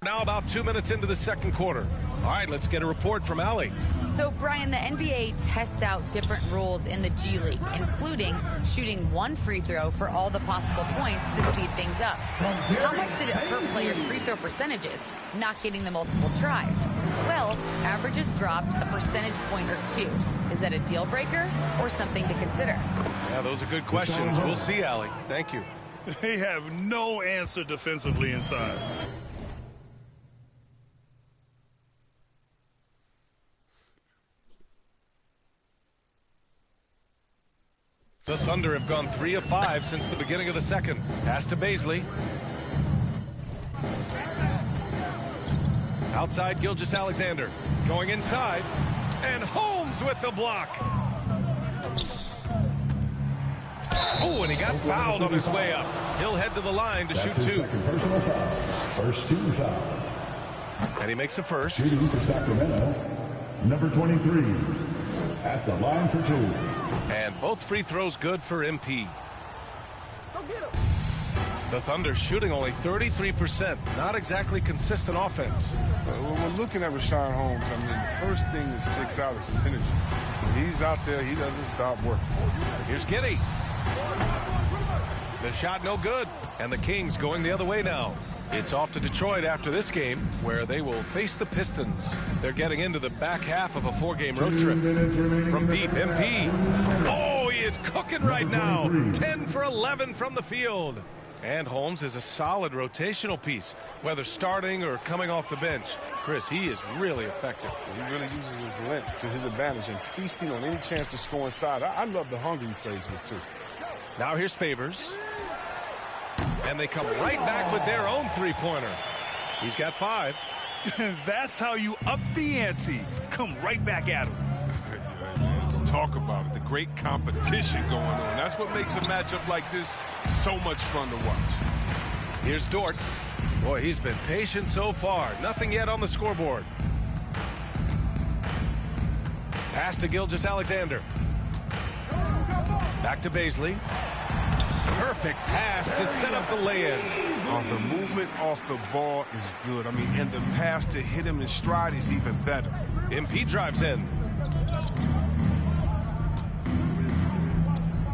Speaker 7: now about 2 minutes into the second quarter. All right, let's get a report from Allie.
Speaker 8: So, Brian, the NBA tests out different rules in the G League, including shooting one free throw for all the possible points to speed things up. How much did it hurt players' free throw percentages, not getting the multiple tries? Well, averages dropped a percentage point or two. Is that a deal breaker or something to consider?
Speaker 7: Yeah, those are good questions. We'll see, Allie. Thank you.
Speaker 9: They have no answer defensively inside.
Speaker 7: The Thunder have gone 3 of 5 since the beginning of the second. Pass to Baisley. Outside, Gilgeous-Alexander. Going inside. And Holmes with the block. Oh, and he got fouled on his way up. He'll head to the line to shoot two.
Speaker 2: Second personal foul. First team foul.
Speaker 7: And he makes a first.
Speaker 2: Shooting for Sacramento, number 23. At the line for two.
Speaker 7: And both free throws good for MP. The Thunder shooting only 33%. Not exactly consistent offense.
Speaker 19: When we're looking at Rashawn Holmes, I mean, the first thing that sticks out is his energy. When he's out there, he doesn't stop working.
Speaker 7: Here's Giddey. The shot no good. And the Kings going the other way now. It's off to Detroit after this game, where they will face the Pistons. They're getting into the back half of a 4-game road trip. From deep, MP. Oh, he is cooking right now. 10 for 11 from the field. And Holmes is a solid rotational piece, whether starting or coming off the bench. Chris, he is really effective.
Speaker 19: He really uses his length to his advantage and feasting on any chance to score inside. I love the hunger he plays with, too.
Speaker 7: Now here's Favors. And they come right back with their own three-pointer. He's got 5.
Speaker 9: That's how you up the ante. Come right back at him.
Speaker 19: Let's talk about it. The great competition going on. That's what makes a matchup like this so much fun to watch.
Speaker 7: Here's Dort. Boy, he's been patient so far. Nothing yet on the scoreboard. Pass to Gilgeous-Alexander. Back to Baisley. Perfect pass to set up the lay-in.
Speaker 19: The movement off the ball is good. I mean, and the pass to hit him in stride is even better.
Speaker 7: MP drives in.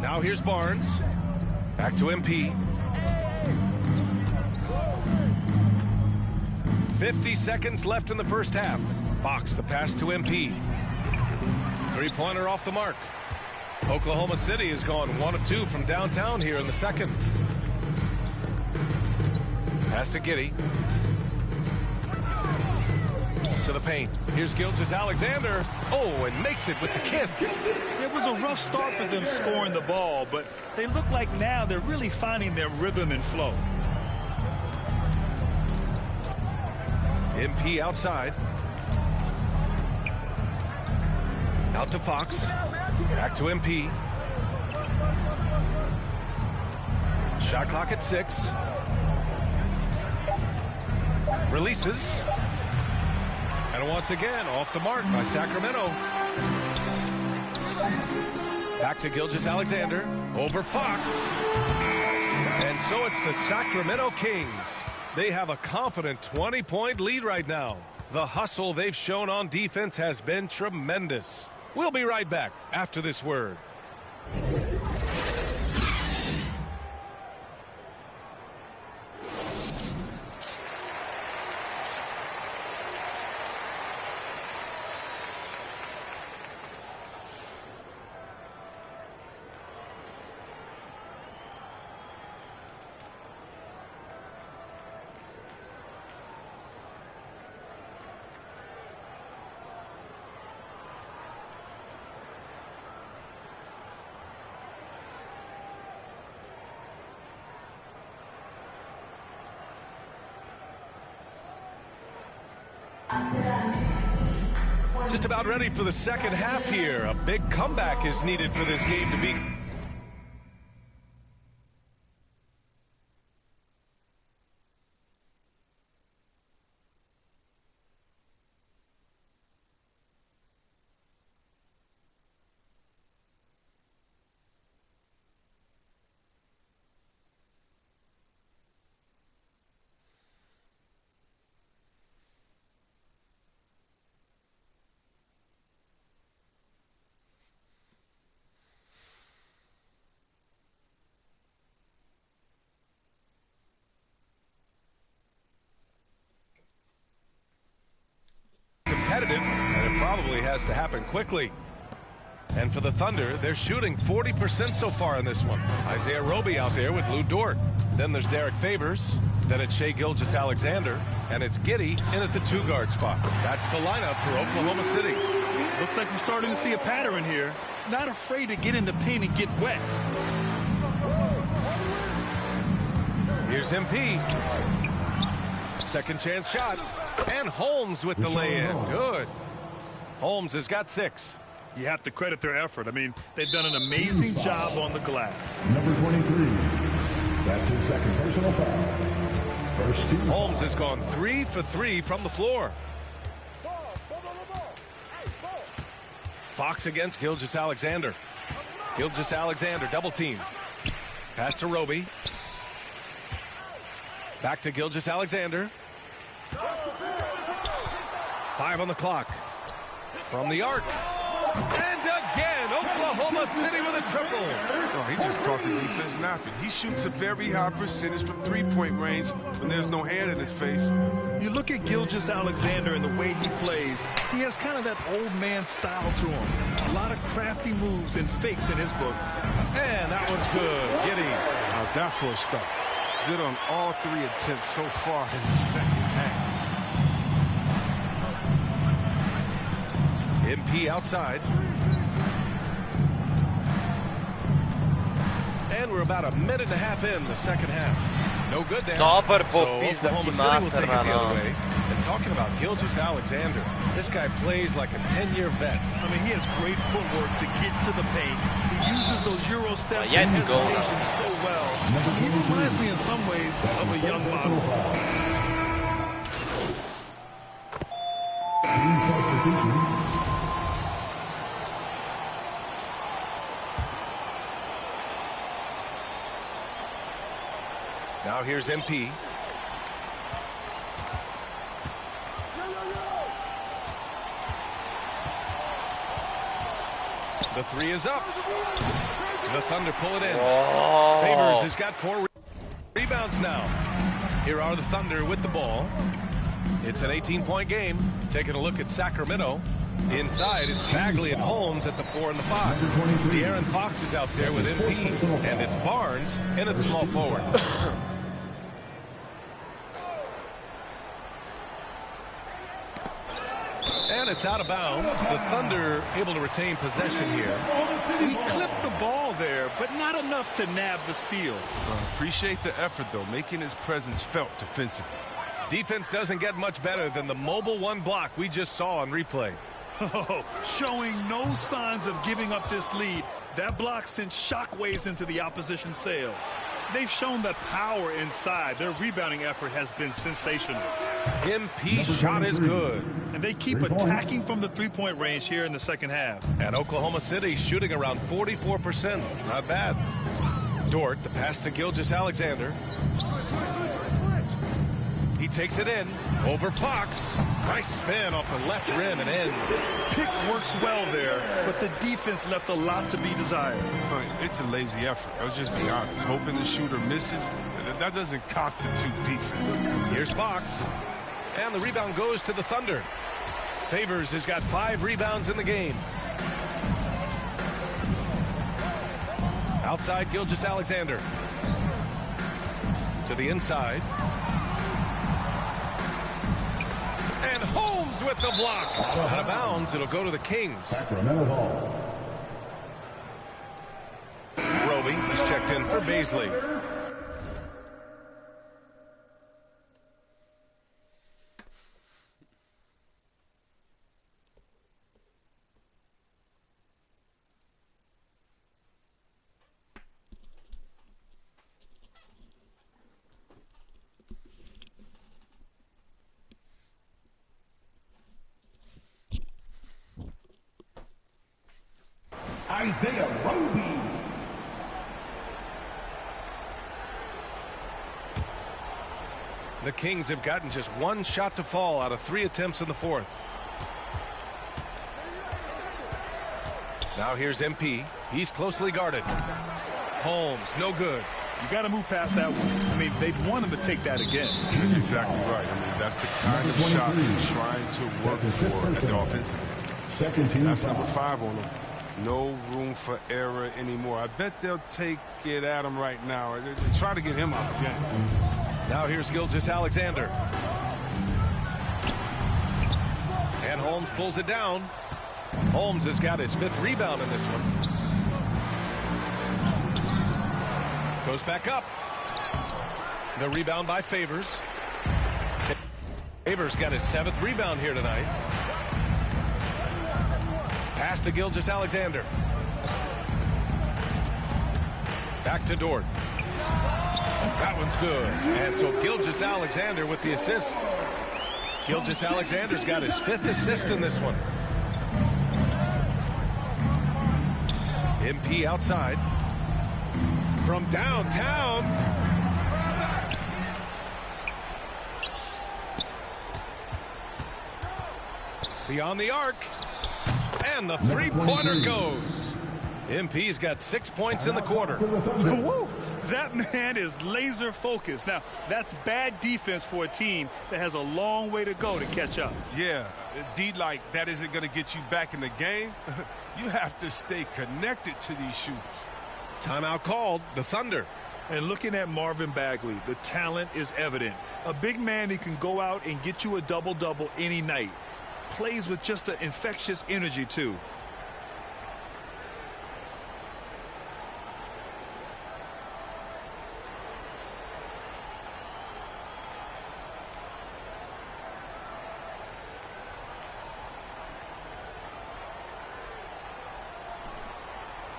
Speaker 7: Now here's Barnes. Back to MP. 50 seconds left in the first half. Fox the pass to MP. Three-pointer off the mark. Oklahoma City has gone 1 of 2 from downtown here in the second. Pass to Giddey. To the paint. Here's Gilgeous-Alexander. Oh, and makes it with the kiss.
Speaker 9: It was a rough start for them scoring the ball, but they look like now they're really finding their rhythm and flow.
Speaker 7: MP outside. Out to Fox. Back to MP. Shot clock at 6. Releases. And once again, off the mark by Sacramento. Back to Gilgeous-Alexander. Over Fox. And so it's the Sacramento Kings. They have a confident 20-point lead right now. The hustle they've shown on defense has been tremendous. We'll be right back after this word. Just about ready for the second half here. A big comeback is needed for this game to be. competitive, and it probably has to happen quickly. And for the Thunder, they're shooting 40% so far in this one. Isaiah Roby out there with Lou Dort. Then there's Derek Favors. Then it's Shai Gilgeous-Alexander. And it's Giddey in at the 2-guard spot. That's the lineup for Oklahoma City.
Speaker 9: Looks like we're starting to see a pattern here. Not afraid to get in the paint and get wet.
Speaker 7: Here's MP. Second chance shot. And Holmes with the lay-in. Good. Holmes has got 6.
Speaker 9: You have to credit their effort. I mean, they've done an amazing job on the glass.
Speaker 2: Number 23. That's his second personal foul. First team.
Speaker 7: Holmes has gone 3 for 3 from the floor. Fox against Gilgeous-Alexander. Gilgeous-Alexander double team. Pass to Roby. Back to Gilgeous-Alexander. 5 on the clock. From the arc. And again, Oklahoma City with a triple.
Speaker 19: Oh, he just caught the defense napping. He shoots a very high percentage from three-point range when there's no hand in his face.
Speaker 9: You look at Gilgeous-Alexander and the way he plays, he has kind of that old man style to him. A lot of crafty moves and fakes in his book.
Speaker 7: And that one's good. Giddey.
Speaker 19: How's that for a start? Good on all 3 attempts so far in the second half.
Speaker 7: MP outside. And we're about a minute and a half in the second half. No good there.
Speaker 11: No, but
Speaker 7: so Oklahoma City will take it the other way. And talking about Gilgeous-Alexander, this guy plays like a 10-year vet.
Speaker 9: I mean, he has great footwork to get to the paint. He uses those Euro steps
Speaker 11: yeah,
Speaker 9: and hesitations so well. He reminds me in some ways of a young model.
Speaker 2: Substitution.
Speaker 7: Now here's MP. The 3 is up. The Thunder pull it in.
Speaker 11: Oh.
Speaker 7: Favors has got 4 rebounds now. Here are the Thunder with the ball. It's an 18-point game. Taking a look at Sacramento. Inside, it's Bagley and Holmes at the 4 and the 5. De'Aaron Fox is out there with MP. And it's Barnes in at the small forward. And it's out of bounds. The Thunder able to retain possession here.
Speaker 9: He clipped the ball there, but not enough to nab the steal.
Speaker 19: Appreciate the effort, though, making his presence felt defensively.
Speaker 7: Defense doesn't get much better than the mobile 1 block we just saw on replay.
Speaker 9: Oh, showing no signs of giving up this lead. That block sent shockwaves into the opposition sails. They've shown that power inside. Their rebounding effort has been sensational.
Speaker 7: MP shot is good.
Speaker 9: And they keep attacking from the three-point range here in the second half.
Speaker 7: And Oklahoma City shooting around 44%. Not bad. Dort, the pass to Gilgeous-Alexander. He takes it in. Over Fox. Nice spin off the left rim and in.
Speaker 9: Pick works well there, but the defense left a lot to be desired.
Speaker 19: It's a lazy effort. Let's just be honest. Hoping the shooter misses, that doesn't constitute defense.
Speaker 7: Here's Fox. And the rebound goes to the Thunder. Favors has got 5 rebounds in the game. Outside Gilgeous-Alexander. To the inside. And Holmes with the block. Out of bounds, it'll go to the Kings.
Speaker 2: Sacramento ball.
Speaker 7: Roby is checked in for Baisley.
Speaker 2: Isaiah Roby.
Speaker 7: The Kings have gotten just 1 shot to fall out of 3 attempts in the 4th. Now here's MP. He's closely guarded. Holmes, no good.
Speaker 9: You got to move past that one. I mean, they'd want him to take that again.
Speaker 19: You're exactly right. I mean, that's the kind of shot he's trying to work for at the offensive end.
Speaker 2: Second team.
Speaker 19: That's number 5 on him. No room for error anymore. I bet they'll take it at him right now. They try to get him out of the game.
Speaker 7: Now here's Gilgeous-Alexander. And Holmes pulls it down. Holmes has got his 5th rebound in this one. Goes back up. The rebound by Favors. Favors got his 7th rebound here tonight. Pass to Gilgeous-Alexander. Back to Dort. That one's good. And so Gilgeous-Alexander with the assist. Gilgeous-Alexander's got his 5th assist in this one. MP outside. From downtown. Beyond the arc. And the three-pointer goes. MP's got 6 points in the quarter.
Speaker 9: Woo! That man is laser focused. Now, that's bad defense for a team that has a long way to go to catch up.
Speaker 19: Yeah, D-like, that isn't going to get you back in the game. You have to stay connected to these shooters.
Speaker 7: Timeout called, the Thunder.
Speaker 9: And looking at Marvin Bagley, the talent is evident. A big man who can go out and get you a double-double any night. Plays with just an infectious energy, too.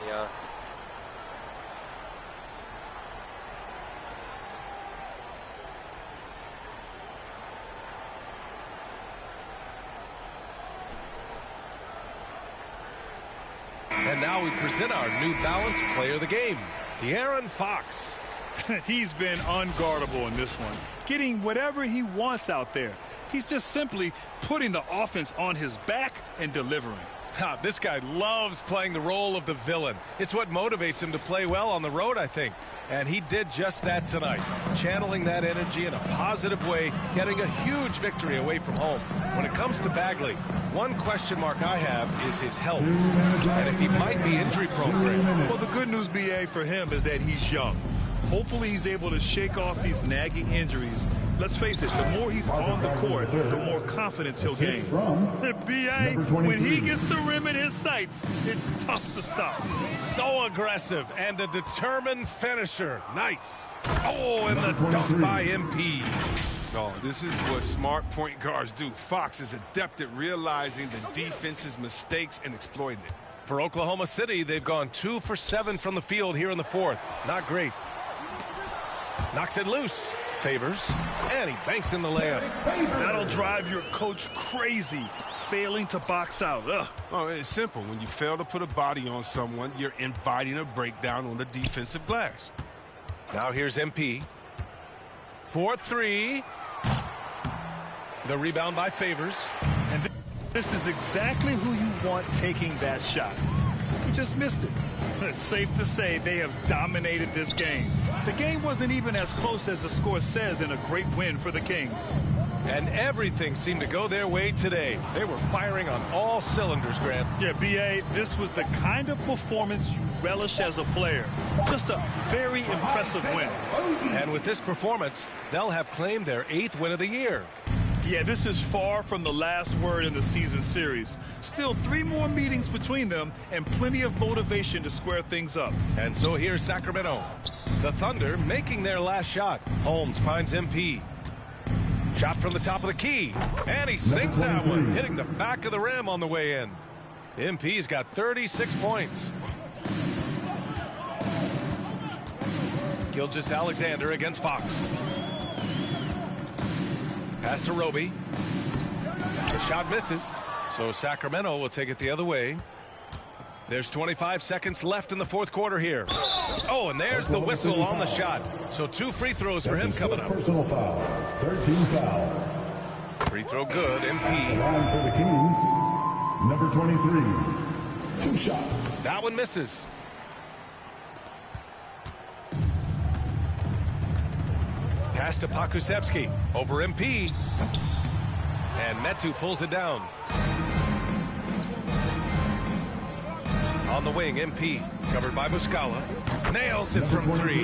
Speaker 11: Yeah.
Speaker 7: And now we present our New Balance player of the game, De'Aaron Fox.
Speaker 9: He's been unguardable in this one, getting whatever he wants out there. He's just simply putting the offense on his back and delivering.
Speaker 7: This guy loves playing the role of the villain. It's what motivates him to play well on the road, I think. And he did just that tonight, channeling that energy in a positive way, getting a huge victory away from home. When it comes to Bagley, one question mark I have is his health, and if he might be injury prone.
Speaker 9: Well, the good news, BA, for him is that he's young. Hopefully he's able to shake off these nagging injuries. Let's face it, the more he's on the court, the more confidence he'll gain. BA, when he gets the rim in his sights, it's tough to stop.
Speaker 7: So aggressive and a determined finisher. Nice. Oh, and the dunk by MP.
Speaker 19: Oh, this is what smart point guards do. Fox is adept at realizing the defense's mistakes and exploiting it.
Speaker 7: For Oklahoma City, they've gone 2 for 7 from the field here in the 4th. Not great. Knocks it loose. Favors. And he banks in the layup.
Speaker 9: That'll drive your coach crazy, failing to box out. Ugh.
Speaker 19: Oh, it's simple. When you fail to put a body on someone, you're inviting a breakdown on the defensive glass.
Speaker 7: Now here's MP. 4-3. The rebound by Favors.
Speaker 9: And this is exactly who you want taking that shot. He just missed it. It's safe to say they have dominated this game. The game wasn't even as close as the score says in a great win for the Kings.
Speaker 7: And everything seemed to go their way today. They were firing on all cylinders, Grant.
Speaker 9: Yeah, B.A., this was the kind of performance you relish as a player. Just a very impressive win.
Speaker 7: And with this performance, they'll have claimed their 8th win of the year.
Speaker 9: Yeah, this is far from the last word in the season series. Still 3 more meetings between them and plenty of motivation to square things up.
Speaker 7: And so here's Sacramento. The Thunder making their last shot. Holmes finds MP. Shot from the top of the key. And he sinks that one, hitting the back of the rim on the way in. MP's got 36 points. Gilgeous-Alexander against Fox. Pass to Roby. The shot misses, so Sacramento will take it the other way. There's 25 seconds left in the 4th quarter here. Oh, and there's the whistle on the shot. So 2 free throws for him coming up.
Speaker 2: Personal foul. 13 foul.
Speaker 7: Free throw good, MP.
Speaker 2: The line for the Kings, number 23. 2 shots.
Speaker 7: That one misses. Pass to Pakusevsky. Over MP. And Metu pulls it down. On the wing, MP. Covered by Muscala. Nails it from 3.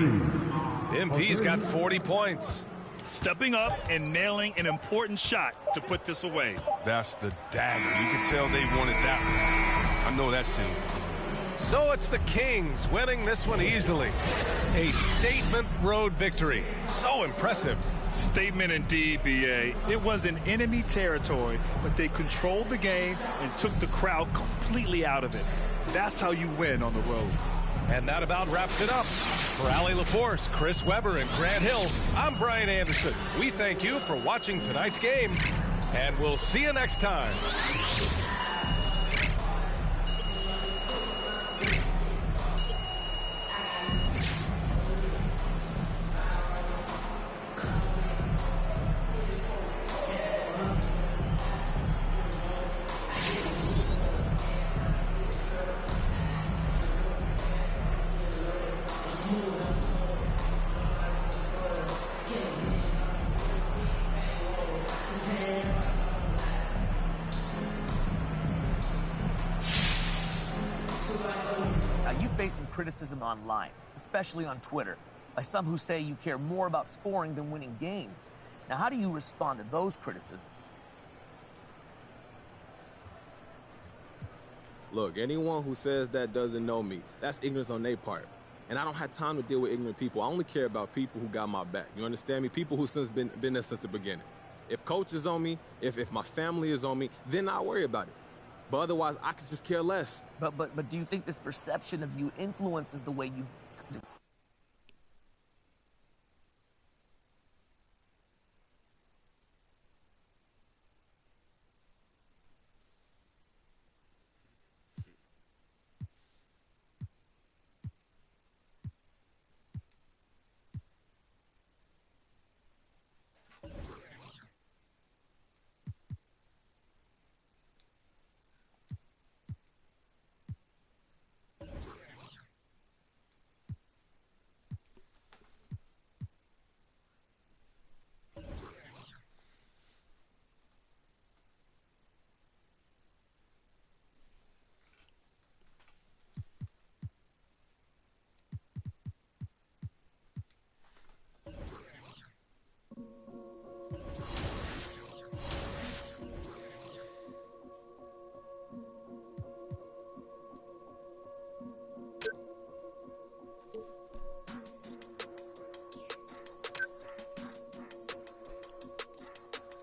Speaker 7: MP's got 40 points.
Speaker 9: Stepping up and nailing an important shot to put this away.
Speaker 19: That's the dagger. You can tell they wanted that one. I know that scene.
Speaker 7: So it's the Kings winning this one easily. A statement road victory. So impressive.
Speaker 9: Statement indeed, BA. It was in enemy territory, but they controlled the game and took the crowd completely out of it. That's how you win on the road.
Speaker 7: And that about wraps it up. For Allie LaForce, Chris Webber, and Grant Hill, I'm Brian Anderson. We thank you for watching tonight's game, and we'll see you next time.
Speaker 3: Facing criticism online, especially on Twitter, by some who say you care more about scoring than winning games. Now, how do you respond to those criticisms?
Speaker 4: Look, anyone who says that doesn't know me. That's ignorance on their part. And I don't have time to deal with ignorant people. I only care about people who got my back. You understand me? People who since been there since the beginning. If coach is on me, if my family is on me, then I'll worry about it. But otherwise, I could just care less.
Speaker 3: But do you think this perception of you influences the way you...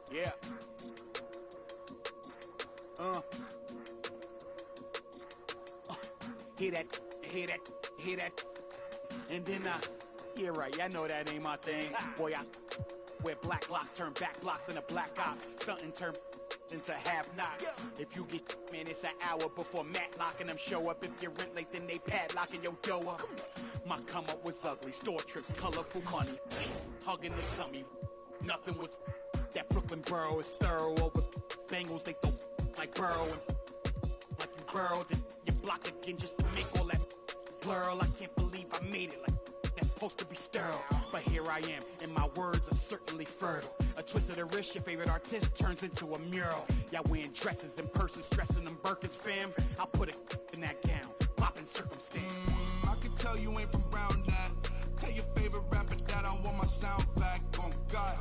Speaker 12: Yeah. Hear that. And then, yeah, right, I know that ain't my thing. Boy, I wear black locks, turn back blocks into black ops, stunting turn into half knocks. If you get, man, it's an hour before Matlock and them show up. If you're rent late, then they padlocking your dough up. My come up was ugly, store trips, colorful money, hugging the tummy. Nothing was that Brooklyn borough is thorough over Bengals. They throw like Burrow and like you burrowed and you block again just to make all that blurl. I can't believe I made it. Like that's supposed to be sterile, but here I am, and my words are certainly fertile. A twist of the wrist, your favorite artist turns into a mural. Y'all wearing dresses in person, stressing them Birkins, fam. I'll put a in that gown, popping circumstance.
Speaker 18: I can tell you ain't from Brown that. Tell your favorite rapper that I want my sound back. On God,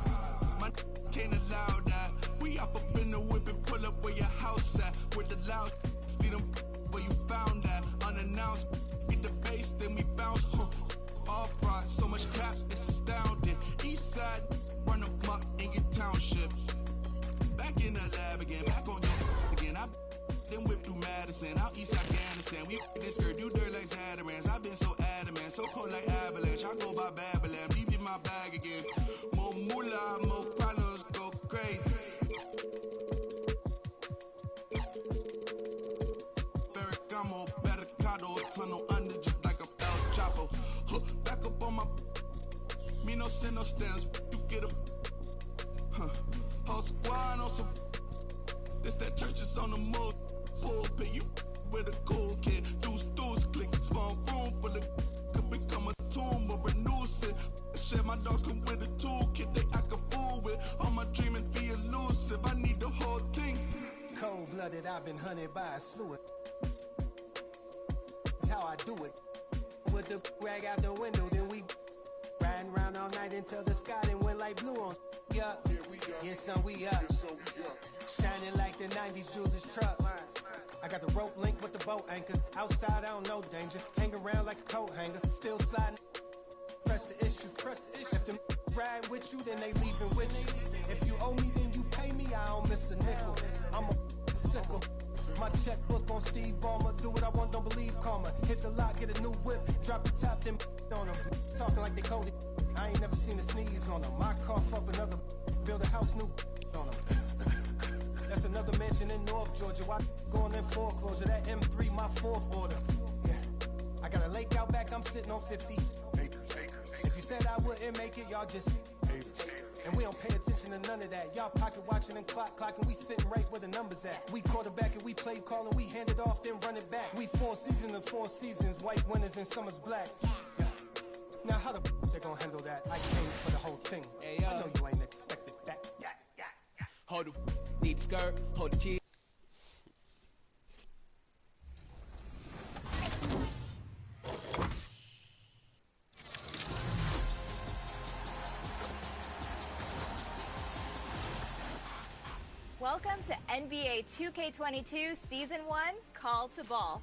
Speaker 18: my can't allow that. We up in the whip and pull up where your house at. With the loud, beat them where you found that. Unannounced, get the bass, then we bounce. Off front, so much cap, it's astounding. East side, run them up in your township. Back in the lab again, back on your again. I then whip through Madison, out East Afghanistan. We this skirt, do dirt like Zatarans. I've been so adamant, so cold like avalanche. I go by Babylon, leave in my bag again. More moolah, more problems, go crazy. Ferragamo, Barricado, tunnel under just like a El Chapo. Back up on my, me no send no stamps, you get a, whole squad on some, this that church is on the move, pulpit, you with a cool kid, deuce, click, small room full of, could become a tomb or renew it, shit, my dogs come with a toolkit,
Speaker 20: I've been hunted by a slew of. That's how I do it. With the rag out the window, then we riding around all night until the sky then went like blue on. Yeah, yeah, son, we up. Shining like the 90s Jules' truck. I got the rope link with the boat anchor. Outside, I don't know danger. Hang around like a coat hanger. Still sliding. Press the issue. If them ride with you, then they leaving with you. If you owe me, then you pay me. I don't miss a nickel. I'm a sickle. My checkbook on Steve Ballmer. Do what I want, don't believe karma. Hit the lock, get a new whip. Drop the top, then on them. Talking like they coded. I ain't never seen a sneeze on them. I cough up another. Build a house new on them. That's another mansion in North Georgia. Why going in foreclosure? That M3, my fourth order. Yeah. I got a lake out back, I'm sitting on 50 acres. If you said I wouldn't make it, y'all just haters. And we don't pay attention to none of that. Y'all pocket watching and clocking. We sitting right where the numbers at. We quarterback and we played call and we hand it off, then run it back. We 4 seasons and 4 seasons. White winners and summer's black. Yeah. Now how the they gonna handle that? I came for the whole thing. Hey, I know you ain't expected that. Yeah.
Speaker 1: Hold the need skirt, hold the cheese.
Speaker 21: Welcome to NBA 2K22 Season 1, Call to Ball.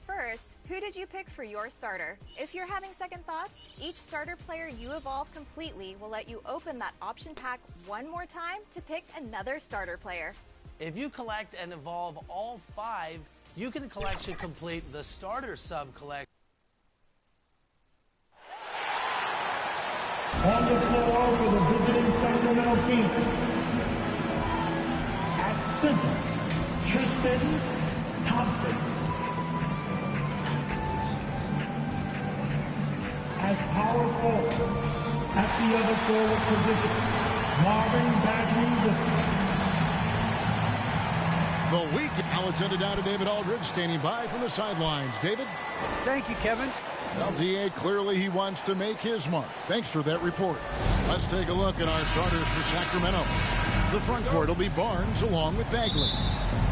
Speaker 21: First, who did you pick for your starter? If you're having second thoughts, each starter player you evolve completely will let you open that option pack one more time to pick another starter player.
Speaker 22: If you collect and evolve all 5, you can collection complete the starter sub collection.
Speaker 2: On the floor for the visiting Sacramento Kings. At center, Tristan Thompson. At power forward, at the other forward position, Marvin Bagley.
Speaker 13: The week, now it's headed down to David Aldridge, standing by from the sidelines. David?
Speaker 14: Thank you, Kevin.
Speaker 13: Well, DA, clearly he wants to make his mark. Thanks for that report. Let's take a look at our starters for Sacramento. The front court will be Barnes along with Bagley.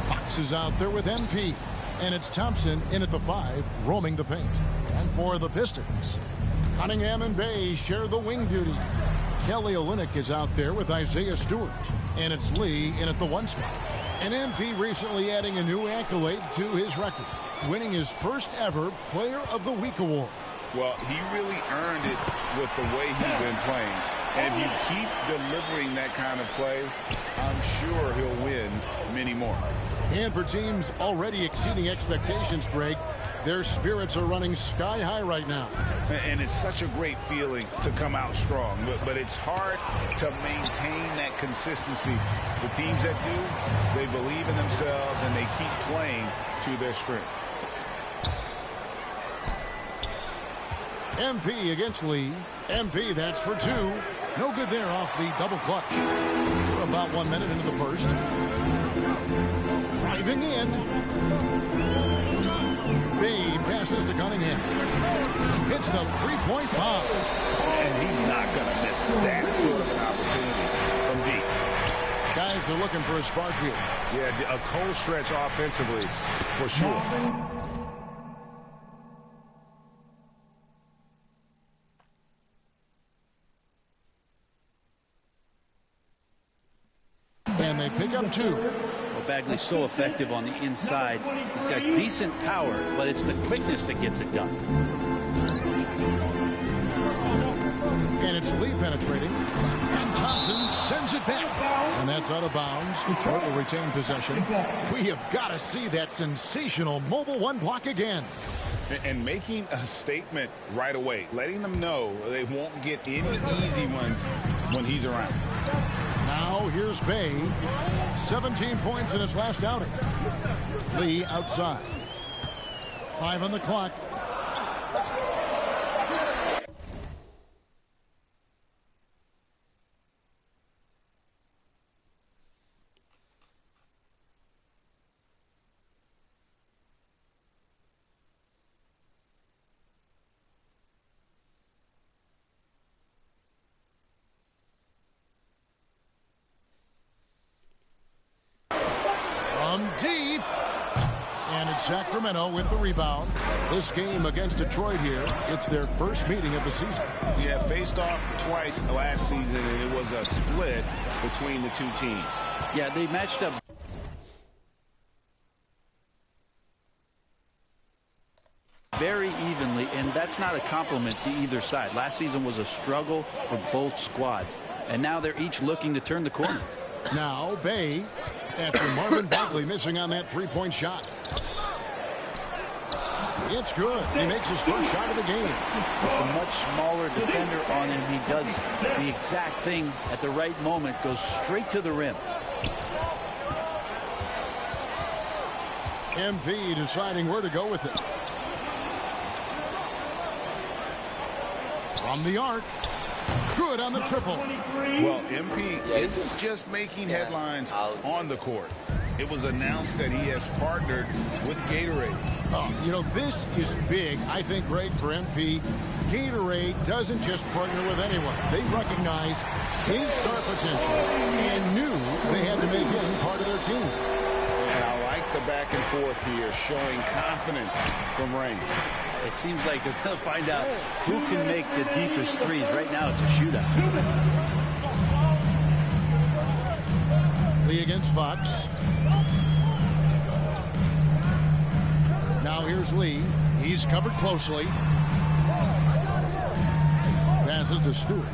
Speaker 13: Fox is out there with MP. And it's Thompson in at the 5, roaming the paint. And for the Pistons, Cunningham and Bay share the wing duty. Kelly Olynyk is out there with Isaiah Stewart. And it's Lee in at the 1 spot. And MP recently adding a new accolade to his record, winning his first ever Player of the Week award.
Speaker 15: Well, he really earned it with the way he's been playing. And if you keep delivering that kind of play, I'm sure he'll win many more.
Speaker 13: And for teams already exceeding expectations, Greg, their spirits are running sky high right now.
Speaker 15: And it's such a great feeling to come out strong, but it's hard to maintain that consistency. The teams that do, they believe in themselves and they keep playing to their strength.
Speaker 13: MP against Lee. MP, that's for 2. No good there off the double clutch. We're about 1 minute into the first. Driving in. Bay passes to Cunningham. Hits the three-point bomb.
Speaker 15: And he's not going to miss that sort of an opportunity from deep.
Speaker 13: Guys are looking for a spark here.
Speaker 7: Yeah, a cold stretch offensively, for sure.
Speaker 13: And they pick up 2.
Speaker 10: Well, Bagley's so effective on the inside. He's got decent power, but it's the quickness that gets it done.
Speaker 13: And it's Lee penetrating. And Thompson sends it back. And that's out of bounds. Detroit will retain possession. We have got to see that sensational mobile 1 block again.
Speaker 15: And making a statement right away, letting them know they won't get any easy ones when he's around.
Speaker 13: Now here's Bay. 17 points in his last outing. Lee outside. 5 on the clock. From deep, And it's Sacramento with the rebound. This game against Detroit here, it's their first meeting of the season.
Speaker 15: Yeah, faced off twice last season, and it was a split between the two teams.
Speaker 10: Yeah, they matched up very evenly, and that's not a compliment to either side. Last season was a struggle for both squads, and now they're each looking to turn the corner.
Speaker 13: Now Bay, after Marvin Bagley missing on that three-point shot. It's good. He makes his first shot of the game.
Speaker 10: With a much smaller defender on him, he does the exact thing at the right moment, goes straight to the rim.
Speaker 13: MP deciding where to go with it. From the arc. Good on the triple.
Speaker 15: Well, MP isn't just making headlines on the court. It was announced that he has partnered with Gatorade.
Speaker 13: Oh, you know, this is big, I think, Greg, for MP. Gatorade doesn't just partner with anyone. They recognize his star potential and knew they had to make him part of their team.
Speaker 15: And I like the back and forth here, showing confidence from Rain.
Speaker 10: It seems like they're going to find out who can make the deepest threes. Right now, it's a shootout.
Speaker 13: Lee against Fox. Now here's Lee. He's covered closely. Passes to Stewart.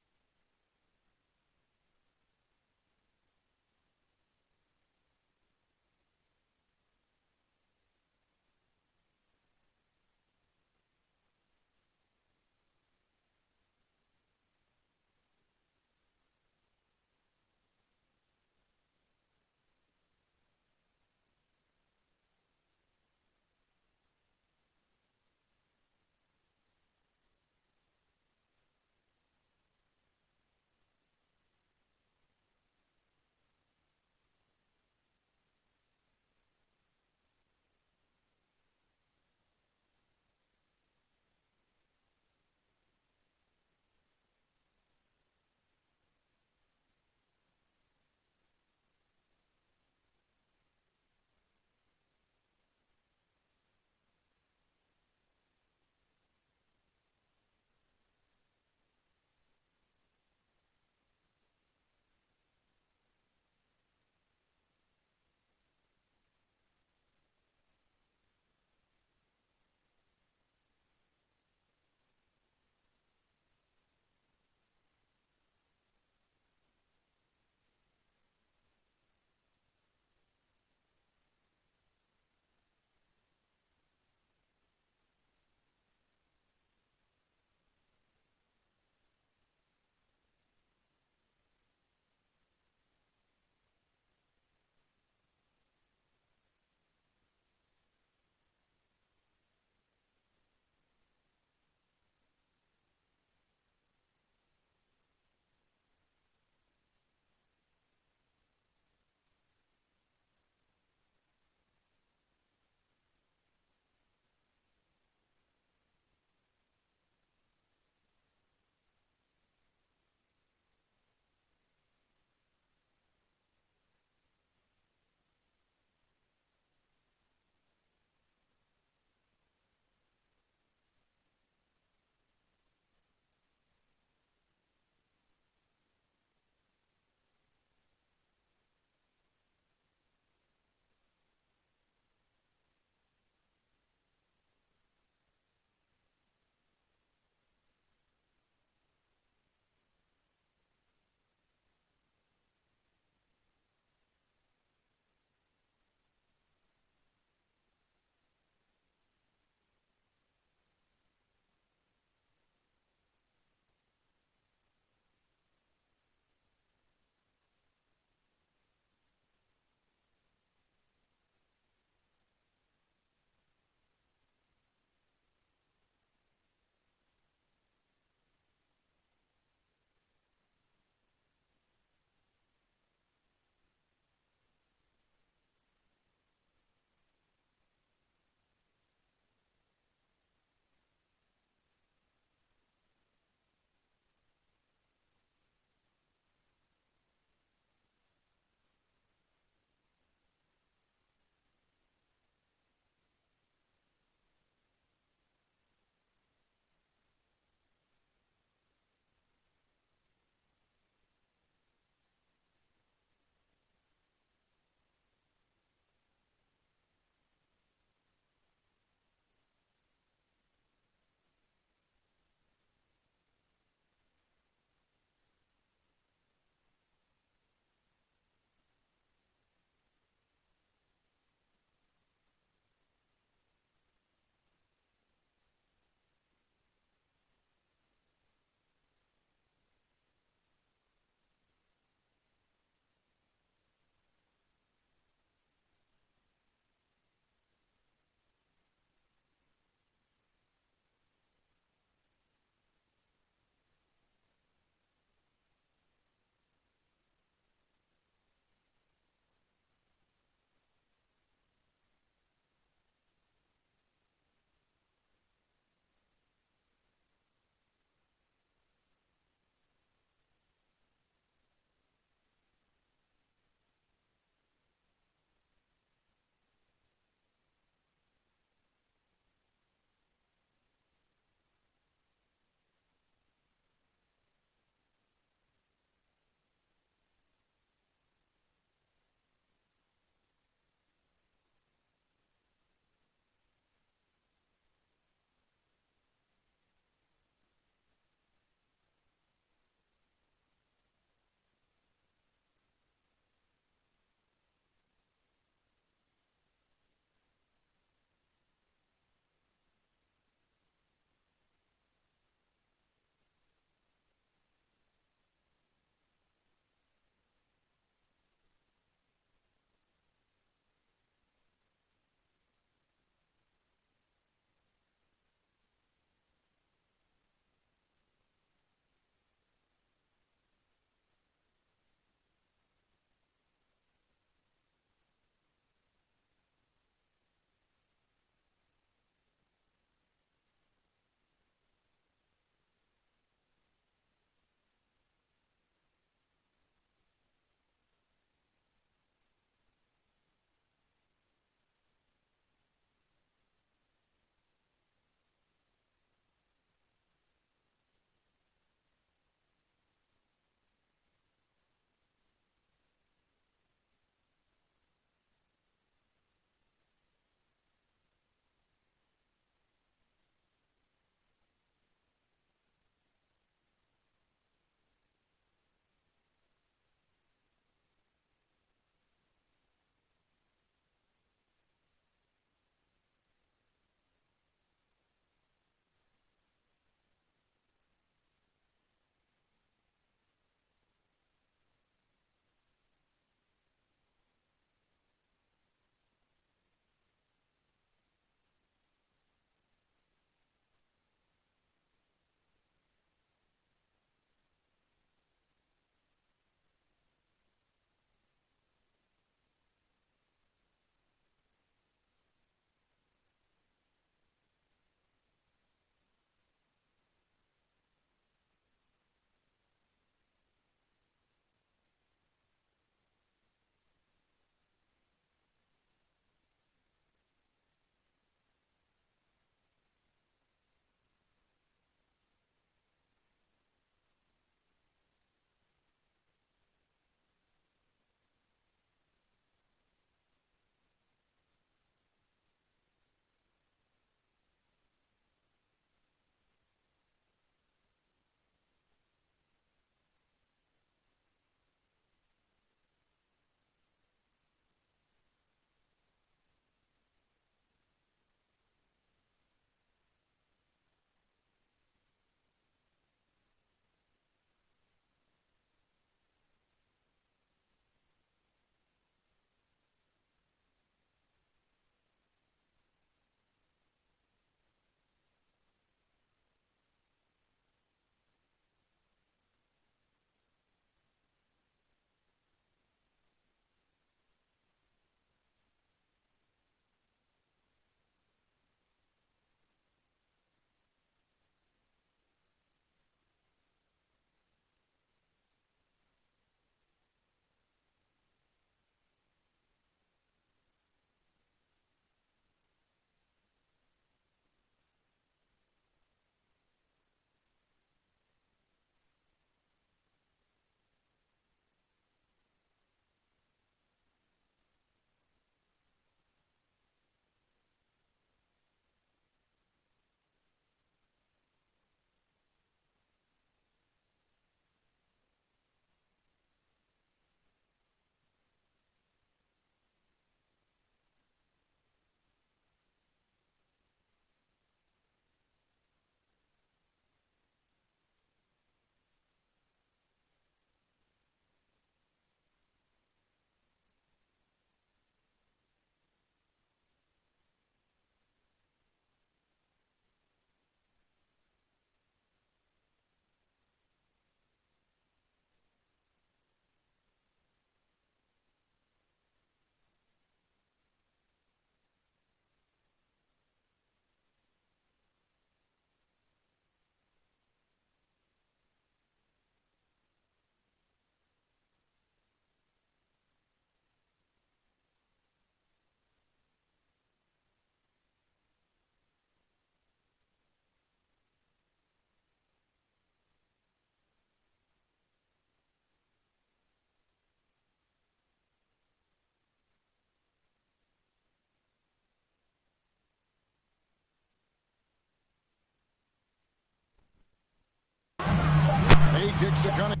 Speaker 13: kicks to Cunningham.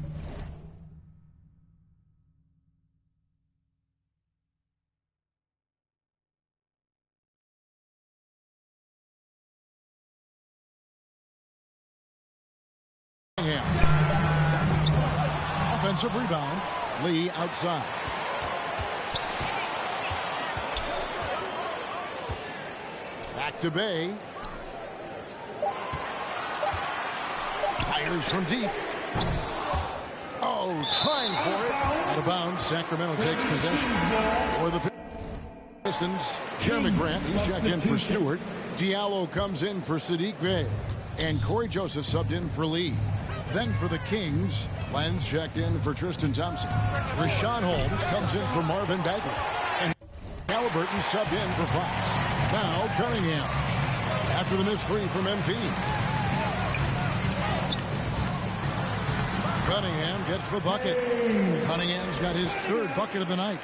Speaker 13: Offensive rebound. Lee outside. Back to Bay. Fires from deep. Oh, trying for it. Out of bounds. Sacramento takes possession for the Pistons. Jeremy Grant, he's checked in for Stewart. Diallo comes in for Sadiq Bey. And Corey Joseph subbed in for Lee. Then for the Kings, Lenz checked in for Tristan Thompson. Rashawn Holmes comes in for Marvin Bagley. And Halliburton subbed in for Fox. Now Cunningham. After the missed three from MP. Cunningham gets the bucket. Cunningham's got his third bucket of the night.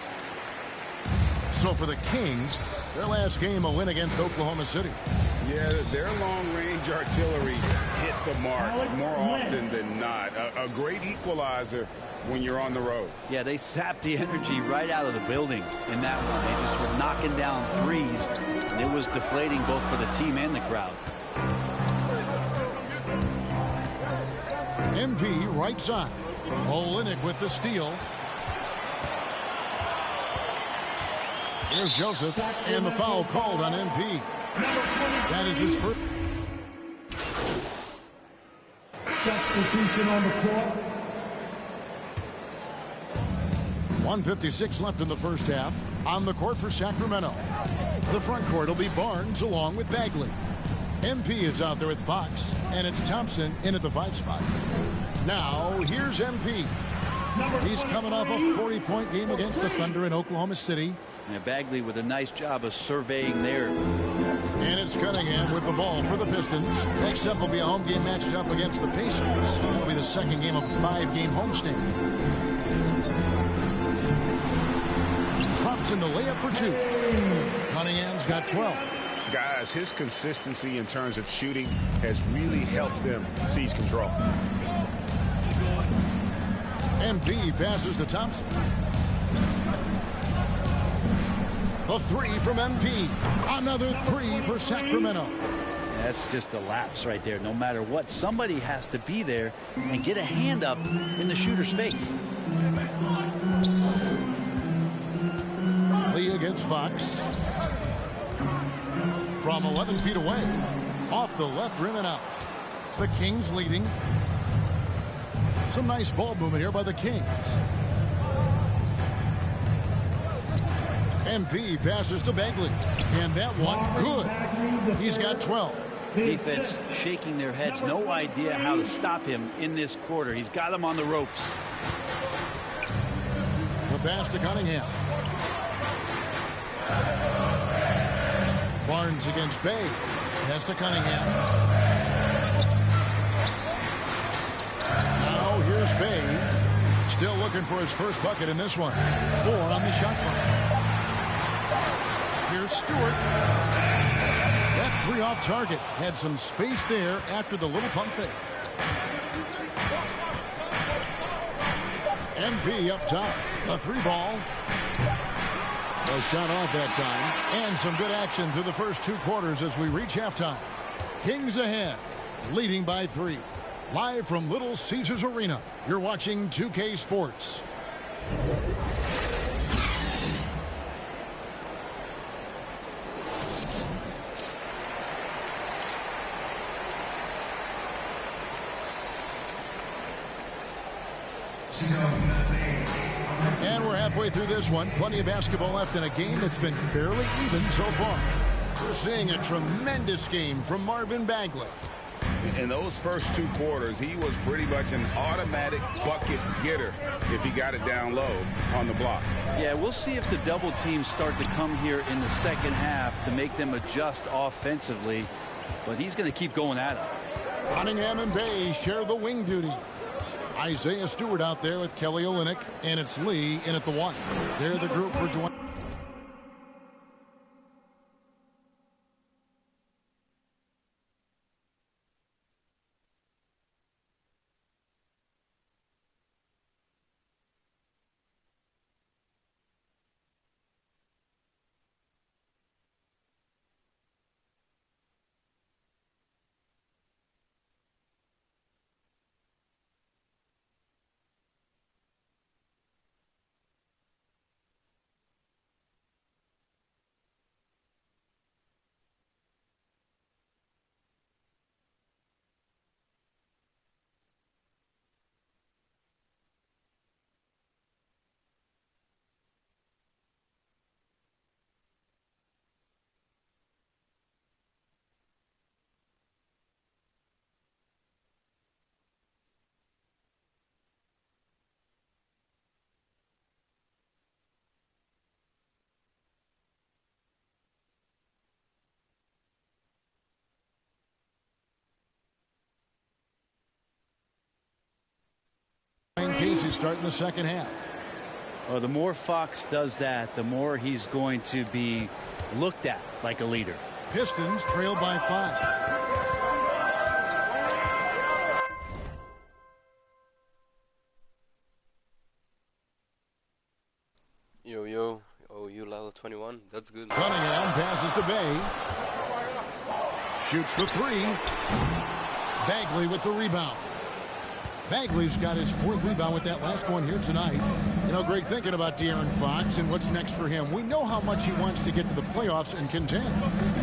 Speaker 13: So for the Kings, their last game a win against Oklahoma City.
Speaker 15: Yeah, their long-range artillery hit the mark more often than not. A great equalizer when you're on the road.
Speaker 10: Yeah, they sapped the energy right out of the building in that one. They just were knocking down threes, and it was deflating both for the team and the crowd.
Speaker 13: MP right side. Olynyk with the steal. Here's Joseph, and the foul called on MP. That is his first.
Speaker 2: Substitution on the court.
Speaker 13: 1:56 left in the first half. On the court for Sacramento. The front court will be Barnes along with Bagley. MP is out there with Fox, and it's Thompson in at the 5 spot. Now, here's MP. He's coming off a 40-point game against the Thunder in Oklahoma City.
Speaker 10: And Bagley with a nice job of surveying there.
Speaker 13: And it's Cunningham with the ball for the Pistons. Next up will be a home game matched up against the Pacers. That'll be the second game of a 5-game homestand. Thompson the layup for 2. Cunningham's got 12.
Speaker 15: Guys, his consistency in terms of shooting has really helped them seize control.
Speaker 13: MP passes to Thompson. A 3 from MP. Another 3 for Sacramento.
Speaker 10: That's just a lapse right there. No matter what, somebody has to be there and get a hand up in the shooter's face.
Speaker 13: Lee against Fox. From 11 feet away. Off the left rim and out. The Kings leading. Some nice ball movement here by the Kings. MP passes to Bagley. And that one, good. He's got 12.
Speaker 10: Defense shaking their heads. No idea how to stop him in this quarter. He's got him on the ropes.
Speaker 13: The pass to Cunningham. Barnes against Bay. Pass to Cunningham. Now here's Bay. Still looking for his first bucket in this one. 4 on the shot clock. Here's Stewart. That 3 off target. Had some space there after the little pump fake. MP up top. A 3 ball. A shot off that time. And some good action through the first 2 quarters as we reach halftime. Kings ahead. Leading by 3. Live from Little Caesars Arena. You're watching 2K Sports. And we're halfway through this one. Plenty of basketball left in a game that's been fairly even so far. We're seeing a tremendous game from Marvin Bagley.
Speaker 15: In those first 2 quarters, he was pretty much an automatic bucket getter if he got it down low on the block.
Speaker 10: Yeah, we'll see if the double teams start to come here in the second half to make them adjust offensively. But he's going to keep going at it.
Speaker 13: Cunningham and Bay share the wing duty. Isaiah Stewart out there with Kelly Olynyk, and it's Lee in at the 1. They're the group for Dwayne. you start in the second half.
Speaker 10: Well, the more Fox does that, the more he's going to be looked at like a leader.
Speaker 13: Pistons trail by 5.
Speaker 11: Yo, oh, you level 21. That's good.
Speaker 13: Cunningham passes to Bay. Shoots the 3. Bagley with the rebound. Bagley's got his 4th rebound with that last one here tonight. You know, great thinking about De'Aaron Fox and what's next for him. We know how much he wants to get to the playoffs and contend.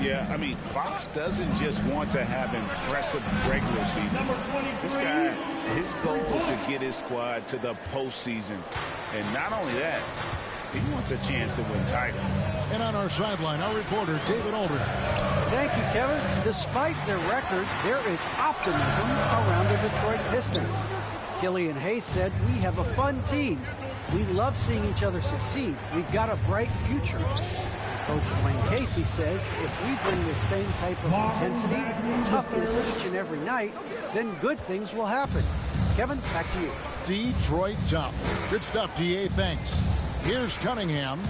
Speaker 15: Yeah, I mean, Fox doesn't just want to have impressive regular seasons. This guy, his goal is to get his squad to the postseason. And not only that, he wants a chance to win titles.
Speaker 13: And on our sideline, our reporter, David Aldridge.
Speaker 14: Thank you, Kevin. Despite their record, there is optimism around the Detroit Pistons. Killian Hayes said, "We have a fun team. We love seeing each other succeed. We've got a bright future." Coach Dwayne Casey says, if we bring this same type of intensity and toughness each and every night, then good things will happen. Kevin, back to you.
Speaker 13: Detroit tough. Good stuff, DA. Thanks. Here's Cunningham.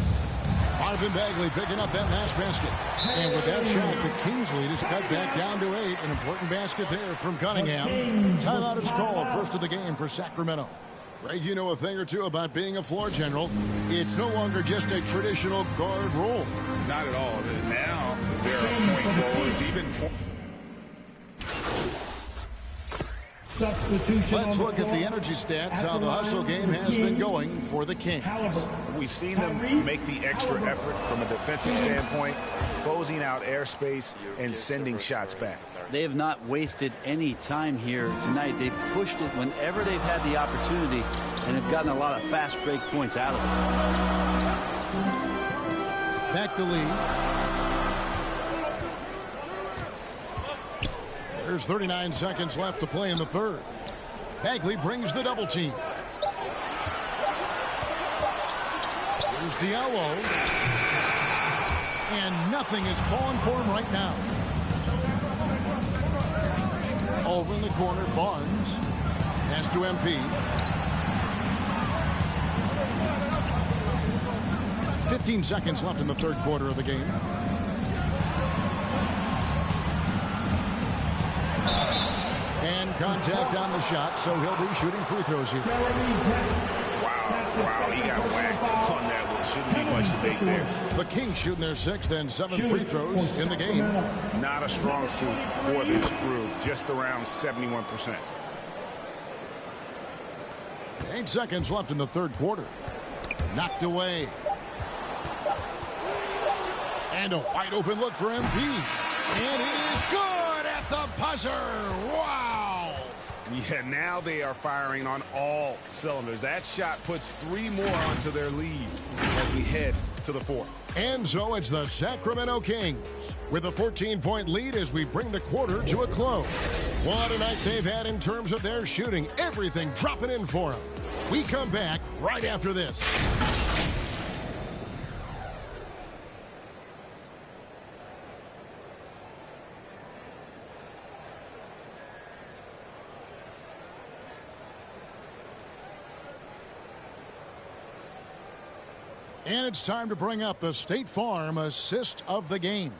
Speaker 13: Marvin Bagley picking up that last basket. And with that shot, the Kings lead is cut back down to 8. An important basket there from Cunningham. Timeout is called. First of the game for Sacramento. Greg, you know a thing or two about being a floor general. It's no longer just a traditional guard role.
Speaker 15: Not at all. Now there are point forwards, even
Speaker 13: Let's look at the energy stats, how the hustle game has been going for the Kings.
Speaker 15: We've seen them make the extra effort from a defensive standpoint, closing out airspace and sending shots back.
Speaker 10: They have not wasted any time here tonight. They've pushed it whenever they've had the opportunity and have gotten a lot of fast break points out of it.
Speaker 13: Back the lead. There's 39 seconds left to play in the third. Bagley brings the double team. Here's Diallo. And nothing is falling for him right now. Over in the corner, Barnes. Pass to MP. 15 seconds left in the third quarter of the game. And contact on the shot, so he'll be shooting free throws here.
Speaker 15: Wow, he got whacked on that one. Shouldn't be much debate there.
Speaker 13: The Kings shooting their 6th and 7th free throws in the game.
Speaker 15: Not a strong suit for this group, just around 71%.
Speaker 13: 8 seconds left in the third quarter. Knocked away. And a wide open look for MP. And it is good at the buzzer. Wow.
Speaker 15: Yeah, now they are firing on all cylinders. That shot puts 3 more onto their lead as we head to the fourth.
Speaker 13: And so it's the Sacramento Kings with a 14-point lead as we bring the quarter to a close. What a night they've had in terms of their shooting. Everything dropping in for them. We come back right after this. And it's time to bring up the State Farm assist of the game.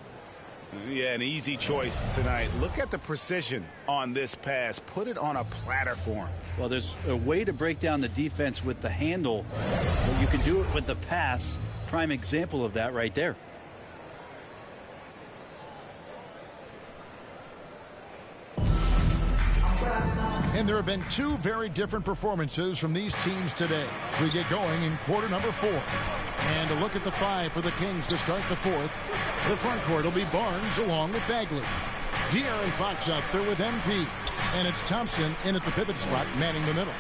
Speaker 15: Yeah, an easy choice tonight. Look at the precision on this pass. Put it on a platter for him.
Speaker 10: Well, there's a way to break down the defense with the handle. But you can do it with the pass. Prime example of that right there.
Speaker 13: And there have been 2 very different performances from these teams today. We get going in quarter number 4. And a look at the 5 for the Kings to start the fourth. The front court will be Barnes along with Bagley. De'Aaron Fox out there with MP. And it's Thompson in at the pivot spot, manning the middle.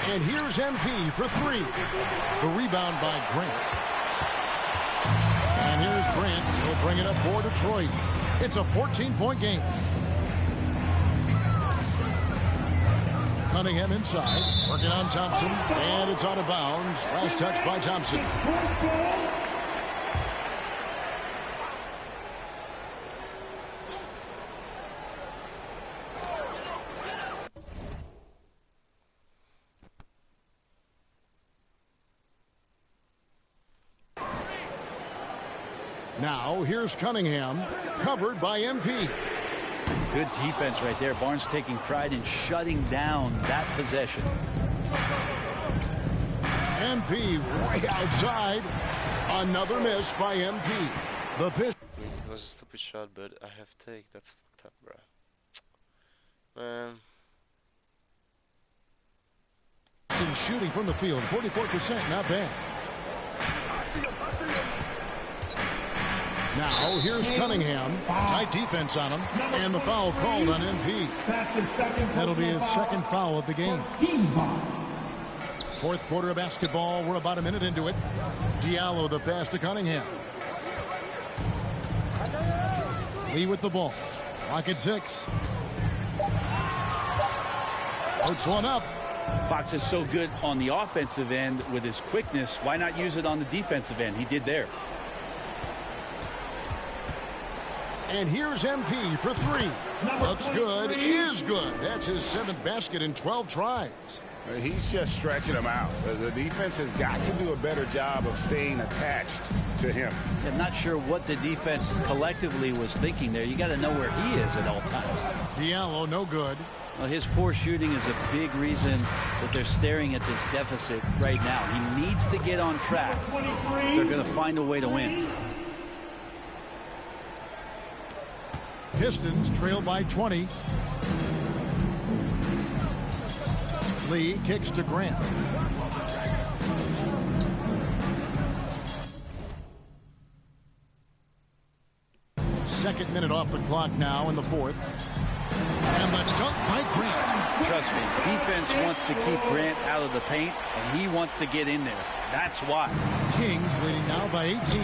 Speaker 13: And here's MP for 3. The rebound by Grant. And here's Grant. He'll bring it up for Detroit. It's a 14-point game. Cunningham inside, working on Thompson, and it's out of bounds. Last touch by Thompson. Now here's Cunningham, covered by MP.
Speaker 10: Good defense right there. Barnes taking pride in shutting down that possession.
Speaker 13: MP way outside. Another miss by MP. The pitch.
Speaker 11: It was a stupid shot, but I have take. That's fucked up, bro. Man.
Speaker 13: Shooting from the field, 44%, not bad. Now here's Cunningham. Tight defense on him. And the foul called on MP. That'll be his second foul of the game. Fourth quarter of basketball. We're about a minute into it. Diallo the pass to Cunningham. Lee with the ball. Clock at 6. Floats one up.
Speaker 10: Fox is so good on the offensive end with his quickness. Why not use it on the defensive end? He did there.
Speaker 13: And here's MP for 3. Looks good, is good. That's his 7th basket in 12 tries.
Speaker 15: He's just stretching him out. The defense has got to do a better job of staying attached to him.
Speaker 10: I'm not sure what the defense collectively was thinking there. You got to know where he is at all times.
Speaker 13: Diallo, no good.
Speaker 10: Well, his poor shooting is a big reason that they're staring at this deficit right now. He needs to get on track. They're going to find a way to win.
Speaker 13: Pistons trail by 20. Lee kicks to Grant. Second minute off the clock now in the fourth. And the dunk by Grant.
Speaker 10: Trust me, defense wants to keep Grant out of the paint, and he wants to get in there. That's why.
Speaker 13: Kings leading now by 18.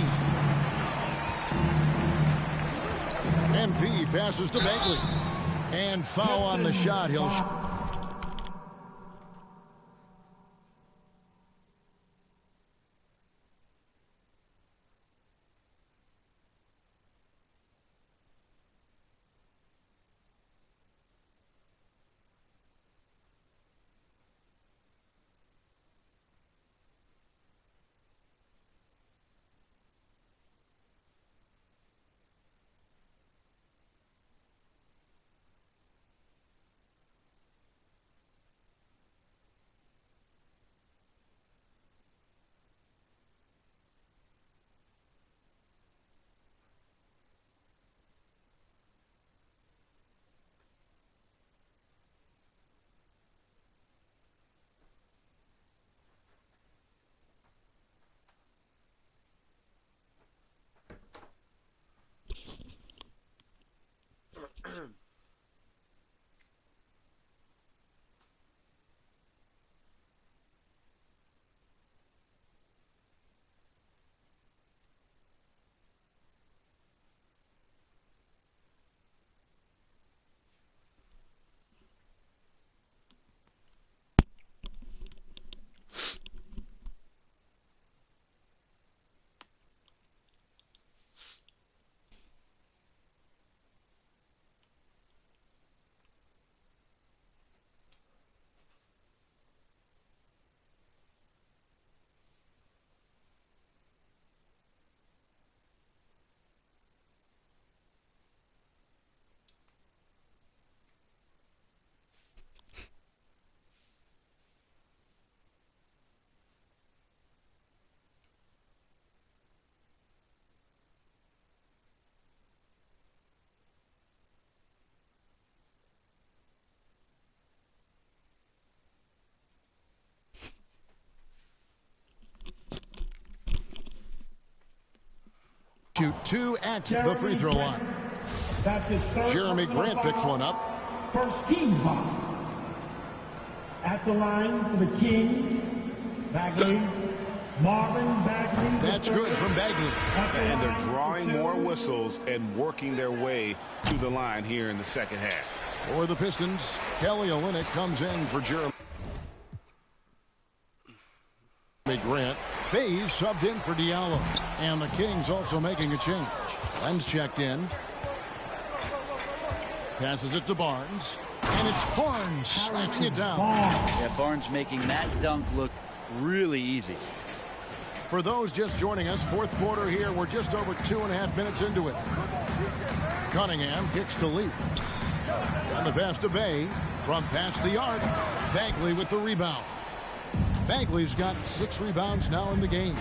Speaker 13: MP passes to Bagley. And foul on the shot. He'll... Shoot 2 at the free throw line.
Speaker 2: That's his third.
Speaker 13: Jeremy Grant picks one up.
Speaker 2: First team foul. At the line for the Kings, Bagley, Marvin Bagley.
Speaker 13: That's good from Bagley.
Speaker 15: And they're drawing more whistles and working their way to the line here in the second half.
Speaker 13: For the Pistons, Kelly Olynyk comes in for Jeremy Grant. Hayes subbed in for Diallo. And the Kings also making a change. Len's checked in. Passes it to Barnes. And it's Barnes slamming it down.
Speaker 10: Yeah, Barnes making that dunk look really easy.
Speaker 13: For those just joining us, fourth quarter here. We're just over 2.5 minutes into it. Cunningham kicks to Lee. On the pass to Bay. From past the arc. Bagley with the rebound. Bagley's got 6 rebounds now in the game.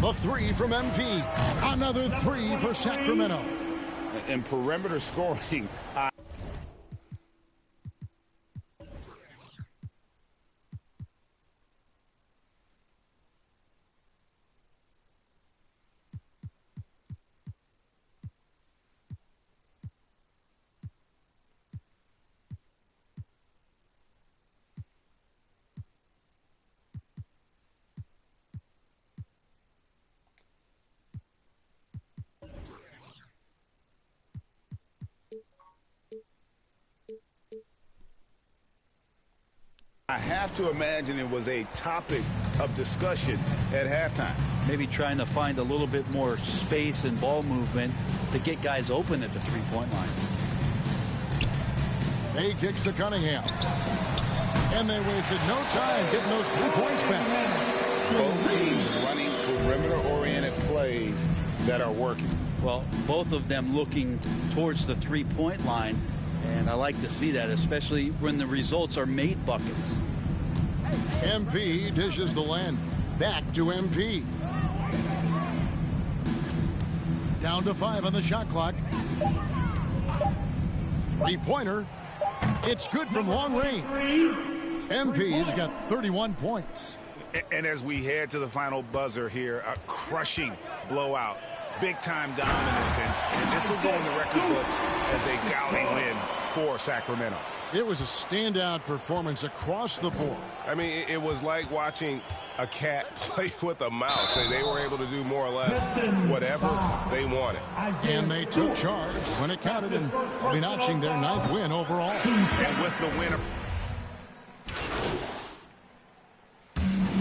Speaker 13: The 3 from MP. Another 3 for Sacramento.
Speaker 15: And perimeter scoring. I have to imagine it was a topic of discussion at halftime.
Speaker 10: Maybe trying to find a little bit more space and ball movement to get guys open at the three-point line.
Speaker 13: Bay kicks to Cunningham. And they wasted no time getting those 3 points back.
Speaker 15: Both teams running perimeter-oriented plays that are working.
Speaker 10: Well, both of them looking towards the three-point line. And I like to see that, especially when the results are made buckets.
Speaker 13: MP dishes the land. Back to MP. Down to 5 on the shot clock. 3-pointer. It's good from long range. MP's got 31 points.
Speaker 15: And as we head to the final buzzer here, a crushing blowout. Big-time dominance, and this will go in the record books as a gaudy win for Sacramento.
Speaker 13: It was a standout performance across the board.
Speaker 19: I mean, it was like watching a cat play with a mouse. They were able to do more or less whatever they wanted.
Speaker 13: And they took charge when it counted, and they'll be notching their 9th win overall.
Speaker 15: And with the winner.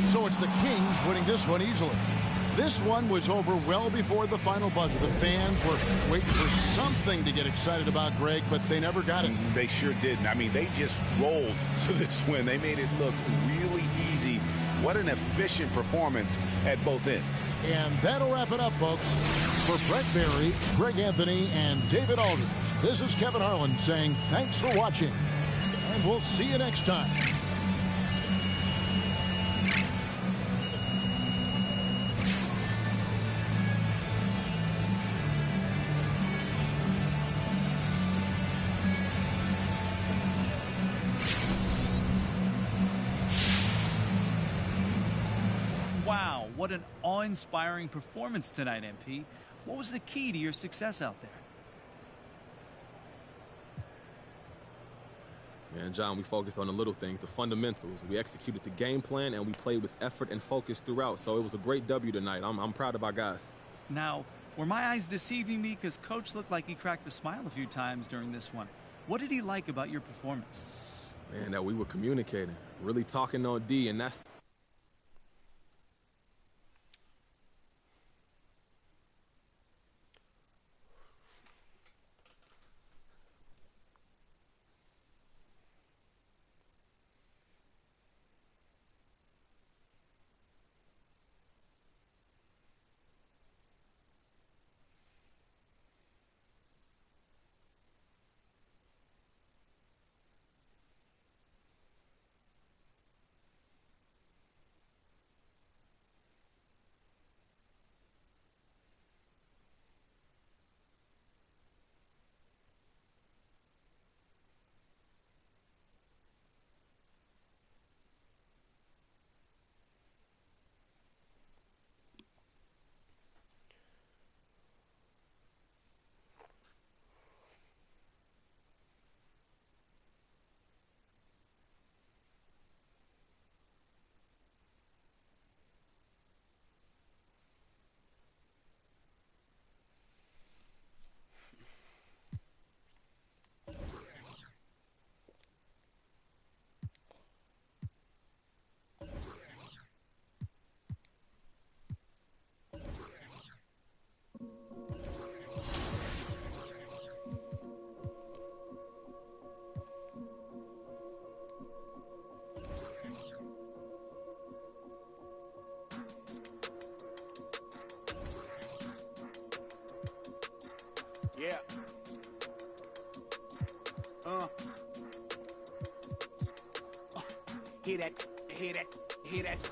Speaker 13: So it's the Kings winning this one easily. This one was over well before the final buzzer. The fans were waiting for something to get excited about, Greg, but they never got it.
Speaker 15: They sure didn't. I mean, they just rolled to this win. They made it look really easy. What an efficient performance at both ends.
Speaker 13: And that'll wrap it up, folks. For Brett Berry, Greg Anthony, and David Aldridge, this is Kevin Harlan saying thanks for watching, and we'll see you next time.
Speaker 5: Wow, what an awe-inspiring performance tonight, MP. What was the key to your success out there?
Speaker 4: Man, John, we focused on the little things, the fundamentals. We executed the game plan, and we played with effort and focus throughout. So it was a great W tonight. I'm proud of our guys.
Speaker 5: Now, were my eyes deceiving me? Because Coach looked like he cracked a smile a few times during this one. What did he like about your performance?
Speaker 4: Man, that we were communicating, really talking on D, and that's...
Speaker 12: Hear that, hear that, hear that.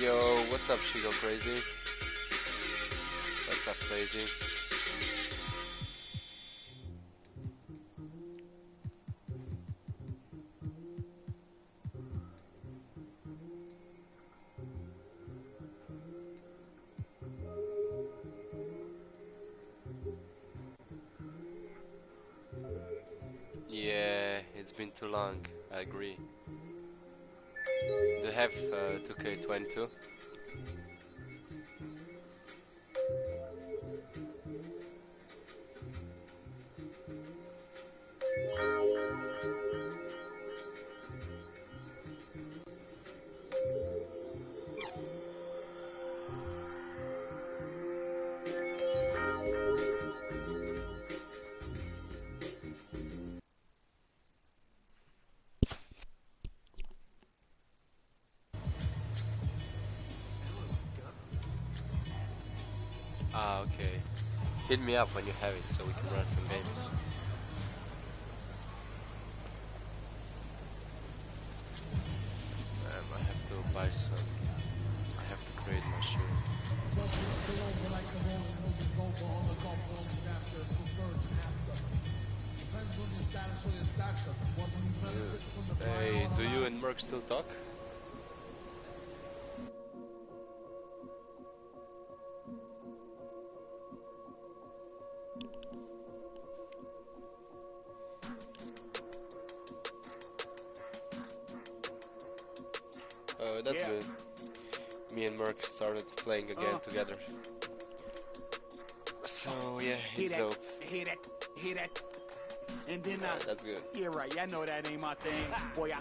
Speaker 11: Yo, what's up, Shigo Crazy? What's up, Crazy? Yeah, it's been too long, I agree. Do you have 2K22? Ah, okay. Hit me up when you have it so we can run some games. I have to buy some. I have to create my shoe. Hey, do you and Merc still talk? Oh, that's good. Me and Merc started playing again together. So yeah, he's dope.
Speaker 12: Hear that? And then
Speaker 11: that's good.
Speaker 12: Yeah, right. I know that ain't my thing. Boy, I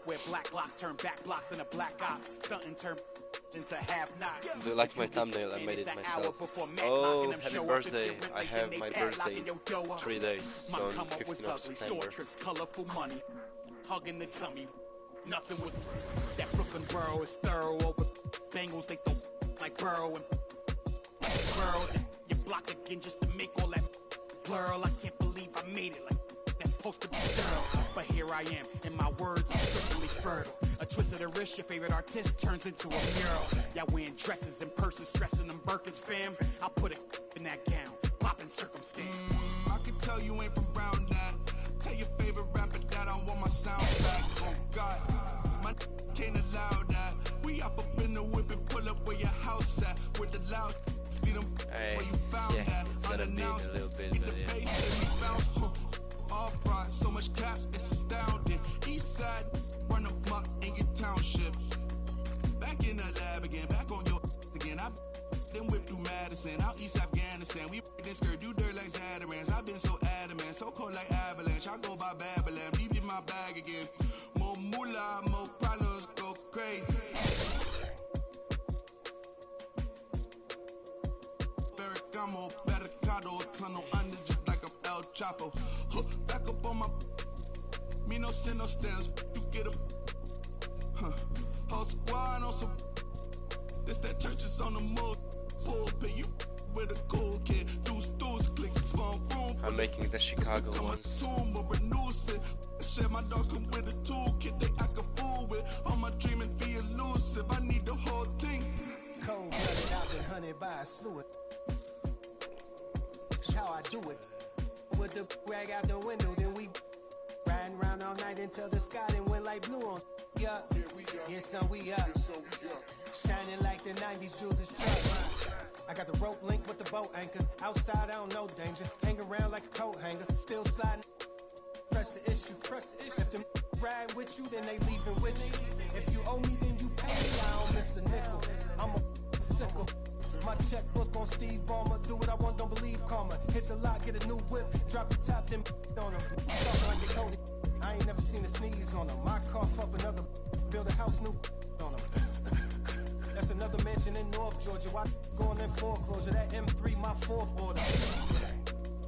Speaker 12: where black locks turn back blocks into black ops, stunting turn into half knocks.
Speaker 11: Do you like my thumbnail? I made it myself. Oh, happy birthday! I have my birthday in 3 days, so on 15th of September.
Speaker 12: Colorful money, hugging the tummy. Nothing with that Brooklyn borough is thorough over Bengals. They throw like Burrow and Burrow. You block again just to make all that blurl. I can't believe I made it like that's supposed to be sterile. But here I am, and my words are certainly fertile. A twist of the wrist, your favorite artist turns into a mural. Y'all wearing dresses in person, stressing them Birkins, fam. I'll put it in that gown, popping circumstance.
Speaker 18: I can tell you ain't from Brown that. Tell your favorite rapper that I want my sound back. Oh God, my can't allow that. We up in the whip and pull up where your house at. With the loud beat them where you found that.
Speaker 11: It's gonna be a little bit, but
Speaker 18: yeah. Off right, so much cap, it's astounding. East side, run them up in your township. Back in the lab again, back on your again. I then whip through Madison, out East Afghanistan. We this skirt, do dirt like Zatarans. I've been so adamant, so cold like avalanche. I go by Babylon, leave in my bag again. More moolah, more problems, go crazy. Ferragamo, Barricado, tunnel under just like a El Chapo. Back up on my, me no send no stamps, you get a, whole squad on some, this that church is on the move. Pulpit, you with a cool kid, deuce, click, small room.
Speaker 11: I'm making the Chicago ones.
Speaker 18: Shit, my dogs come with a toolkit, they act a fool with. All my dreaming be elusive, I need the whole thing.
Speaker 20: Cold-blooded, I've been hunted by a slew of. How I do it. With the rag out the window, then we riding around all night until the sky then went like blue on. Yeah, yes, son, we up. Shining like the 90s, Jules is truck. I got the rope link with the boat anchor. Outside, I don't know danger. Hang around like a coat hanger. Still sliding. Press the issue. If them ride with you, then they leaving with you. If you owe me, then you pay me. I don't miss a nickel. I'm a sickle. My checkbook on Steve Ballmer. Do what I want, don't believe karma. Hit the lock, get a new whip. Drop the top, then on them. Talking like they Cody. I ain't never seen a sneeze on them. I cough up another. Build a house new on them. That's another mansion in North Georgia. Why going in foreclosure? That M3, my fourth order.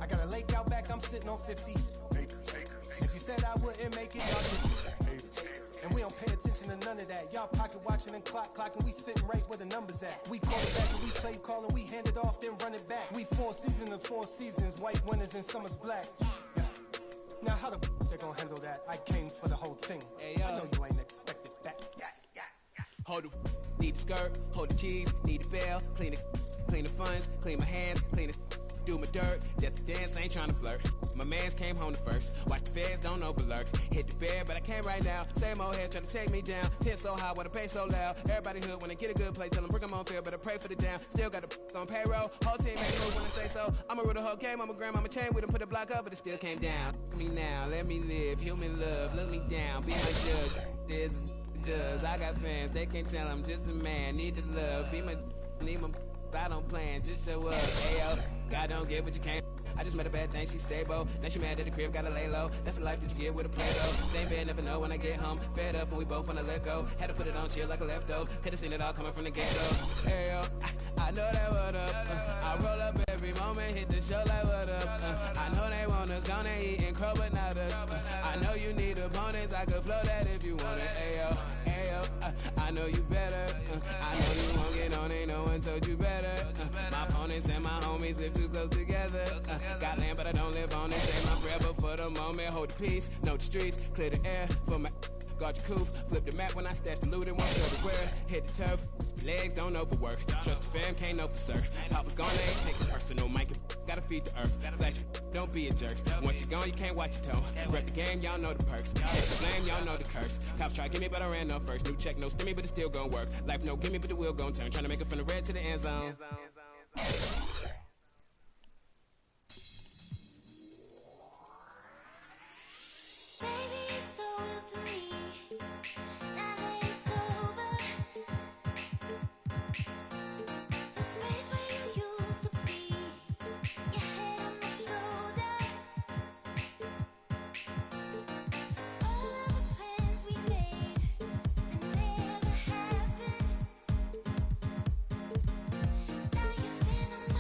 Speaker 20: I got a lake out back, I'm sitting on 50 acres. If you said I wouldn't make it, y'all just haters. And we don't pay attention to none of that. Y'all pocket watching and clocking, we sitting right where the numbers at. We quarterback and we play calling, we hand it off, then run it back. We 4 seasons and 4 seasons, white winners and summer's black. Yeah. Now how the they gonna handle that? I came for the whole thing. Hey, I know you ain't expected that.
Speaker 1: Hold the need the skirt, hold the cheese, need the bell, clean the funds, clean my hands, clean the do my dirt. That the dance ain't trying to flirt. My mans came home the first. Watch the feds, don't overlurk. Hit the bed, but I can't right now. Same old head trying to take me down. Tent so high, wanna pay so loud. Everybody hood when they get a good place. Tell them bring them on field, but I pray for the down. Still got the on payroll. Whole team make moves when I say so. I'm a rule the whole game. I'm a grandmama chain. We done put a block up, but it still came down. Let me now, let me live. Human love, look me down. Be my judge. This is does. I got fans, they can't tell I'm just a man. Need the love. Be my need my I don't plan, just show up. Ayo, God don't give what you can't. I just met a bad thing, she's stable. Now she mad at the crib, gotta lay low. That's the life that you get with a Play-Doh. Same bed, never know when I get home. Fed up and we both wanna let go. Had to put it on chill like a leftover. Could've seen it all coming from the get-go. Ayo, I know that what up. I roll up every moment, hit the show like what up. I know they want us, gonna eat and crow, but not us. I know you need opponents, I could flow that if you want it. Ayo, ayo, I know you better. I know you won't get on, ain't no one told you better. My opponents and my homies live too close together. Got land, but I don't live on it. Say my prayer, but for the moment, hold the peace. Know the streets, clear the air for my. Guard your coof, flip the map when I stash the loot and won't show the where. Hit the turf, legs don't overwork. Trust the fam, can't know for sir. Papa's gone, ain't take it personal. Mike, gotta feed the earth. Flash, don't be a jerk. Once you're gone, you can't watch your tone. Rep the game, y'all know the perks. Take the blame, y'all know the curse. Cops try to get me, but I ran up first. New check, no stimmy, but it's still gonna work. Life no gimme, but the wheel gon' turn. Trying to make it from the red to the end zone.
Speaker 6: Now you send them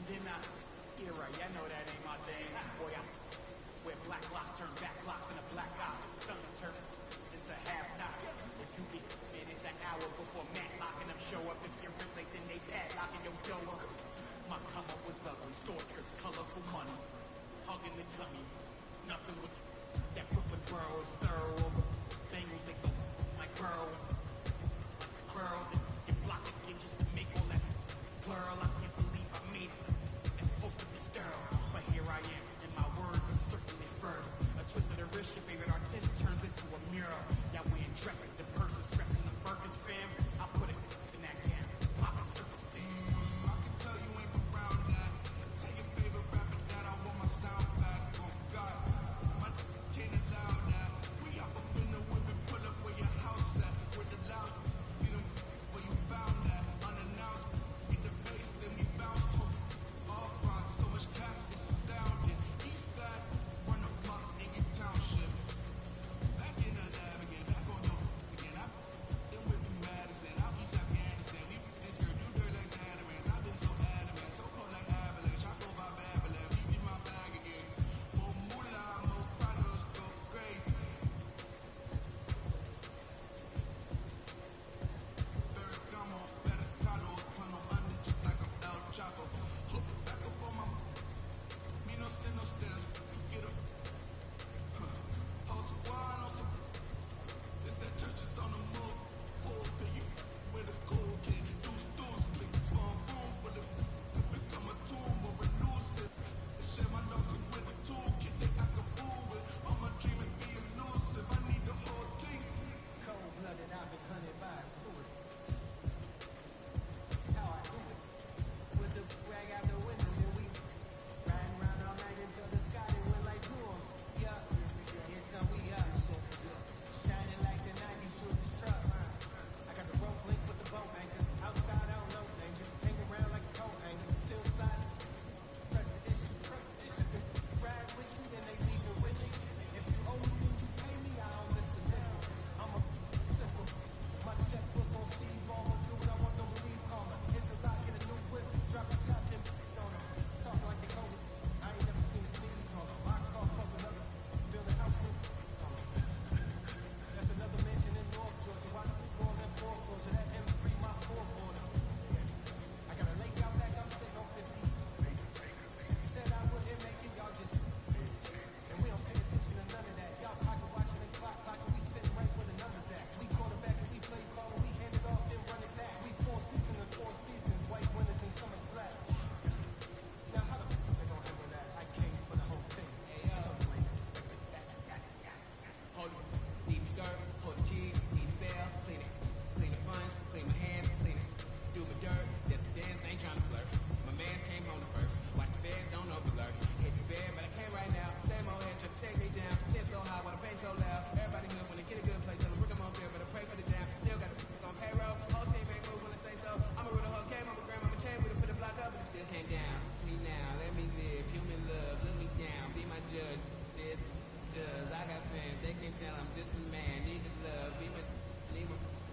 Speaker 12: then yeah, right, I know that ain't my thing. Boy, I wear black locks, turn back locks, and a black eye. Stunning turn into half knock. If you get man, it's an hour before Matt locking them show up. If you're late, then they padlocking your door. My come up was ugly, store trips, colorful money, hugging the tummy. Nothing was that Brooklyn borough is thorough over. Bengals, they go like Burrow. Burrow, they block it again just to make all that plural. I can't believe I made it. It's supposed to be sterile, but here I am, and my words are certainly firm. A twist of the wrist, your favorite artist turns into a mirror. Y'all wearing dresses and purses, stressing the Birkins fam. I put it in that can, popping circumstance.
Speaker 18: I can tell you ain't around that. Tell your favorite rapper that I want my sound back. Oh God, my can't allow that. We up in the whip and pull up where your house at. Where the loud, beat 'em where you found that. Unannounced, beat the bass, then we bounce. All front, so much cap, it's astounding. East side, run up my in your township. Back in the lab again, back on your again. I then with Madison, I'm East Afghanistan. We been scared, do dirt like Saturans. I've been so adamant, so cold like avalanche. I go by Babylon, we get my bag again. More moolah, more finals, go crazy. Ferragamo, better Cado, tunnel under just like I'm El Chapo. Hook back up on my me no sin, no stairs, get up. House wine on some. It's that churches on the move. Pull pay you with a cool kid. Deuce, click, small room full of. Become a tomb or elusive. Share my loss with a toolkit that I can fool with. All my dreaming be elusive. I need the whole thing.
Speaker 20: Cold-blooded, I've been hunted by a sword. That's how I do it. With the rag out the window, then we riding around all night until the sky then went like blue on. Yeah, yes, son, we up. Shining like the 90s Jules' truck. I got the rope link with the boat anchor. Outside, I don't know danger. Hang around like a coat hanger. Still sliding. Press the issue. If they ride with you, then they leave it with you. If you owe me, then you pay me. I don't miss a nickel. I'm a simple. My checkbook on Steve Ballmer. Do what I want, don't believe karma. Hit the lock, get a new whip. Drop the top, then on them. Talking like they call it. I ain't never seen a sneeze on them. My car fuck another. Build a house new. That's another mansion in North Georgia. Why go on that foreclosure? That M3, my fourth order. I got a lake out back, I'm sitting on 50. You said I wouldn't make it, y'all just. And we don't pay attention to none of that. Y'all pocket watching and clocking. We sitting right where the numbers at. We quarterback and we play call and we hand it off, then run it back. We four seasons, white winners and summer's black. Now how the they gonna handle that? I came for the whole team. I know you ain't expected that.
Speaker 1: Hold it, need the skirt, hold the cheese, need the bell, clean it. Clean the funds, clean my hands, clean it. Do my dirt, dip the dance, ain't tryna flirt. My mans came home first, watch the feds, don't overlurk. Hit the bed, but I can't right now. Same old head, try to take me down. Tip so high, wanna pay so loud. Everybody good when they get a good play, tell them bring them on field, but I pray for the down. Still got the on payroll, whole team ain't move when I say so. I'm a real whole game, I'm a grandma, I'm a chain, we done put a block up, but it still came down. Me now, let me live, human love, look me down, be my judge. This does, I got fans, they can tell I'm just a man, need the love, be my,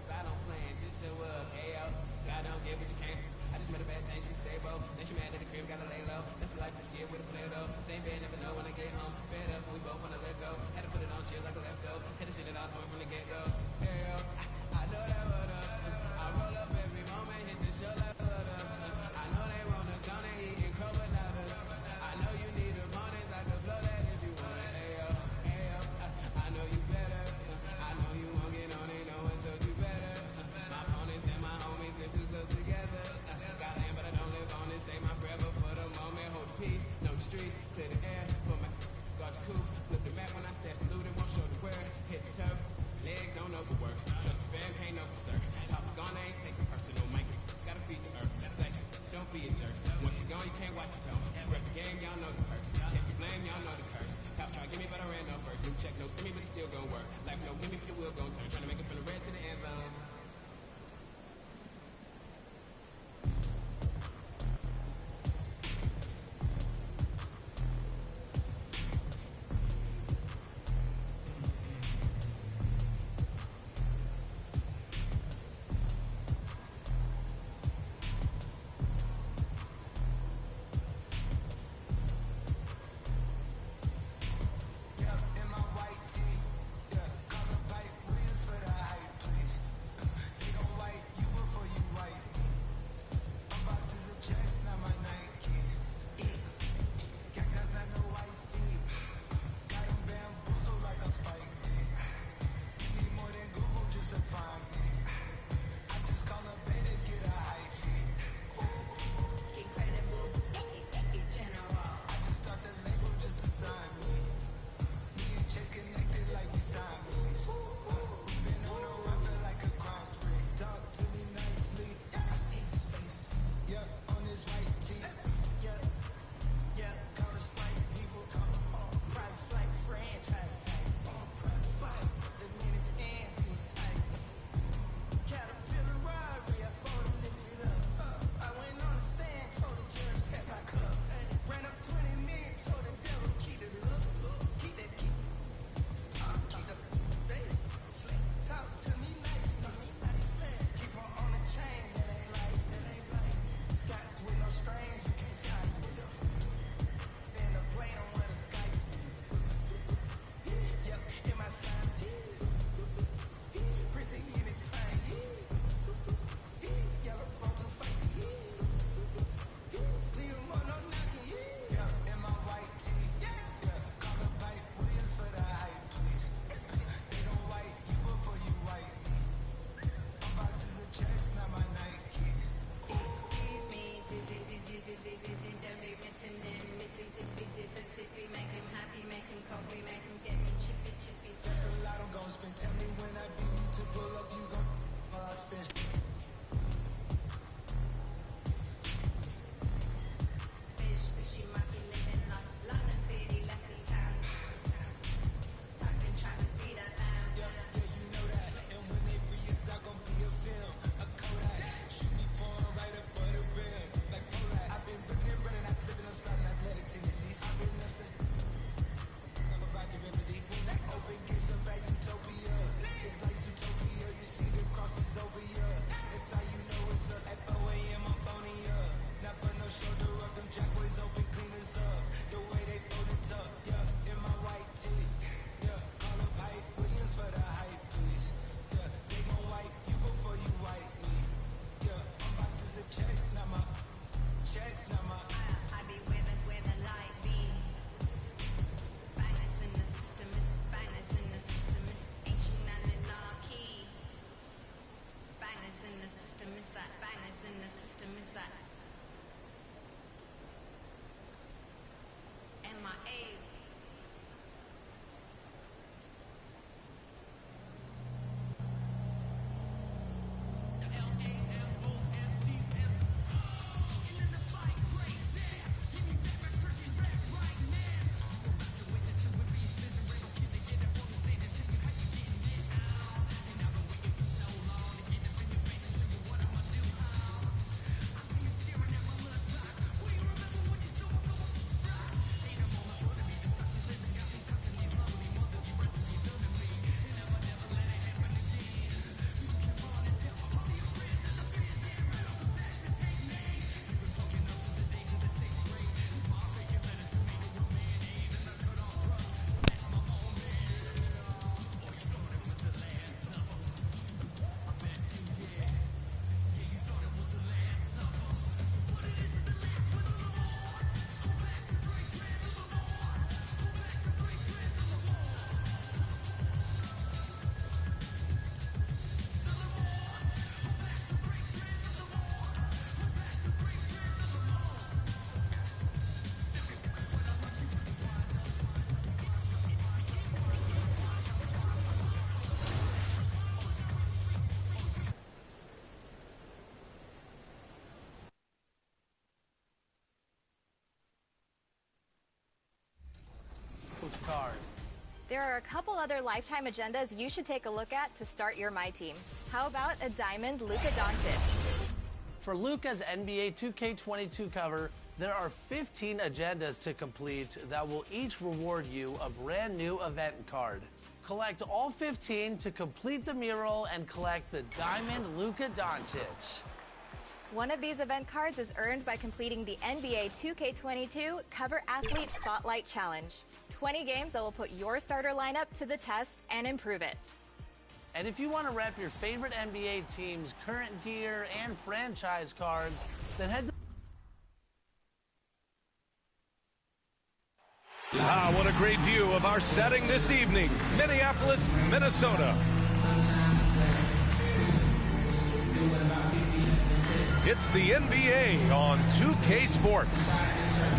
Speaker 1: I don't plan, just show up, ayo, I don't get what you can. I just made a bad thing, she stable, then she mad at the crib, gotta lay low, that's the life that you get with a play though, same bed, never know when I get home, fed up when we both wanna let go, had to put it on chill like a leftover, had to seen it all coming from the get-go, ayo, I know that what up, I roll up every moment, hit the show like what up, I know they want us, gonna eat and crow but not us, I know you need opponents, I can flow that if you want it, ayo, I know you better, I know you won't get on it, no one told you better, my opponents and my homies live too close together, got land but I don't live on it, say my prayer but for the moment, hold the peace, know the streets, clear the air, for my got the coupe, flip the map when I stash the loot and won't show the word, hit the turf, legs don't overwork, trust the fam, can't no
Speaker 21: There are a couple other lifetime agendas you should take a look at to start your My Team. How about a diamond Luka Doncic?
Speaker 22: For Luka's NBA 2K22 cover, there are 15 agendas to complete that will each reward you a brand new event card. Collect all 15 to complete the mural and collect the diamond Luka Doncic.
Speaker 21: One of these event cards is earned by completing the NBA 2K22 Cover Athlete Spotlight Challenge. 20 games that will put your starter lineup to the test and improve it.
Speaker 22: And if you want to rep your favorite NBA team's current gear and franchise cards, then head to...
Speaker 7: Ah, what a great view of our setting this evening. Minneapolis, Minnesota. It's the NBA on 2K Sports.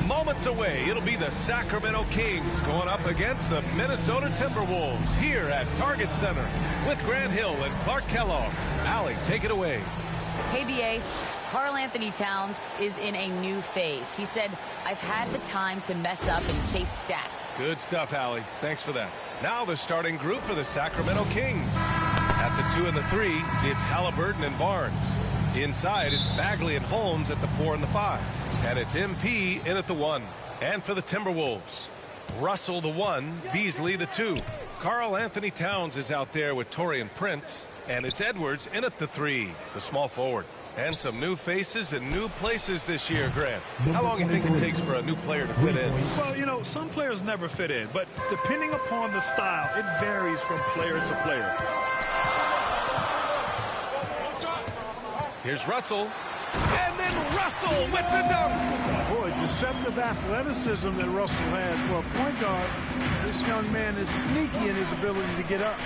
Speaker 7: Moments away, it'll be the Sacramento Kings going up against the Minnesota Timberwolves here at Target Center with Grant Hill and Clark Kellogg. Allie, take it away.
Speaker 8: Hey, BA, Karl Anthony Towns is in a new phase. He said, I've had the time to mess up and chase stats.
Speaker 7: Good stuff, Allie. Thanks for that. Now the starting group for the Sacramento Kings. At the 2 and the 3, it's Halliburton and Barnes. Inside, it's Bagley and Holmes at the 4 and the 5. And it's MP in at the 1. And for the Timberwolves, Russell the 1, Beasley the 2. Karl Anthony Towns is out there with Taurean Prince. And it's Edwards in at the 3, the small forward. And some new faces and new places this year, Grant. How long do you think it takes for a new player to fit in?
Speaker 9: Well, you know, some players never fit in, but depending upon the style, it varies from player to player.
Speaker 7: Here's Russell. And then Russell with the dunk.
Speaker 6: Boy, deceptive athleticism that Russell has for a point guard. This young man is sneaky in his ability to get up.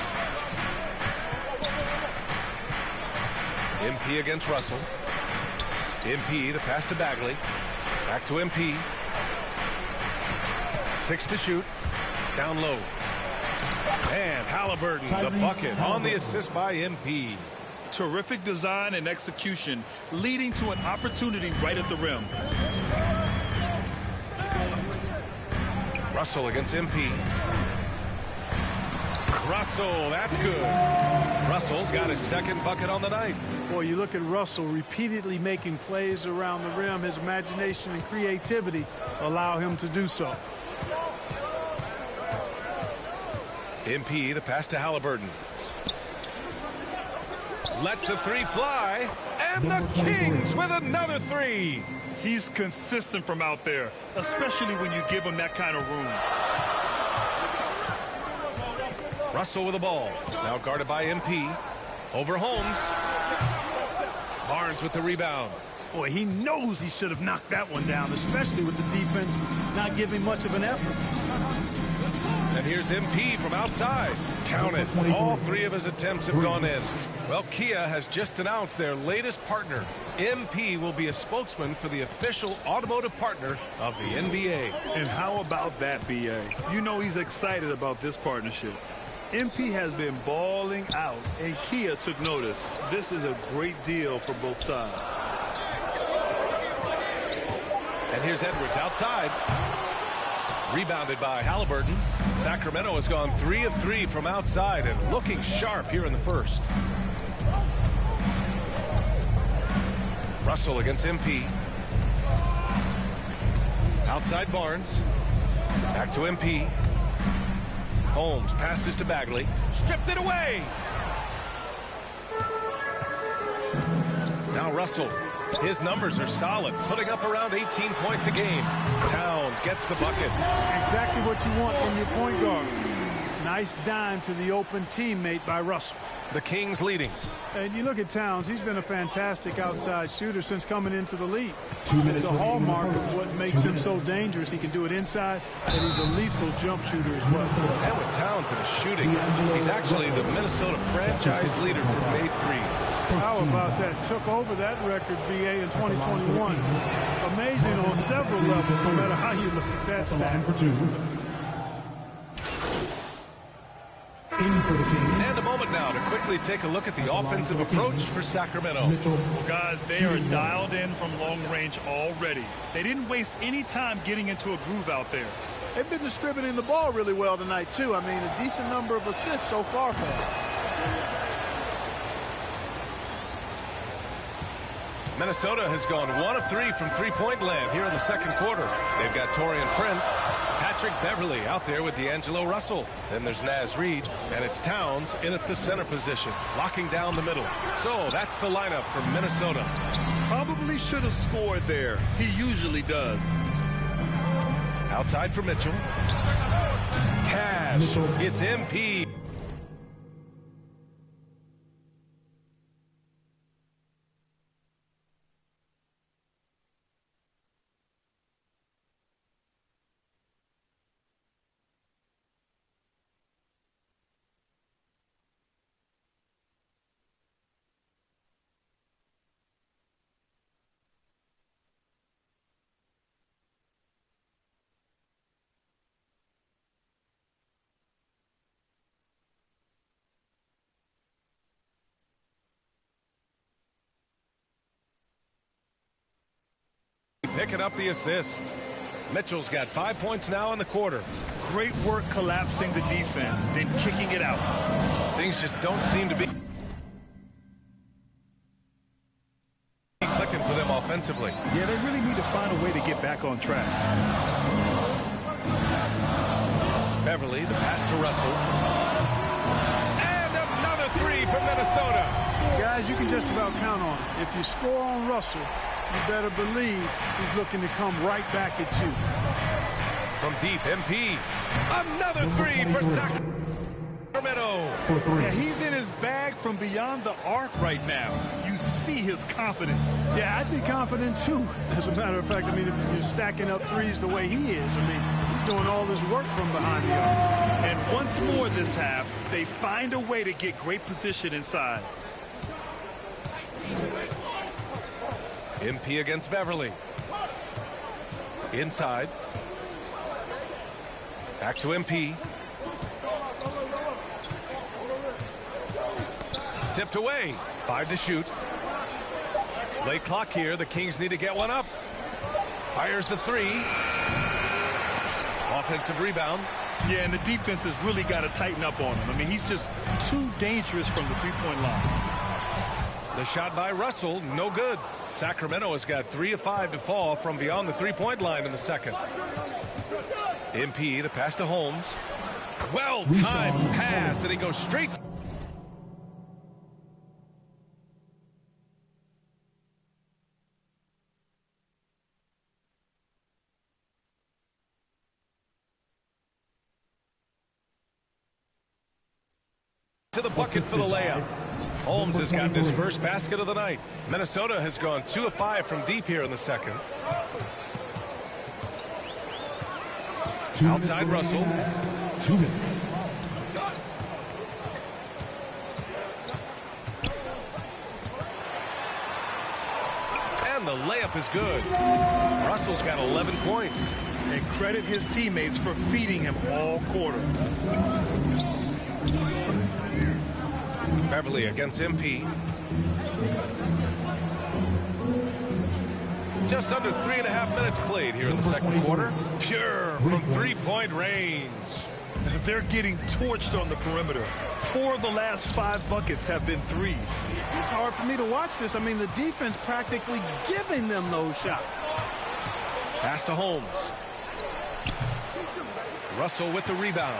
Speaker 7: MP against Russell. MP, the pass to Bagley. Back to MP. 6 to shoot. Down low. And Halliburton, the bucket on the assist by MP.
Speaker 9: Terrific design and execution, leading to an opportunity right at the rim.
Speaker 7: Russell against MP. Russell, that's good. Russell's got his second bucket on the night.
Speaker 6: Boy, you look at Russell repeatedly making plays around the rim. His imagination and creativity allow him to do so.
Speaker 7: MP, the pass to Halliburton. Lets the 3 fly. And the Kings with another 3.
Speaker 9: He's consistent from out there, especially when you give him that kind of room.
Speaker 7: Russell with the ball. Now guarded by MP. Over Holmes. Barnes with the rebound.
Speaker 6: Boy, he knows he should have knocked that one down, especially with the defense not giving much of an effort.
Speaker 7: And here's MP from outside. Count it. All three of his attempts have gone in. Well, Kia has just announced their latest partner. MP will be a spokesman for the official automotive partner of the NBA.
Speaker 9: And how about that, BA? You know he's excited about this partnership. MP has been balling out, and Kia took notice. This is a great deal for both sides.
Speaker 7: And here's Edwards outside. Rebounded by Halliburton. Sacramento has gone 3 of 3 from outside and looking sharp here in the first. Russell against MP. Outside Barnes. Back to MP. Holmes passes to Bagley. Stripped it away. Now Russell. His numbers are solid, putting up around 18 points a game. Towns gets the bucket.
Speaker 6: Exactly what you want from your point guard. Nice dime to the open teammate by Russell.
Speaker 7: The Kings leading.
Speaker 6: And you look at Towns, he's been a fantastic outside shooter since coming into the league.
Speaker 2: 2 minutes
Speaker 6: It's a hallmark of what makes him so dangerous. He can do it inside, and he's a lethal jump shooter as well.
Speaker 7: And with Towns in his shooting, he's actually the Minnesota franchise leader for made threes.
Speaker 6: How about that? Took over that record, BA, in 2021. Amazing on several levels, no matter how you look at that stat.
Speaker 2: For 2.
Speaker 7: And a moment now to quickly take a look at the offensive approach for Sacramento.
Speaker 9: Well, guys, they are dialed in from long range already. They didn't waste any time getting into a groove out there.
Speaker 6: They've been distributing the ball really well tonight, too. I mean, a decent number of assists so far for them.
Speaker 7: Minnesota has gone 1 of 3 from three-point land here in the second quarter. They've got Torian Prince, Patrick Beverly out there with D'Angelo Russell. Then there's Naz Reid, and it's Towns in at the center position, locking down the middle. So that's the lineup for Minnesota.
Speaker 9: Probably should have scored there. He usually does.
Speaker 7: Outside for Mitchell. Cash. It's MP. Picking up the assist. Mitchell's got 5 points now in the quarter.
Speaker 9: Great work collapsing the defense, then kicking it out.
Speaker 7: Things just don't seem to be clicking for them offensively.
Speaker 9: Yeah, they really need to find a way to get back on track.
Speaker 7: Beverly, the pass to Russell. And another three from Minnesota.
Speaker 6: Guys, you can just about count on it. If you score on Russell, you better believe he's looking to come right back at you.
Speaker 7: From deep, MP. Another three for Sacramento.
Speaker 9: Yeah, he's in his bag from beyond the arc right now. You see his confidence.
Speaker 6: Yeah, I'd be confident too. As a matter of fact, I mean, if you're stacking up threes the way he is, I mean, he's doing all this work from behind the arc.
Speaker 9: And once more this half, they find a way to get great position inside.
Speaker 7: MP against Beverly. Inside. Back to MP. Tipped away. 5 to shoot. Late clock here. The Kings need to get one up. Fires the three. Offensive rebound.
Speaker 9: Yeah, and the defense has really got to tighten up on him. I mean, he's just too dangerous from the three-point line.
Speaker 7: The shot by Russell, no good. Sacramento has got 3 of 5 to fall from beyond the three-point line in the second. MP, the pass to Holmes. Well-timed pass, and he goes straight to the bucket for the layup. Holmes has got his first basket of the night. Minnesota has gone 2 of 5 from deep here in the second. Outside Russell.
Speaker 2: 2 minutes.
Speaker 7: And the layup is good. Russell's got 11 points.
Speaker 9: And credit his teammates for feeding him all quarter.
Speaker 7: Beverly against MP. Just under 3.5 minutes played here in the second quarter. Pure from three-point range.
Speaker 9: They're getting torched on the perimeter. 4 of the last 5 buckets have been threes.
Speaker 6: It's hard for me to watch this. I mean, the defense practically giving them those shots.
Speaker 7: Pass to Holmes. Russell with the rebound.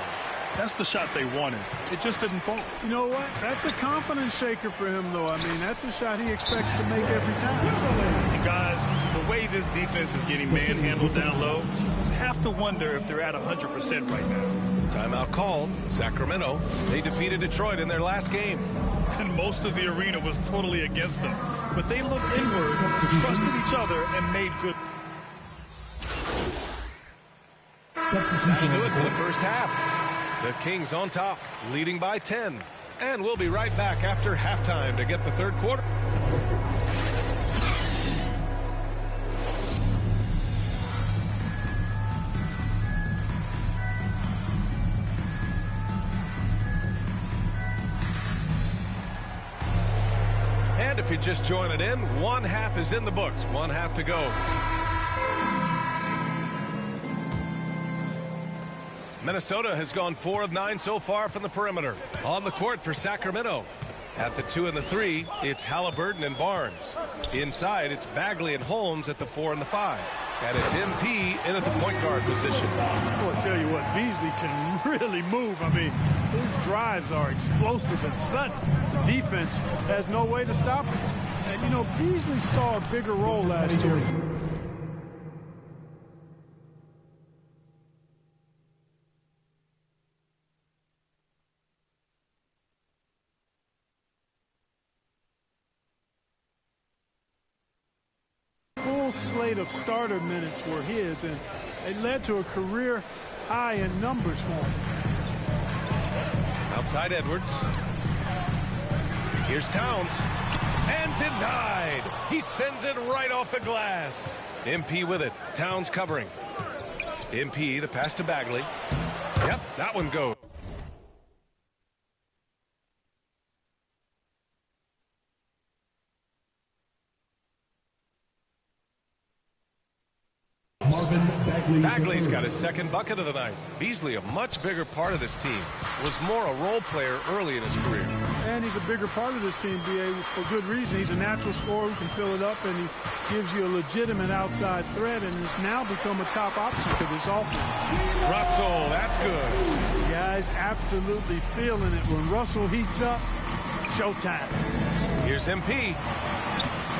Speaker 9: That's the shot they wanted. It just didn't fall.
Speaker 6: You know what? That's a confidence shaker for him, though. I mean, that's a shot he expects to make every time.
Speaker 9: And guys, the way this defense is getting manhandled down low, you have to wonder if they're at 100% right now.
Speaker 7: Timeout called. Sacramento. They defeated Detroit in their last game.
Speaker 9: And most of the arena was totally against them. But they looked inward, trusted each other, and made good.
Speaker 7: That'll do it for the first half. The Kings on top, leading by 10. And we'll be right back after halftime to get the third quarter. And if you're just joining in, one half is in the books. One half to go. Minnesota has gone 4 of 9 so far from the perimeter. On the court for Sacramento. At the 2 and the 3, it's Halliburton and Barnes. Inside, it's Bagley and Holmes at the 4 and the 5. And it's MP in at the point guard position.
Speaker 6: Well, I tell you what, Beasley can really move. I mean, his drives are explosive and sudden. Defense has no way to stop him. And, you know, Beasley saw a bigger role last year. Slate of starter minutes were his, and it led to a career high in numbers for him.
Speaker 7: Outside Edwards. Here's Towns. And denied. He sends it right off the glass. MP with it. Towns covering. MP, the pass to Bagley. Yep, that one goes. Bagley's got his second bucket of the night. Beasley, a much bigger part of this team, was more a role player early in his career.
Speaker 6: And he's a bigger part of this team, B.A., for good reason. He's a natural scorer who can fill it up, and he gives you a legitimate outside threat, and has now become a top option for this offense.
Speaker 7: Russell, that's good.
Speaker 6: The guys absolutely feeling it. When Russell heats up, showtime.
Speaker 7: Here's MP.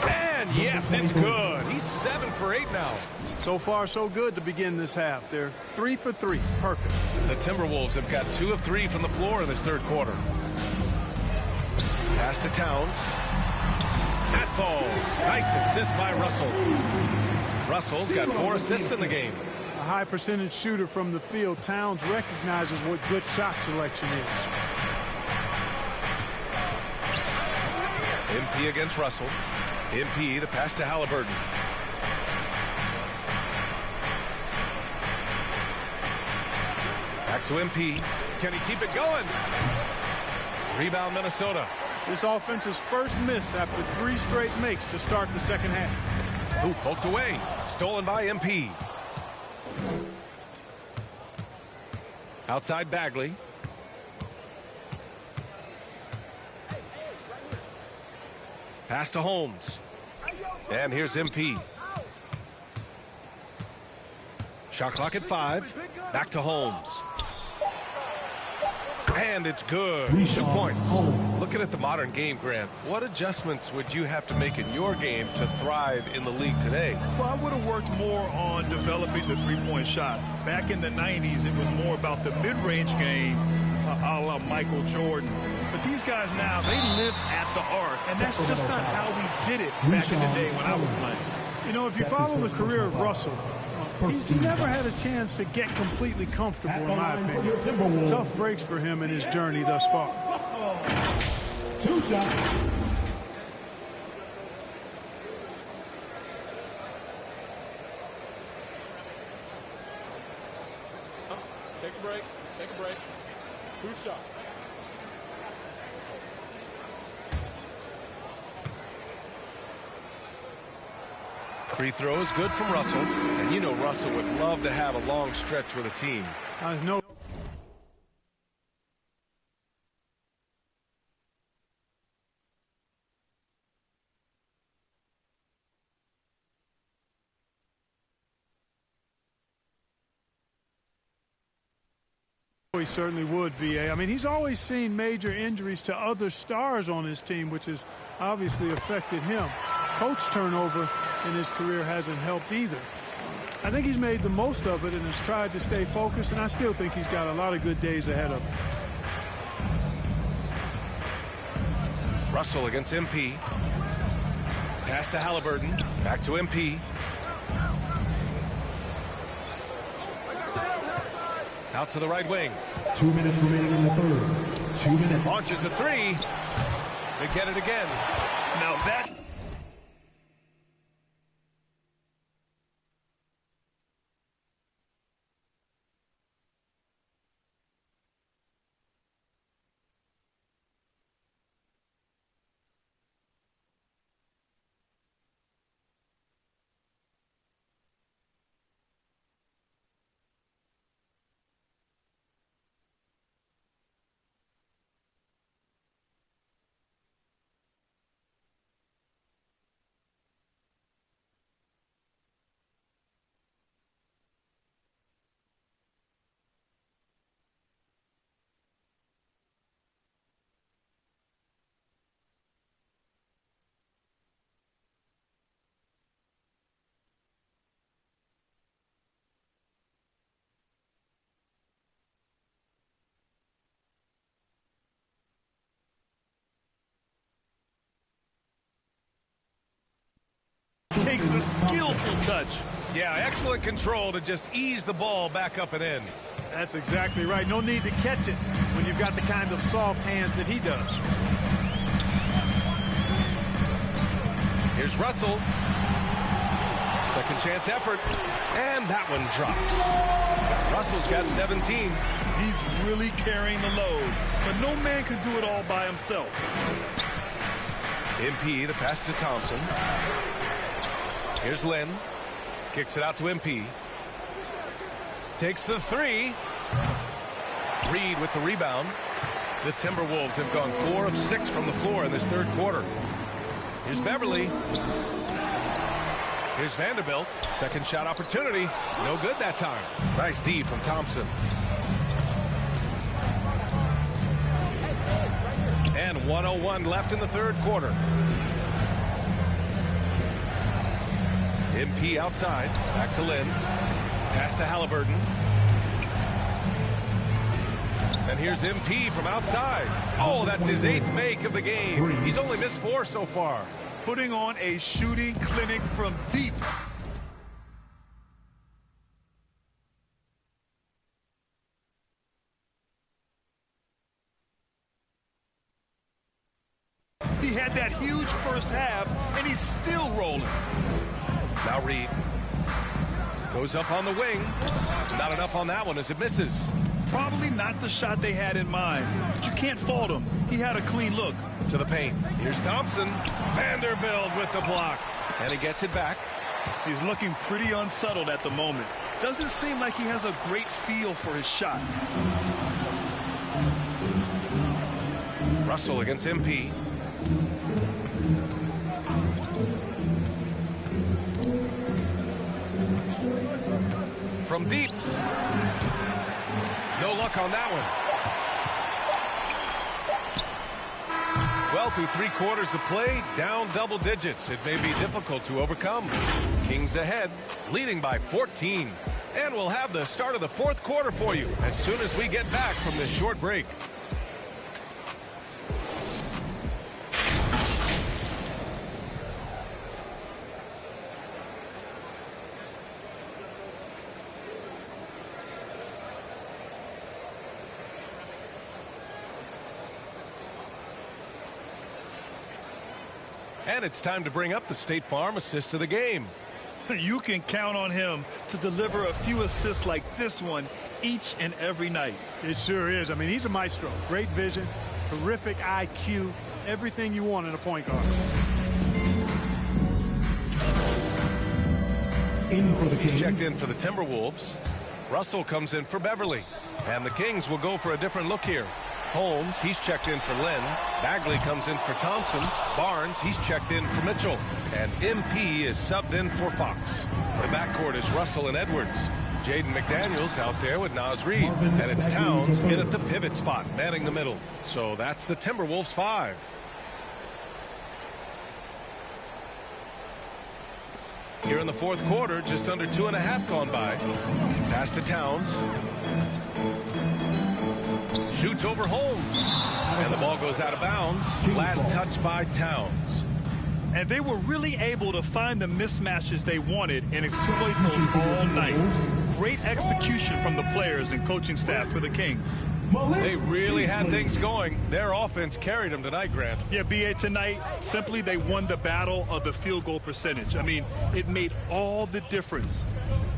Speaker 7: And yes, it's good. He's 7 for 8 now.
Speaker 6: So far, so good to begin this half. They're 3 for 3. Perfect.
Speaker 7: The Timberwolves have got 2 of 3 from the floor in this third quarter. Pass to Towns. That falls. Nice assist by Russell. Russell's got 4 assists in the game.
Speaker 6: A high percentage shooter from the field. Towns recognizes what good shot selection is.
Speaker 7: MP against Russell. MP, the pass to Halliburton. Back to MP. Can he keep it going? Rebound Minnesota.
Speaker 6: This offense's first miss after 3 straight makes to start the second half.
Speaker 7: Ooh, poked away. Stolen by MP. Outside Bagley. Pass to Holmes. And here's MP. Shot clock at 5. Back to Holmes. And it's good. 2 points. Looking at the modern game, Grant, what adjustments would you have to make in your game to thrive in the league today?
Speaker 9: Well, I would have worked more on developing the three-point shot. Back in the 90s, it was more about the mid-range game, a la Michael Jordan. But these guys now, they live at the arc, and that's just not how we did it back in the day when I was playing.
Speaker 6: You know, if you follow the career of Russell, He's never had a chance to get completely comfortable, in my opinion. Tough breaks for him in his journey thus far.
Speaker 2: 2 shots.
Speaker 4: Take a break. Take a break. 2 shots.
Speaker 7: Free throw is good from Russell. And you know Russell would love to have a long stretch with a team.
Speaker 6: No. He certainly would, B.A. I mean, he's always seen major injuries to other stars on his team, which has obviously affected him. Coach turnover in his career hasn't helped either. I think he's made the most of it and has tried to stay focused, and I still think he's got a lot of good days ahead of him.
Speaker 7: Russell against MP. Pass to Halliburton. Back to MP. Out to the right wing.
Speaker 2: 2 minutes remaining in the third. 2 minutes.
Speaker 7: Launches a three. They get it again.
Speaker 9: Now that... takes a skillful touch.
Speaker 7: Yeah, excellent control to just ease the ball back up and in.
Speaker 6: That's exactly right. No need to catch it when you've got the kind of soft hands that he does.
Speaker 7: Here's Russell. Second chance effort. And that one drops. Russell's got 17.
Speaker 9: He's really carrying the load. But no man can do it all by himself.
Speaker 7: MP, the pass to Thompson. Here's Lynn. Kicks it out to MP. Takes the three. Reed with the rebound. The Timberwolves have gone 4 of 6 from the floor in this third quarter. Here's Beverly. Here's Vanderbilt. Second shot opportunity. No good that time. Nice D from Thompson. And 1:01 left in the third quarter. MP outside. Back to Lynn. Pass to Halliburton. And here's MP from outside. Oh, that's his 8th make of the game. He's only missed 4 so far.
Speaker 9: Putting on a shooting clinic from deep. He had that huge first half, and he's still rolling.
Speaker 7: Now Reed goes up on the wing. Not enough on that one as it misses.
Speaker 9: Probably not the shot they had in mind, but you can't fault him. He had a clean look.
Speaker 7: To the paint. Here's Thompson. Vanderbilt with the block. And he gets it back.
Speaker 9: He's looking pretty unsettled at the moment. Doesn't seem like he has a great feel for his shot.
Speaker 7: Russell against MP. From deep. No luck on that one. Well, through 3 quarters of play, down double digits. It may be difficult to overcome. Kings ahead, leading by 14. And we'll have the start of the fourth quarter for you as soon as we get back from this short break. And it's time to bring up the State Farm assist of the game.
Speaker 9: You can count on him to deliver a few assists like this one each and every night.
Speaker 6: It sure is. I mean, he's a maestro. Great vision, terrific IQ, everything you want in a point guard.
Speaker 7: He's checked in for the Timberwolves. Russell comes in for Beverly. And the Kings will go for a different look here. Holmes, he's checked in for Lynn. Bagley comes in for Thompson. Barnes, he's checked in for Mitchell. And MP is subbed in for Fox. The backcourt is Russell and Edwards. Jaden McDaniels out there with Naz Reid. And it's Towns in at the pivot spot, manning the middle. So that's the Timberwolves 5. Here in the fourth quarter, just under 2.5 gone by. Pass to Towns. Shoots over Holmes. And the ball goes out of bounds. Last touch by Towns.
Speaker 9: And they were really able to find the mismatches they wanted and exploit those all night. Great execution from the players and coaching staff for the Kings.
Speaker 7: They really had things going. Their offense carried them tonight, Grant.
Speaker 9: Yeah, B.A., tonight, simply they won the battle of the field goal percentage. I mean, it made all the difference.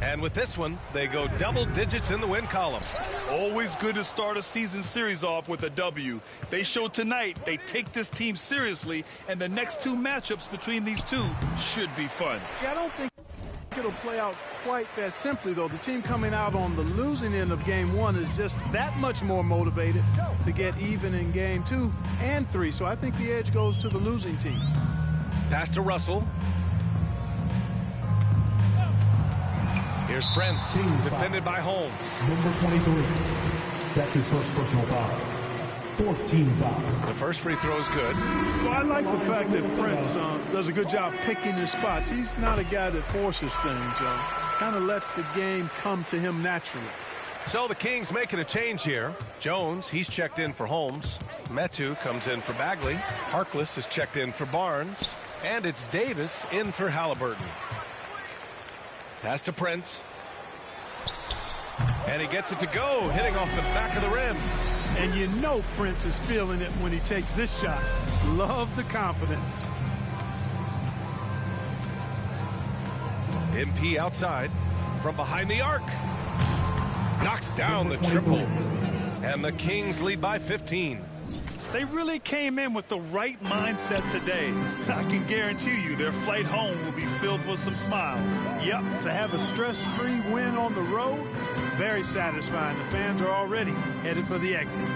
Speaker 7: And with this one, they go double digits in the win column.
Speaker 9: Always good to start a season series off with a W. They showed tonight they take this team seriously, and the next two matchups between these two should be fun.
Speaker 6: Yeah, I don't think it'll play out quite that simply, though. The team coming out on the losing end of game one is just that much more motivated to get even in game 2 and 3. So I think the edge goes to the losing team.
Speaker 7: Pass to Russell. Here's Prince, defended by Holmes.
Speaker 2: Number 23. That's his first personal foul. Fourth team foul.
Speaker 7: The first free throw is good.
Speaker 6: Well, I like the fact that Prince does a good job picking his spots. He's not a guy that forces things. Kind of lets the game come to him naturally.
Speaker 7: So the Kings making a change here. Jones, he's checked in for Holmes. Metu comes in for Bagley. Harkless is checked in for Barnes. And it's Davis in for Halliburton. Pass to Prince. And he gets it to go, hitting off the back of the rim.
Speaker 6: And you know Prince is feeling it when he takes this shot. Love the confidence.
Speaker 7: MP outside from behind the arc. Knocks down the triple. And the Kings lead by 15.
Speaker 9: They really came in with the right mindset today. I can guarantee you their flight home will be filled with some smiles.
Speaker 6: Yep, to have a stress-free win on the road, very satisfying. The fans are already headed for the exits.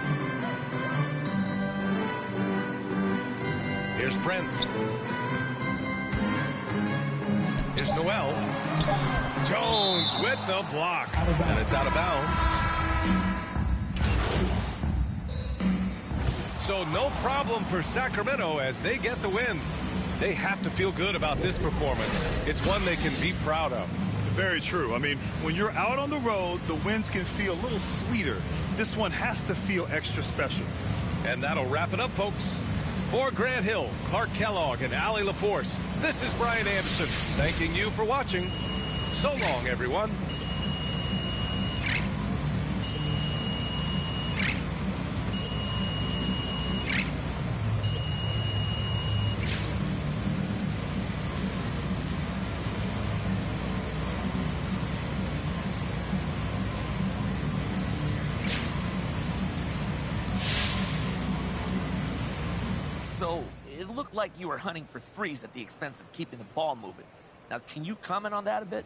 Speaker 7: Here's Prince. Here's Noel. Jones with the block. And it's out of bounds. So no problem for Sacramento as they get the win. They have to feel good about this performance. It's one they can be proud of.
Speaker 9: Very true. I mean, when you're out on the road, the wins can feel a little sweeter. This one has to feel extra special.
Speaker 7: And that'll wrap it up, folks. For Grant Hill, Clark Kellogg, and Allie LaForce, this is Brian Anderson thanking you for watching. So long, everyone.
Speaker 3: So, it looked like you were hunting for threes at the expense of keeping the ball moving. Now, can you comment on that a bit?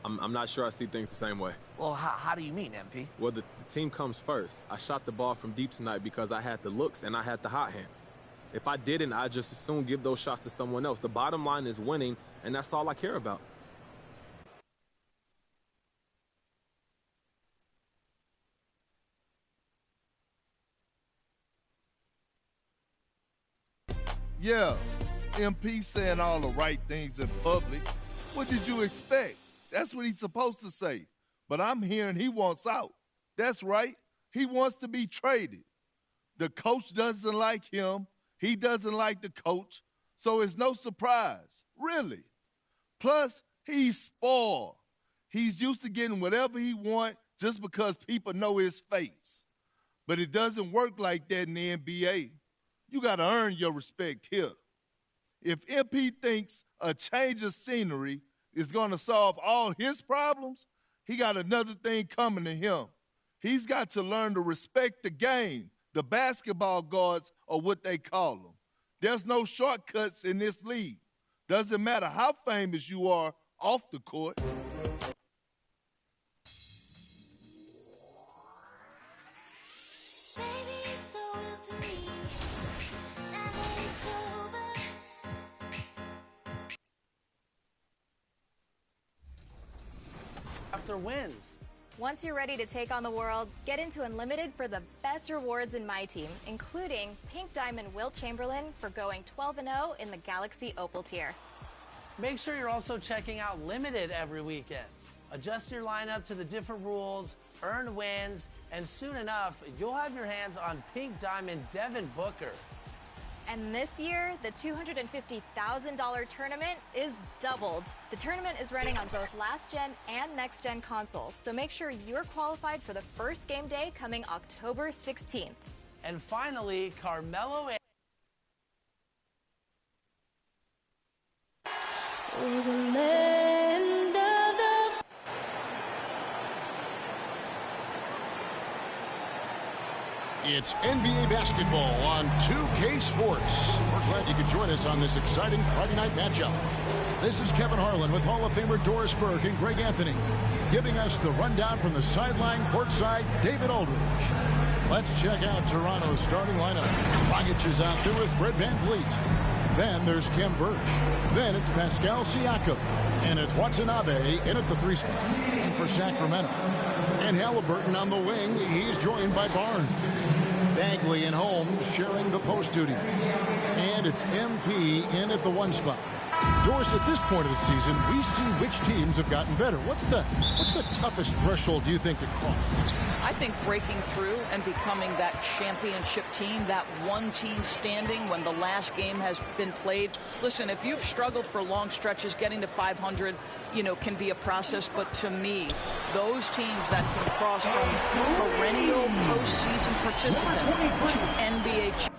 Speaker 4: I'm not sure I see things the same way.
Speaker 3: Well, how do you mean, MP?
Speaker 4: Well, the team comes first. I shot the ball from deep tonight because I had the looks and I had the hot hands. If I didn't, I'd just as soon give those shots to someone else. The bottom line is winning, and that's all I care about.
Speaker 16: Yeah, MP saying all the right things in public. What did you expect? That's what he's supposed to say. But I'm hearing he wants out. That's right. He wants to be traded. The coach doesn't like him. He doesn't like the coach. So it's no surprise, really. Plus, he's spoiled. He's used to getting whatever he wants just because people know his face. But it doesn't work like that in the NBA. You got to earn your respect here. If MP thinks a change of scenery is going to solve all his problems, he got another thing coming to him. He's got to learn to respect the game. The basketball gods are what they call them. There's no shortcuts in this league. Doesn't matter how famous you are off the court.
Speaker 22: After wins.
Speaker 21: Once you're ready to take on the world, get into Unlimited for the best rewards in my team, including Pink Diamond Wilt Chamberlain for going 12-0 in the Galaxy Opal tier.
Speaker 22: Make sure you're also checking out Limited every weekend. Adjust your lineup to the different rules, earn wins, and soon enough, you'll have your hands on Pink Diamond Devin Booker.
Speaker 21: And this year, the $250,000 tournament is doubled. The tournament is running on both last-gen and next-gen consoles, so make sure you're qualified for the first game day coming October 16th.
Speaker 22: And finally, Carmelo
Speaker 13: It's NBA basketball on 2K Sports. We're glad you could join us on this exciting Friday night matchup. This is Kevin Harlan with Hall of Famer Doris Burke and Greg Anthony, giving us the rundown from the sideline courtside, David Aldridge. Let's check out Toronto's starting lineup. Dragic is out there with Fred VanVleet. Then there's Kem Birch. Then it's Pascal Siakam. And it's Watanabe in at the 3 spot. And for Sacramento. And Halliburton on the wing. He's joined by Barnes. Bagley and Holmes sharing the post duties. And it's MP in at the 1 spot. Doris, at this point of the season, we see which teams have gotten better. What's the toughest threshold, do you think, to cross?
Speaker 14: I think breaking through and becoming that championship team, that one team standing when the last game has been played. Listen, if you've struggled for long stretches, getting to 500, can be a process. But to me, those teams that can cross from perennial postseason participant to NBA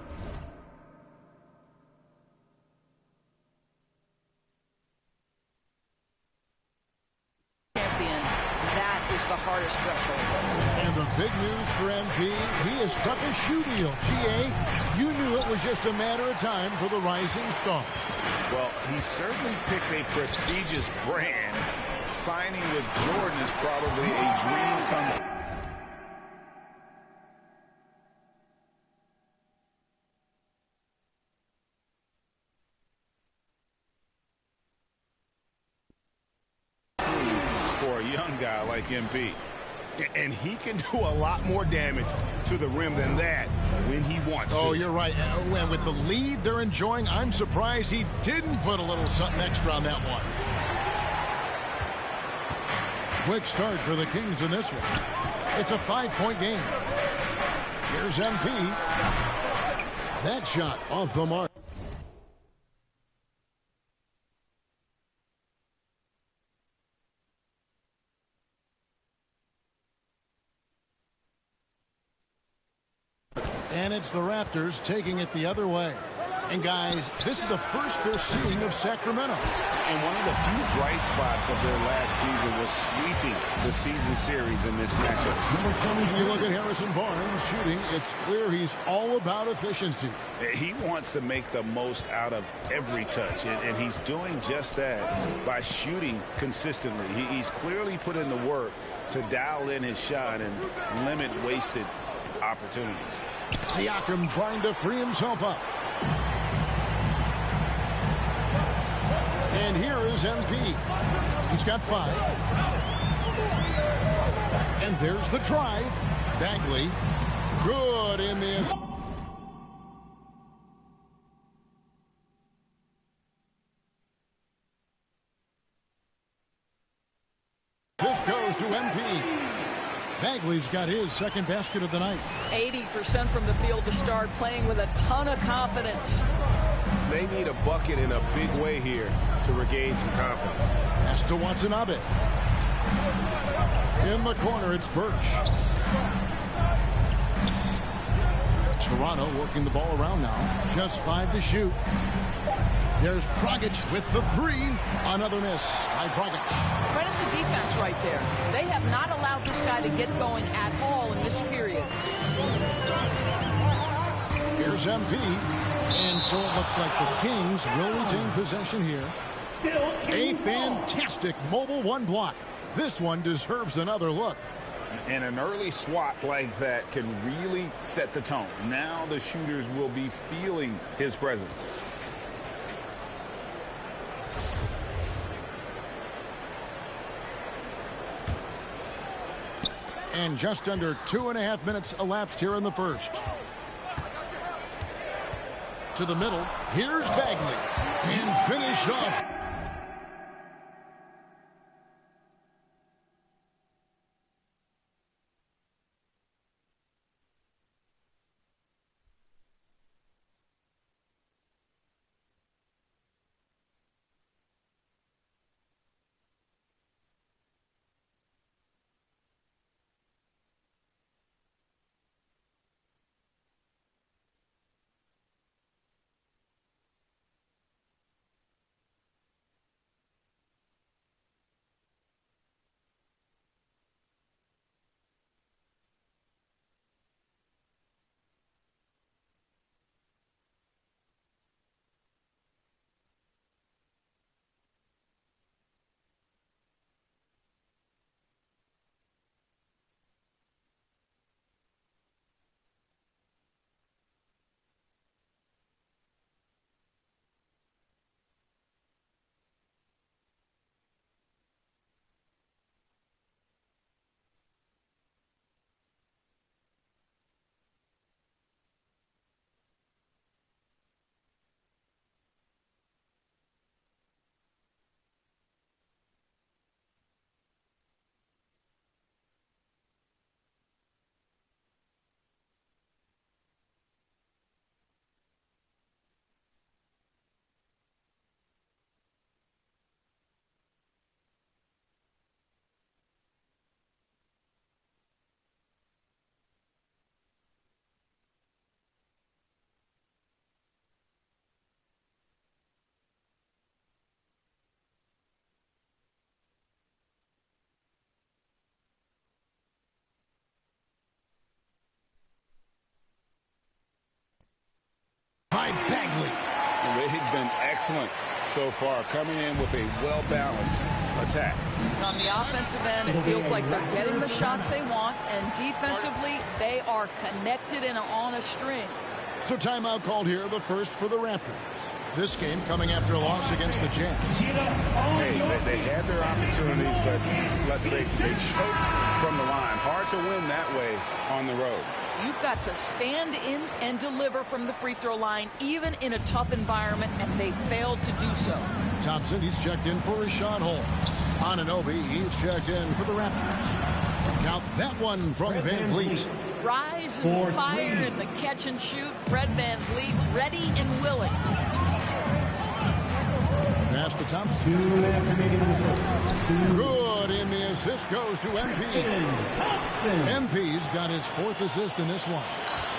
Speaker 14: the hardest threshold.
Speaker 13: And the big news for MP, he has struck a shoe deal. GA, you knew it was just a matter of time for the rising star.
Speaker 15: Well, he certainly picked a prestigious brand. Signing with Jordan is probably a dream come true. For a young guy like MP. And he can do a lot more damage to the rim than that when he wants to.
Speaker 13: Oh, you're right. And with the lead they're enjoying, I'm surprised he didn't put a little something extra on that one. Quick start for the Kings in this one. It's a 5-point game. Here's MP. That shot off the mark. And it's the Raptors taking it the other way. And guys, this is the first they're seeing of Sacramento.
Speaker 15: And one of the few bright spots of their last season was sweeping the season series in this matchup.
Speaker 13: Number 20, when you look at Harrison Barnes shooting, it's clear he's all about efficiency.
Speaker 15: He wants to make the most out of every touch, and he's doing just that by shooting consistently. He's clearly put in the work to dial in his shot and limit wasted opportunities.
Speaker 13: Siakam trying to free himself up. And here is MP. He's got 5. And there's the drive. Bagley. Good in this. This goes to MP. Bagley's got his second basket of the night.
Speaker 14: 80% from the field to start, playing with a ton of confidence.
Speaker 15: They need a bucket in a big way here to regain some confidence.
Speaker 13: Pass to Watanabe. In the corner, it's Birch. Toronto working the ball around now. Just 5 to shoot. There's Dragic with the 3. Another miss by Dragic.
Speaker 14: Credit the defense right there. They have not allowed this guy to get going at all in this period.
Speaker 13: Here's MP. And so it looks like the Kings will retain possession here. A fantastic mobile 1 block. This one deserves another look.
Speaker 15: And an early swat like that can really set the tone. Now the shooters will be feeling his presence.
Speaker 13: And just under 2.5 minutes elapsed here in the first. To the middle. Here's Bagley. And finished off. By Bagley.
Speaker 15: They've been excellent so far, coming in with a well-balanced attack.
Speaker 14: On the offensive end, it feels like they're getting the shots they want, and defensively, they are connected and on a string.
Speaker 13: So timeout called here, the first for the Raptors. This game coming after a loss against the Jazz.
Speaker 15: Hey, they had their opportunities, but let's face it, they choked from the line. Hard to win that way on the road.
Speaker 14: You've got to stand in and deliver from the free throw line, even in a tough environment, and they failed to do so.
Speaker 13: Thompson, he's checked in for Rashawn Holmes. Anunoby, he's checked in for the Raptors. Count that one from Van Vliet.
Speaker 14: Rise and fire in the catch and shoot. Fred Van Vliet ready and willing.
Speaker 13: Pass to Thompson. Good, and the assist goes to MP. MP's got his 4th assist in this one.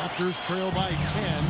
Speaker 13: Raptors trail by 10.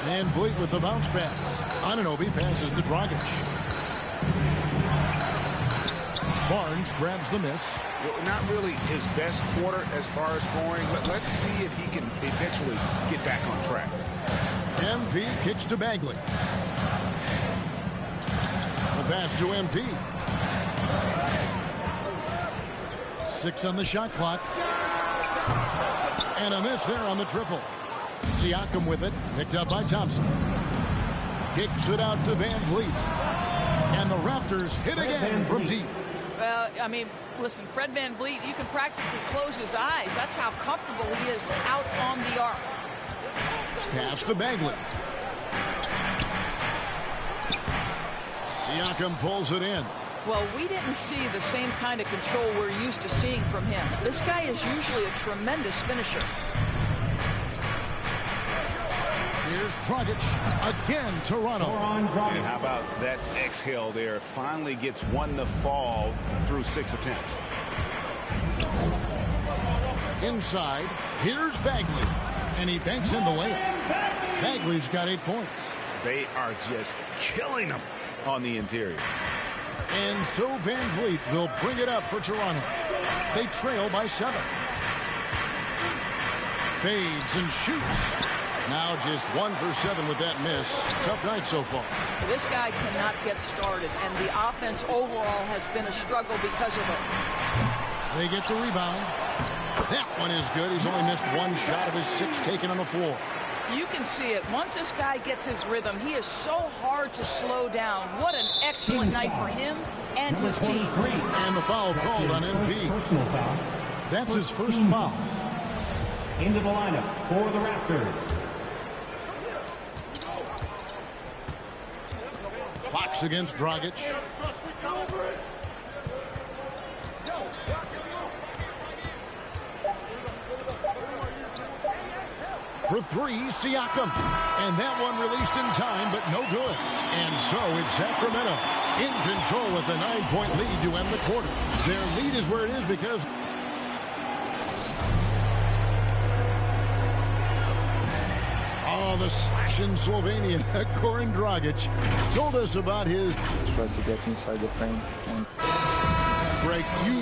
Speaker 13: Van Vliet with the bounce pass. Anunoby passes to Dragic. Barnes grabs the miss.
Speaker 15: Well, not really his best quarter as far as scoring. Let's see if he can eventually get back on track.
Speaker 13: MP kicks to Bagley. The pass to MP. 6 on the shot clock. And a miss there on the triple. Siakam with it, picked up by Thompson. Kicks it out to Van Vliet. And the Raptors hit again from deep.
Speaker 14: Well, I mean, listen, Fred Van Vliet, you can practically close his eyes. That's how comfortable he is out on the arc.
Speaker 13: Pass to Bagley. Siakam pulls it in.
Speaker 14: Well, we didn't see the same kind of control we're used to seeing from him. This guy is usually a tremendous finisher.
Speaker 13: Here's Dragic. Again, Toronto.
Speaker 15: And how about that exhale there? Finally gets one to fall through 6 attempts.
Speaker 13: Inside, here's Bagley. And he banks in the layup. Bagley's got 8 points.
Speaker 15: They are just killing him on the interior.
Speaker 13: And so Van Vliet will bring it up for Toronto. They trail by 7. Fades and shoots. Now just 1 for 7 with that miss. Tough night so far.
Speaker 14: This guy cannot get started, and the offense overall has been a struggle because of it.
Speaker 13: They get the rebound. That one is good. He's only missed 1 shot of his 6 taken on the floor.
Speaker 14: You can see it. Once this guy gets his rhythm, he is so hard to slow down. What an excellent night for him and his team.
Speaker 13: And the foul called on MP. That's his first foul.
Speaker 2: Into the lineup for the Raptors.
Speaker 13: Fox against Dragic. For 3, Siakam. And that one released in time, but no good. And so it's Sacramento in control with a 9-point lead to end the quarter. Their lead is where it is because... Oh, the slashing Slovenian, Goran Dragic, told us about his...
Speaker 10: Try to get inside the frame. And...
Speaker 13: Break you...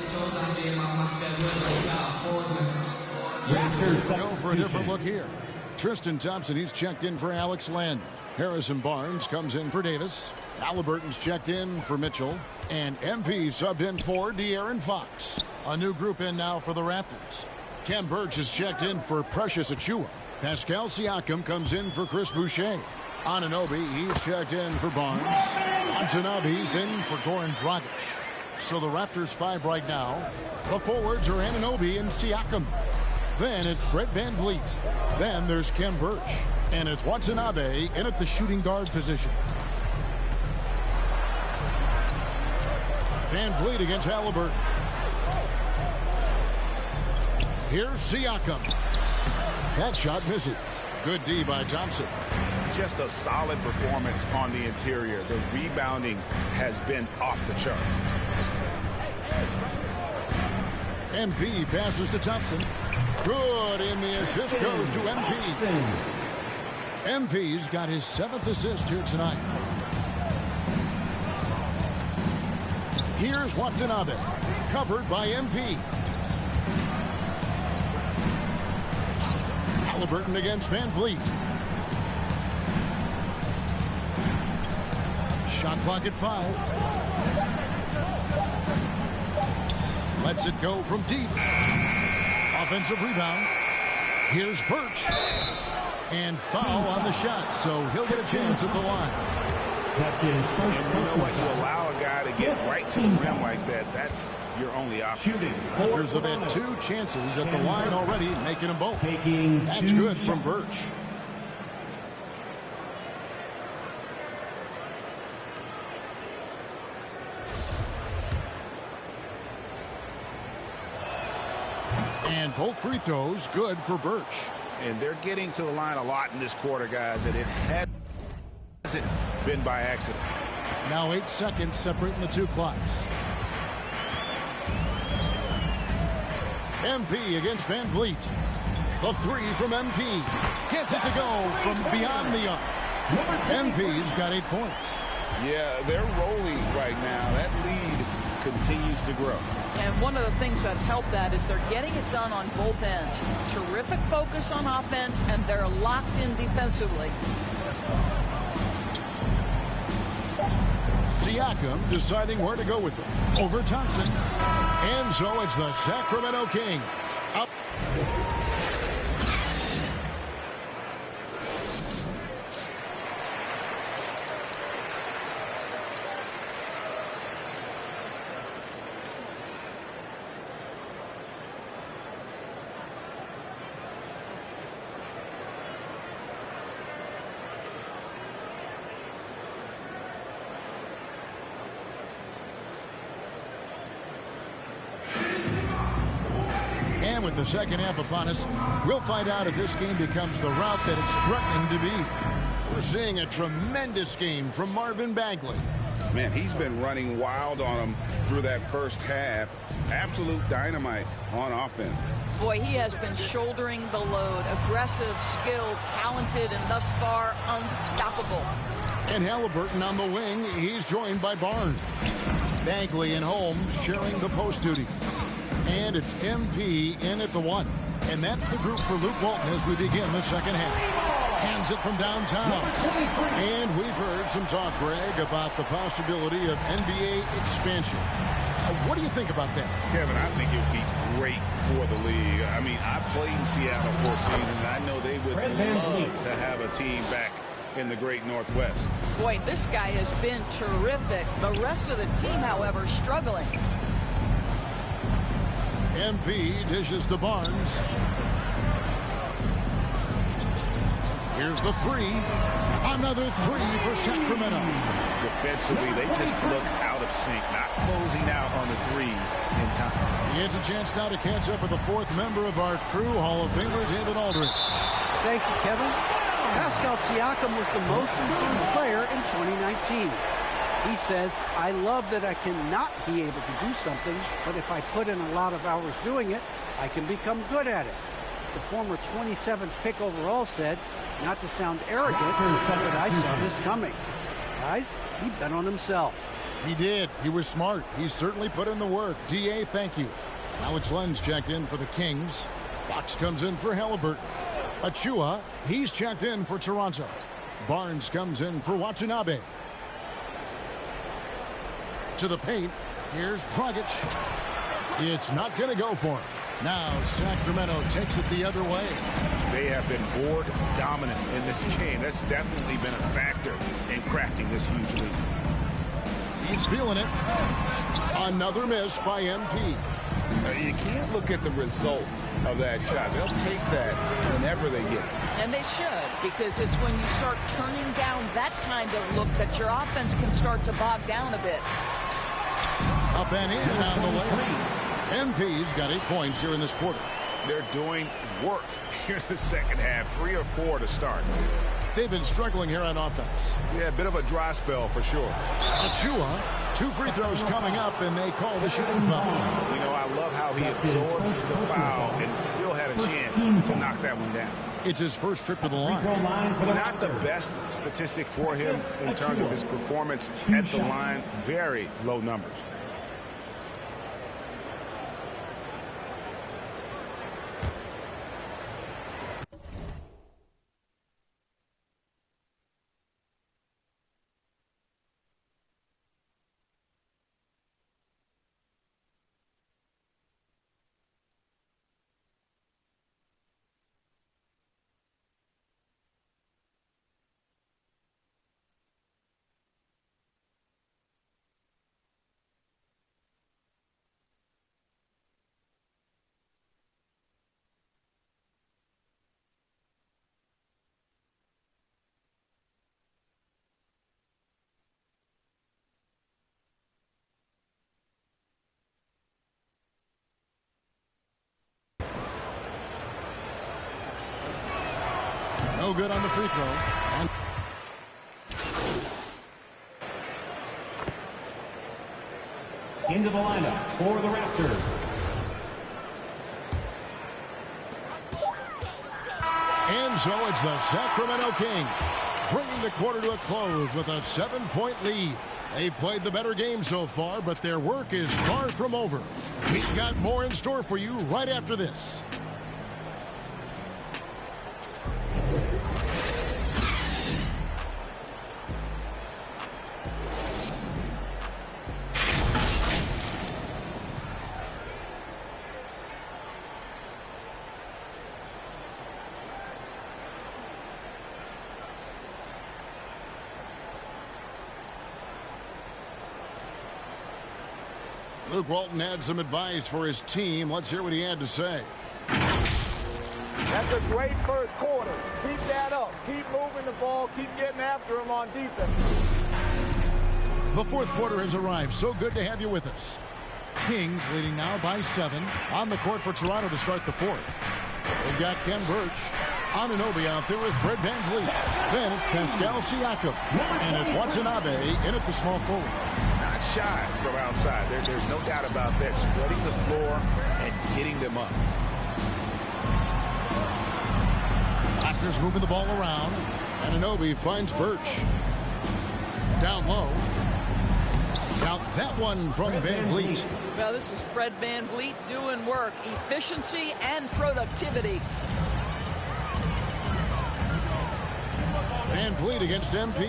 Speaker 2: Raptors
Speaker 13: go for a different look here. Tristan Thompson, he's checked in for Alex Len. Harrison Barnes comes in for Davis. Halliburton's checked in for Mitchell. And MP subbed in for De'Aaron Fox. A new group in now for the Raptors. Kem Birch is checked in for Precious Achiuwa. Pascal Siakam comes in for Chris Boucher. Anunoby, he's checked in for Barnes. Watanabe's in for Goran Dragic. So the Raptors 5 right now. The forwards are Anunoby and Siakam. Then it's Brett Van Vliet. Then there's Kem Birch. And it's Watanabe in at the shooting guard position. Van Vliet against Halliburton. Here's Siakam. That shot misses. Good D by Thompson.
Speaker 15: Just a solid performance on the interior. The rebounding has been off the charts.
Speaker 13: MP passes to Thompson. Good, and the assist goes to MP. MP's got his 7th assist here tonight. Here's Watanabe, covered by MP. Halliburton against Van Vliet. Shot clock at 5. Lets it go from deep. Offensive rebound. Here's Birch. And foul on the shot, so he'll get a chance at the line.
Speaker 2: That's his first.
Speaker 15: And you know what? You allow a guy to get right to the rim like that. That's your only option.
Speaker 13: Raptors have had 2 chances at the line already, making them both. That's good from Birch. And both free throws good for Birch.
Speaker 15: And they're getting to the line a lot in this quarter, guys, and it hasn't been by accident.
Speaker 13: Now 8 seconds separating the 2 clocks. MP against Van Vliet. The three from MP. Gets it to go from beyond the arc. MP's got 8 points.
Speaker 15: Yeah, they're rolling right now. That lead continues to grow.
Speaker 14: And one of the things that's helped that is they're getting it done on both ends. Terrific focus on offense, and they're locked in defensively.
Speaker 13: Siakam deciding where to go with it. Over Thompson. And so it's the Sacramento Kings. Up. And with the second half upon us, we'll find out if this game becomes the route that it's threatening to be. We're seeing a tremendous game from Marvin Bagley.
Speaker 15: Man, he's been running wild on him through that first half. Absolute dynamite on offense.
Speaker 14: Boy, he has been shouldering the load. Aggressive, skilled, talented, and thus far unstoppable.
Speaker 13: And Halliburton on the wing. He's joined by Barnes. Bagley and Holmes sharing the post duty. And it's MP in at the 1. And that's the group for Luke Walton as we begin the second half. Hands it from downtown. And we've heard some talk, Greg, about the possibility of NBA expansion. What do you think about that?
Speaker 15: Kevin, I think it would be great for the league. I mean, I played in Seattle for a season, and I know they would love to have a team back in the great Northwest.
Speaker 14: Boy, this guy has been terrific. The rest of the team, however, struggling.
Speaker 13: MP dishes to Barnes. Here's the 3. Another 3 for Sacramento.
Speaker 15: Defensively, they just look out of sync, not closing out on the threes in time.
Speaker 13: He has a chance now to catch up with the 4th member of our crew, Hall of Famer David Aldridge.
Speaker 17: Thank you, Kevin. Pascal Siakam was the most improved player in 2019. He says, I love that I cannot be able to do something, but if I put in a lot of hours doing it, I can become good at it. The former 27th pick overall said, not to sound arrogant, but I saw this coming. Guys, he bet on himself.
Speaker 13: He did. He was smart. He certainly put in the work. DA, thank you. Alex Len's checked in for the Kings. Fox comes in for Halliburton. Achua, he's checked in for Toronto. Barnes comes in for Watanabe. To the paint. Here's Dragic. It's not going to go for him. Now Sacramento takes it the other way.
Speaker 15: They have been board dominant in this game. That's definitely been a factor in crafting this huge lead.
Speaker 13: He's feeling it. Another miss by MP.
Speaker 15: You can't look at the result of that shot. They'll take that whenever they get it.
Speaker 14: And they should, because it's when you start turning down that kind of look that your offense can start to bog down a bit.
Speaker 13: Up and in on the way. MP's got 8 points here in this quarter.
Speaker 15: They're doing work here in the second half. 3 or 4 to start.
Speaker 13: They've been struggling here on offense.
Speaker 15: Yeah, a bit of a dry spell for sure.
Speaker 13: Achua, 2 free throws coming up, and they call the shooting foul.
Speaker 15: You know, I love how he absorbs the foul and still had a chance to knock that one down.
Speaker 13: It's his first trip to the line.
Speaker 15: Not the best statistic for him in terms of his performance at the line. Very low numbers.
Speaker 13: No good on the free throw. And
Speaker 2: into the lineup for the Raptors.
Speaker 13: And so it's the Sacramento Kings bringing the quarter to a close with a 7-point lead. They've played the better game so far, but their work is far from over. We've got more in store for you right after this. Luke Walton had some advice for his team. Let's hear what he had to say.
Speaker 5: That's a great first quarter. Keep that up. Keep moving the ball. Keep getting after him on defense.
Speaker 13: The fourth quarter has arrived. So good to have you with us. Kings leading now by 7. On the court for Toronto to start the fourth. They've got Ken Birch. Anunoby out there with Fred VanVleet. Then it's Pascal Siakam. And it's Watanabe in at the small forward.
Speaker 15: Not shy from outside. There's no doubt about that. Spreading the floor and getting them up.
Speaker 13: Raptors moving the ball around. Anunoby finds Birch. Down low. Count that one from VanVleet.
Speaker 14: Well, this is Fred VanVleet doing work. Efficiency and productivity.
Speaker 13: VanVleet against MP.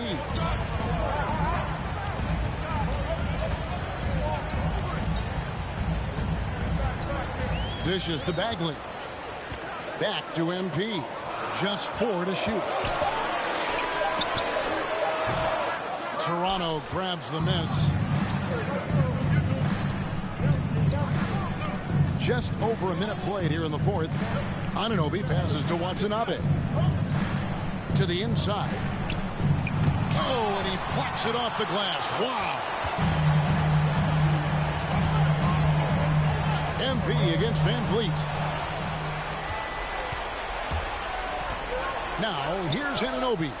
Speaker 13: Dishes to Bagley. Back to MP. Just 4 to shoot. Toronto grabs the miss. Just over a minute played here in the fourth. Anunoby passes to Watanabe. To the inside. Oh, and he plucks it off the glass. Wow. MP against VanVleet. Now, here's Anunoby.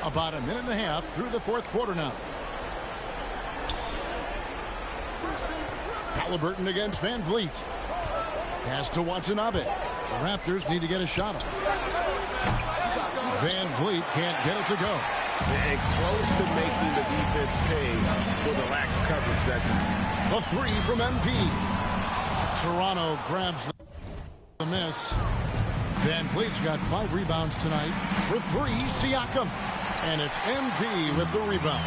Speaker 13: About a minute and a half through the fourth quarter now. Halliburton against VanVleet. Pass to Watanabe. The Raptors need to get a shot up. VanVleet can't get it to go.
Speaker 15: And close to making the defense pay for the lax coverage that time.
Speaker 13: The 3 from MP. Toronto grabs the miss. VanVleet's got 5 rebounds tonight. For 3, Siakam. And it's MP with the rebound.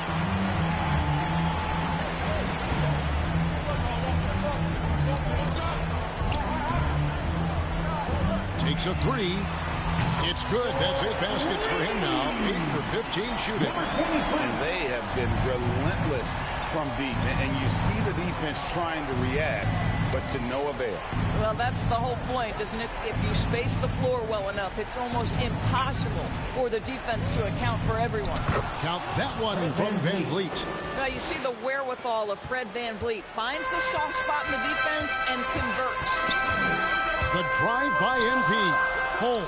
Speaker 13: Takes a 3. It's good. That's 8 baskets for him now. 8 for 15 shooting.
Speaker 15: And they have been relentless from deep. And you see the defense trying to react, but to no avail.
Speaker 14: Well, that's the whole point, isn't it? If you space the floor well enough, it's almost impossible for the defense to account for everyone.
Speaker 13: Count that one from VanVleet.
Speaker 14: Well, you see the wherewithal of Fred VanVleet. Finds the soft spot in the defense and converts.
Speaker 13: The drive by MP. Holmes.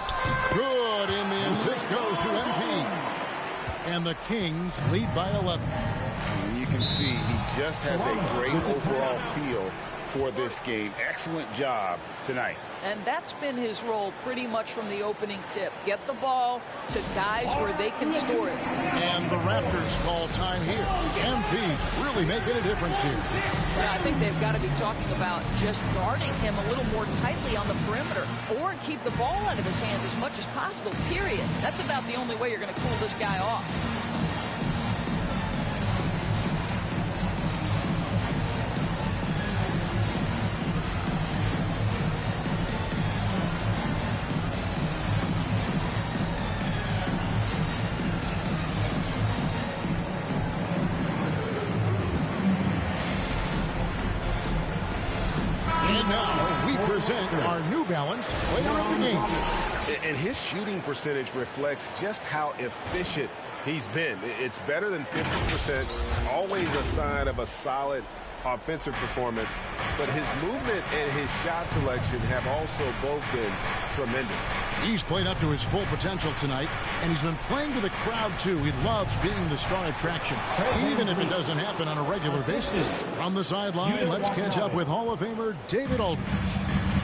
Speaker 13: Good, and the assist goes to MP. And the Kings lead by 11.
Speaker 15: And you can see he just has a great overall feel for this game. Excellent job tonight.
Speaker 14: And that's been his role pretty much from the opening tip. Get the ball to guys where they can score it.
Speaker 13: And the Raptors call time here. MP really making a difference here.
Speaker 14: Yeah, I think they've got to be talking about just guarding him a little more tightly on the perimeter or keep the ball out of his hands as much as possible, period. That's about the only way you're going to cool this guy off.
Speaker 13: Our New Balance player of the game.
Speaker 15: And his shooting percentage reflects just how efficient he's been. It's better than 50%, always a sign of a solid offensive performance. But his movement and his shot selection have also both been tremendous.
Speaker 13: He's played up to his full potential tonight, and he's been playing to the crowd, too. He loves being the star attraction, even if it doesn't happen on a regular basis. From the sideline, let's catch up with Hall of Famer David Aldridge.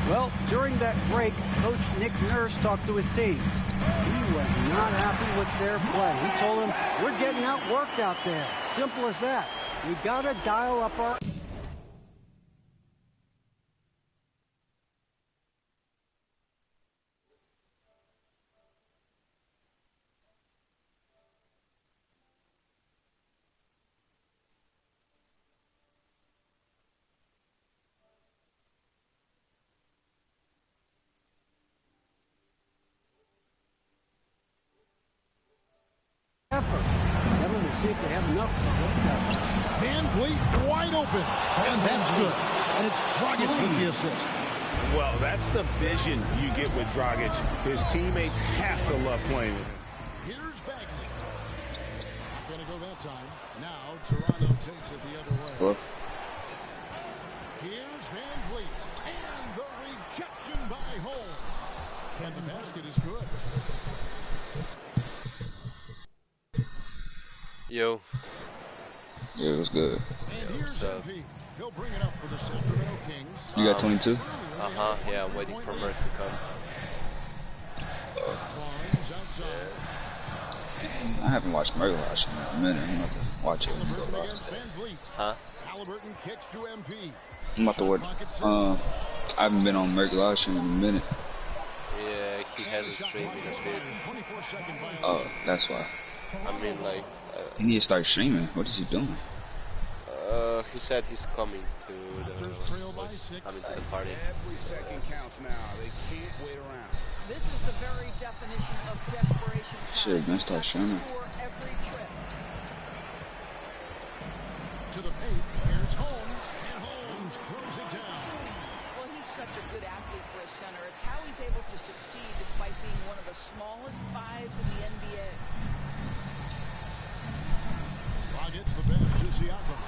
Speaker 17: Well, during that break, Coach Nick Nurse talked to his team. He was not happy with their play. He told them, we're getting outworked out there. Simple as that. We got to dial up our... effort. Let them see if they have enough to get that.
Speaker 13: Van Vliet wide open, and that's good. And it's Dragic with the assist.
Speaker 15: Well, that's the vision you get with Dragic. His teammates have to love playing with him.
Speaker 13: Here's Bagley. Not going to go that time. Now Toronto takes it the other way.
Speaker 10: Hello?
Speaker 13: Here's Van Vliet. And the rejection by Holmes. And the basket is good.
Speaker 11: Yo.
Speaker 10: Yeah, it was good.
Speaker 13: And here's MP. He'll bring it up for the Sacramento Kings.
Speaker 10: You got 22?
Speaker 11: Uh-huh, yeah, I'm waiting for Merck to come.
Speaker 13: Barnes outside.
Speaker 10: I haven't watched Murder Lodge in a minute. I'm about to watch it.
Speaker 13: Halliburton against Van Vliet.
Speaker 11: Huh?
Speaker 13: Halliburton kicks to MP.
Speaker 10: I'm about to watch. I haven't been on Murder Lodge in a minute.
Speaker 11: Yeah, he hasn't streamed in a bit.
Speaker 10: Oh, that's why.
Speaker 11: I mean, like...
Speaker 10: He need to start streaming. What is he doing?
Speaker 11: He said he's coming to the party.
Speaker 15: Every second counts now. They can't wait around.
Speaker 14: This is the very definition of desperation.
Speaker 10: Shit, man, start streaming.
Speaker 14: Every trip.
Speaker 13: To the paint. Here's Holmes. And Holmes throws it down.
Speaker 14: Well, he's such a good athlete for a center. It's how he's able to succeed despite being one of the smallest fives in the NBA.
Speaker 13: Gets the bench to Siakam.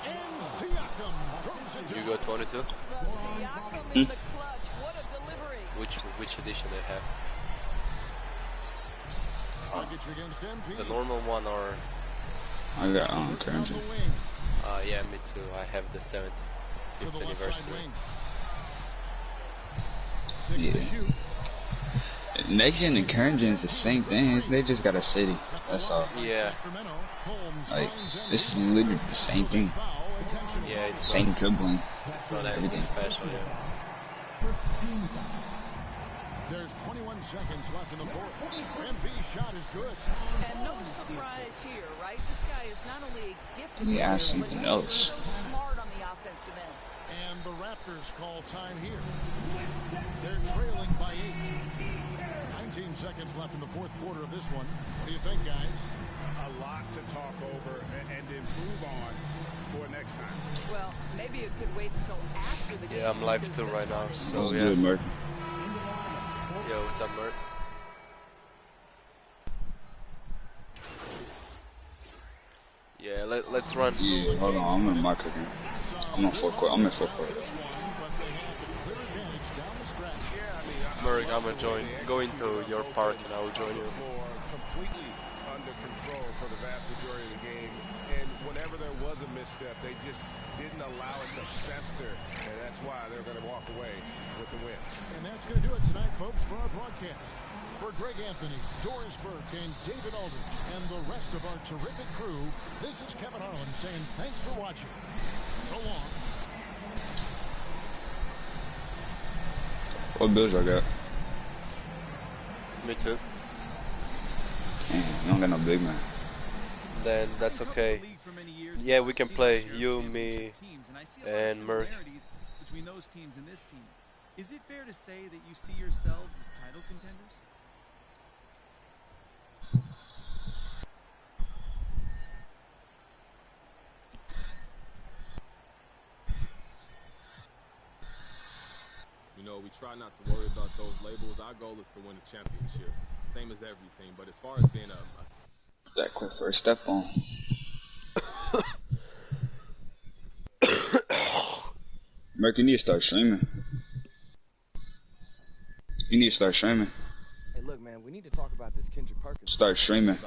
Speaker 13: And Siakam throws it down.
Speaker 11: You got 22?
Speaker 14: Siakam in the clutch. What a delivery.
Speaker 11: Which edition they have?
Speaker 13: Against MP.
Speaker 11: The normal one or...
Speaker 10: I got current.
Speaker 11: Yeah, me too. I have the 7th anniversary.
Speaker 10: Yeah. Next gen and current gen is the same thing. They just got a city. That's all.
Speaker 11: Yeah.
Speaker 10: Like, this is literally the same thing.
Speaker 11: Yeah, it's
Speaker 10: same dribbling.
Speaker 11: It's not everything special, yeah.
Speaker 13: There's 21 seconds left in the fourth. MP's shot is good.
Speaker 14: And no surprise here, right? This guy is not only a gifted
Speaker 10: He
Speaker 14: player,
Speaker 10: asked
Speaker 14: but
Speaker 10: something
Speaker 14: he's
Speaker 10: else.
Speaker 14: so smart on the offensive end.
Speaker 13: And the Raptors call time here. They're trailing by 8. 19 seconds left in the fourth quarter of this one. What do you think, guys?
Speaker 15: A lot to talk over and improve on for next time.
Speaker 14: Well, maybe it could wait until after the game.
Speaker 11: Yeah, I'm live too right now, so
Speaker 10: What's
Speaker 11: yeah.
Speaker 10: good, Merc?
Speaker 11: Yo, what's up, Merc? Yeah, let's run.
Speaker 10: Yeah, hold on. I'm in my cooking. I'm on full court. I'm in full court.
Speaker 11: Merc, I'm gonna go into your park and I will join you.
Speaker 7: Completely under control for the vast majority of the game. And whenever there was a misstep, they just didn't allow it to fester. And that's why they're going to walk away with the win.
Speaker 13: And that's going to do it tonight, folks, for our broadcast. For Greg Anthony, Doris Burke, and David Aldridge, and the rest of our terrific crew, this is Kevin Harlan saying thanks for watching. So long.
Speaker 10: What bills I got?
Speaker 11: Me too.
Speaker 10: Damn, you don't got no big man.
Speaker 11: Then that's okay. Yeah, we can play. You, me, and Merc.
Speaker 19: Between those teams and this team. Is it fair to say that you see yourselves as title contenders?
Speaker 4: You know, we try not to worry about those labels. Our goal is to win a championship. Same as everything. But as far as being
Speaker 10: That quick first step on. Merc, you need to start streaming. You need to start streaming.
Speaker 23: Hey, look, man, we need to talk about this Kendrick Perkins.
Speaker 10: Start streaming.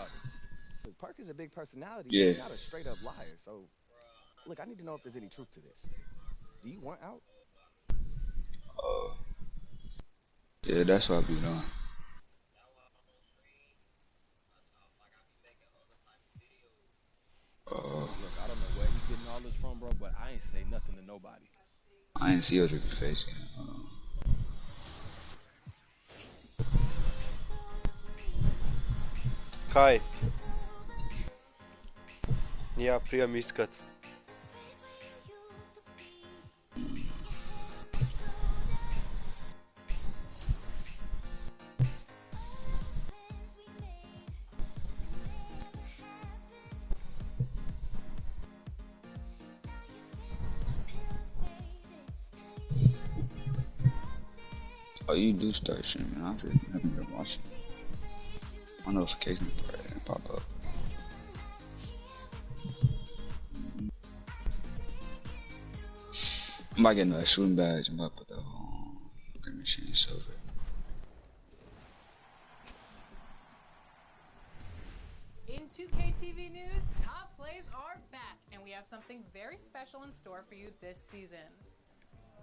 Speaker 23: Look, Perkins is a big personality.
Speaker 10: Yeah.
Speaker 23: He's not a straight-up liar. So, look, I need to know if there's any truth to this. Do you want out?
Speaker 10: Yeah, that's what I be doing.
Speaker 4: Look, I don't know where he getting all this from, bro, but I ain't say nothing to nobody.
Speaker 10: I ain't see your face yet.
Speaker 11: Kaj? Ja prijam iskat.
Speaker 10: Oh, you do start streaming. I haven't been watching. My notifications didn't pop up. I might get another shooting badge. I might put the green machine silver.
Speaker 12: In 2K TV news, top plays are back, and we have something very special in store for you this season.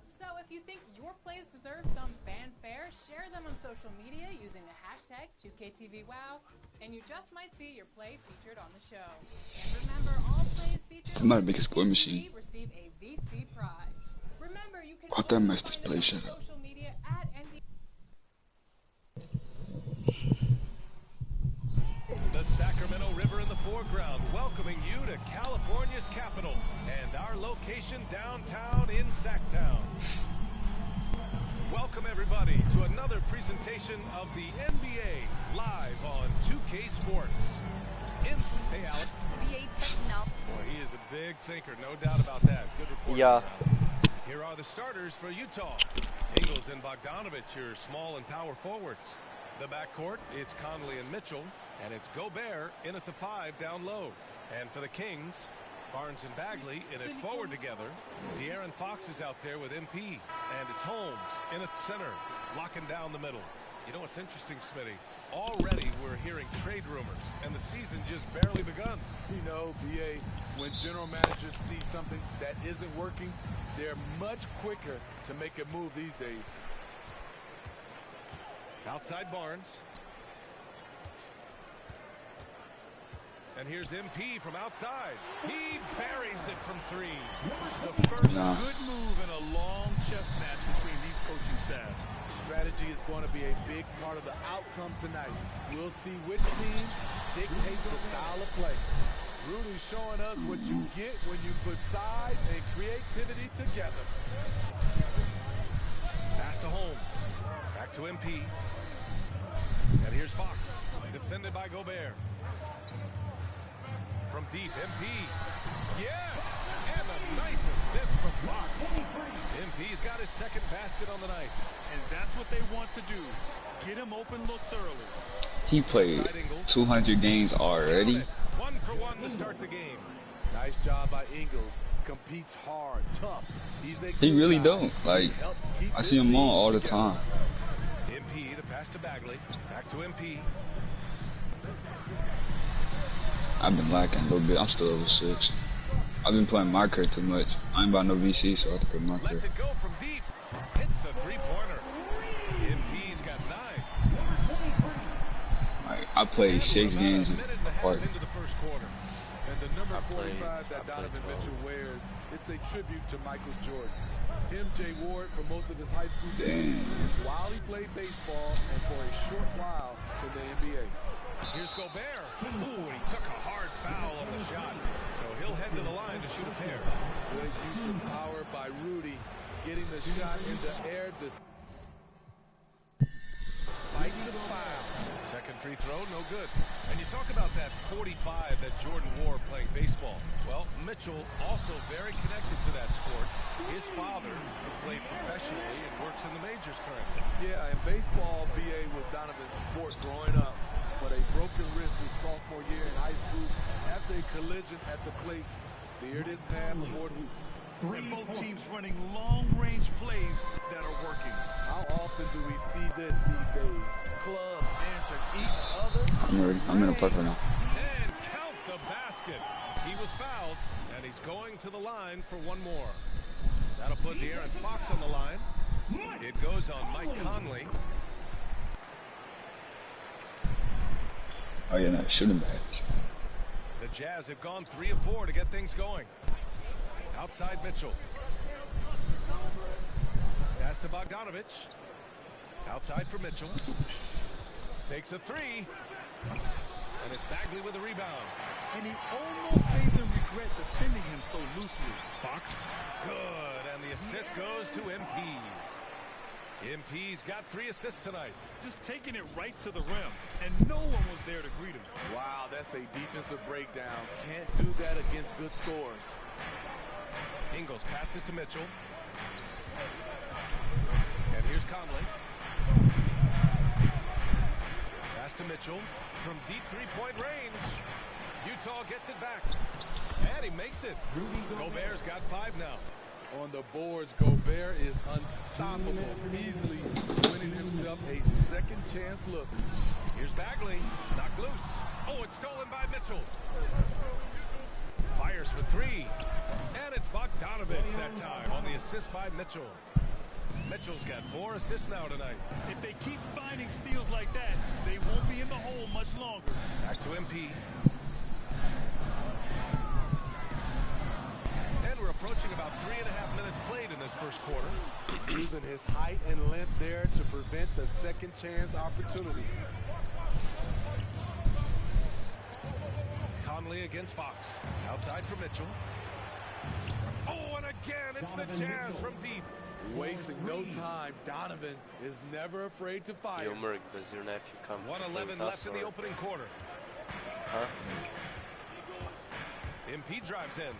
Speaker 12: So if you think your plays deserve some fanfare, share them on social media using the hashtag 2KTVWow, and you just might see your play featured on the show. And remember, all plays featured
Speaker 10: I'm not a
Speaker 12: on
Speaker 10: big score machine.
Speaker 12: TV receive a VC prize. Remember, you can
Speaker 10: What that messed this play shut up.
Speaker 12: social media at NBA.
Speaker 7: The Sacramento River in the foreground, welcoming you to California's capital and our location downtown in Sacktown. Welcome everybody to another presentation of the NBA live on 2K Sports. Hey Alec.
Speaker 8: NBA Techno.
Speaker 7: Boy, he is a big thinker, no doubt about that. Good report.
Speaker 11: Yeah.
Speaker 7: Here are the starters for Utah. Ingles and Bogdanovich, your small and power forwards. The backcourt, it's Conley and Mitchell, and it's Gobert in at the 5 down low. And for the Kings, Barnes and Bagley in it forward together. De'Aaron Fox is out there with MP, and it's Holmes in at center, locking down the middle. You know what's interesting, Smitty? Already we're hearing trade rumors, and the season just barely begun.
Speaker 18: You know, BA, when general managers see something that isn't working, they're much quicker to make a move these days.
Speaker 7: Outside Barnes. And here's MP from outside. He buries it from 3.
Speaker 9: The first good move in a long chess match between these coaching staffs.
Speaker 18: Strategy is going to be a big part of the outcome tonight. We'll see which team dictates the style of play. Rudy's showing us what you get when you put size and creativity together.
Speaker 7: Pass to Holmes. Back to MP. And here's Fox, defended by Gobert. From deep, MP. Yes! And a nice assist from Fox. MP's got his second basket on the night.
Speaker 9: And that's what they want to do. Get him open looks early.
Speaker 10: He played 200 games already.
Speaker 7: 1 for 1 to start the game.
Speaker 18: Nice job by Ingles. Competes hard, tough.
Speaker 10: He really don't. Like, I see him on all the time.
Speaker 7: MP, the pass to Bagley. Back to MP.
Speaker 10: I've been lacking a little bit. I'm still over 6. I've been playing my career too much. I ain't about no VC, so I have to play my career.
Speaker 7: Lets it go from deep. Hits the 3-pointer. MP's got 9.
Speaker 10: Like, I played 6 games apart.
Speaker 7: Into the first quarter.
Speaker 18: And the number 45 that Donovan Mitchell wears, it's a tribute to Michael Jordan. MJ wore it for most of his high school days while he played baseball and for a short while in the NBA.
Speaker 7: Here's Gobert. Ooh, and he took a hard foul on the shot. So he'll head to the line to shoot a pair.
Speaker 18: Good use of power by Rudy, getting the shot in the air despite the foul.
Speaker 7: Second free throw, no good. And you talk about that 45 that Jordan wore playing baseball. Well, Mitchell also very connected to that sport. His father played professionally and works in the majors currently.
Speaker 18: Yeah, and baseball, BA, was Donovan's sport growing up. But a broken wrist his sophomore year in high school after a collision at the plate steered his path toward hoops.
Speaker 9: And both teams running long-range plays that are working.
Speaker 18: How often do we see this these days? Clubs answering each other.
Speaker 10: I'm ready. I'm in a puck right now.
Speaker 7: And count the basket. He was fouled, and he's going to the line for 1 more. That'll put De'Aaron Fox on the line. It goes on Mike Conley.
Speaker 10: Oh yeah, no, shooting badge.
Speaker 7: The Jazz have gone 3 of 4 to get things going. Outside Mitchell. Pass to Bogdanovich. Outside for Mitchell. Takes a 3. And it's Bagley with a rebound.
Speaker 9: And he almost made them regret defending him so loosely.
Speaker 7: Fox. Good. And the assist goes to MP. MP's got 3 assists tonight.
Speaker 9: Just taking it right to the rim, and no one was there to greet him.
Speaker 18: Wow, that's a defensive breakdown. Can't do that against good scores.
Speaker 7: Ingles passes to Mitchell. And here's Conley. Pass to Mitchell from deep three-point range. Utah gets it back. And he makes it. Gobert's got 5 now.
Speaker 18: On the boards, Gobert is unstoppable, easily winning himself a second chance look.
Speaker 7: Here's Bagley, knocked loose. Oh, it's stolen by Mitchell. Fires for 3. And it's Bogdanovich that time on the assist by Mitchell. Mitchell's got 4 assists now tonight.
Speaker 9: If they keep finding steals like that, they won't be in the hole much longer.
Speaker 7: Back to MP. We're approaching about 3.5 minutes played in this first quarter.
Speaker 18: Using his height and length there to prevent the second chance opportunity.
Speaker 7: Conley against Fox. Outside for Mitchell. Oh, and again, it's the Jazz from deep.
Speaker 18: Wasting no time. Donovan is never afraid to fire.
Speaker 11: Yomeric, does your nephew come?
Speaker 7: 1:11 left in the opening quarter.
Speaker 11: Huh?
Speaker 7: MP drives in.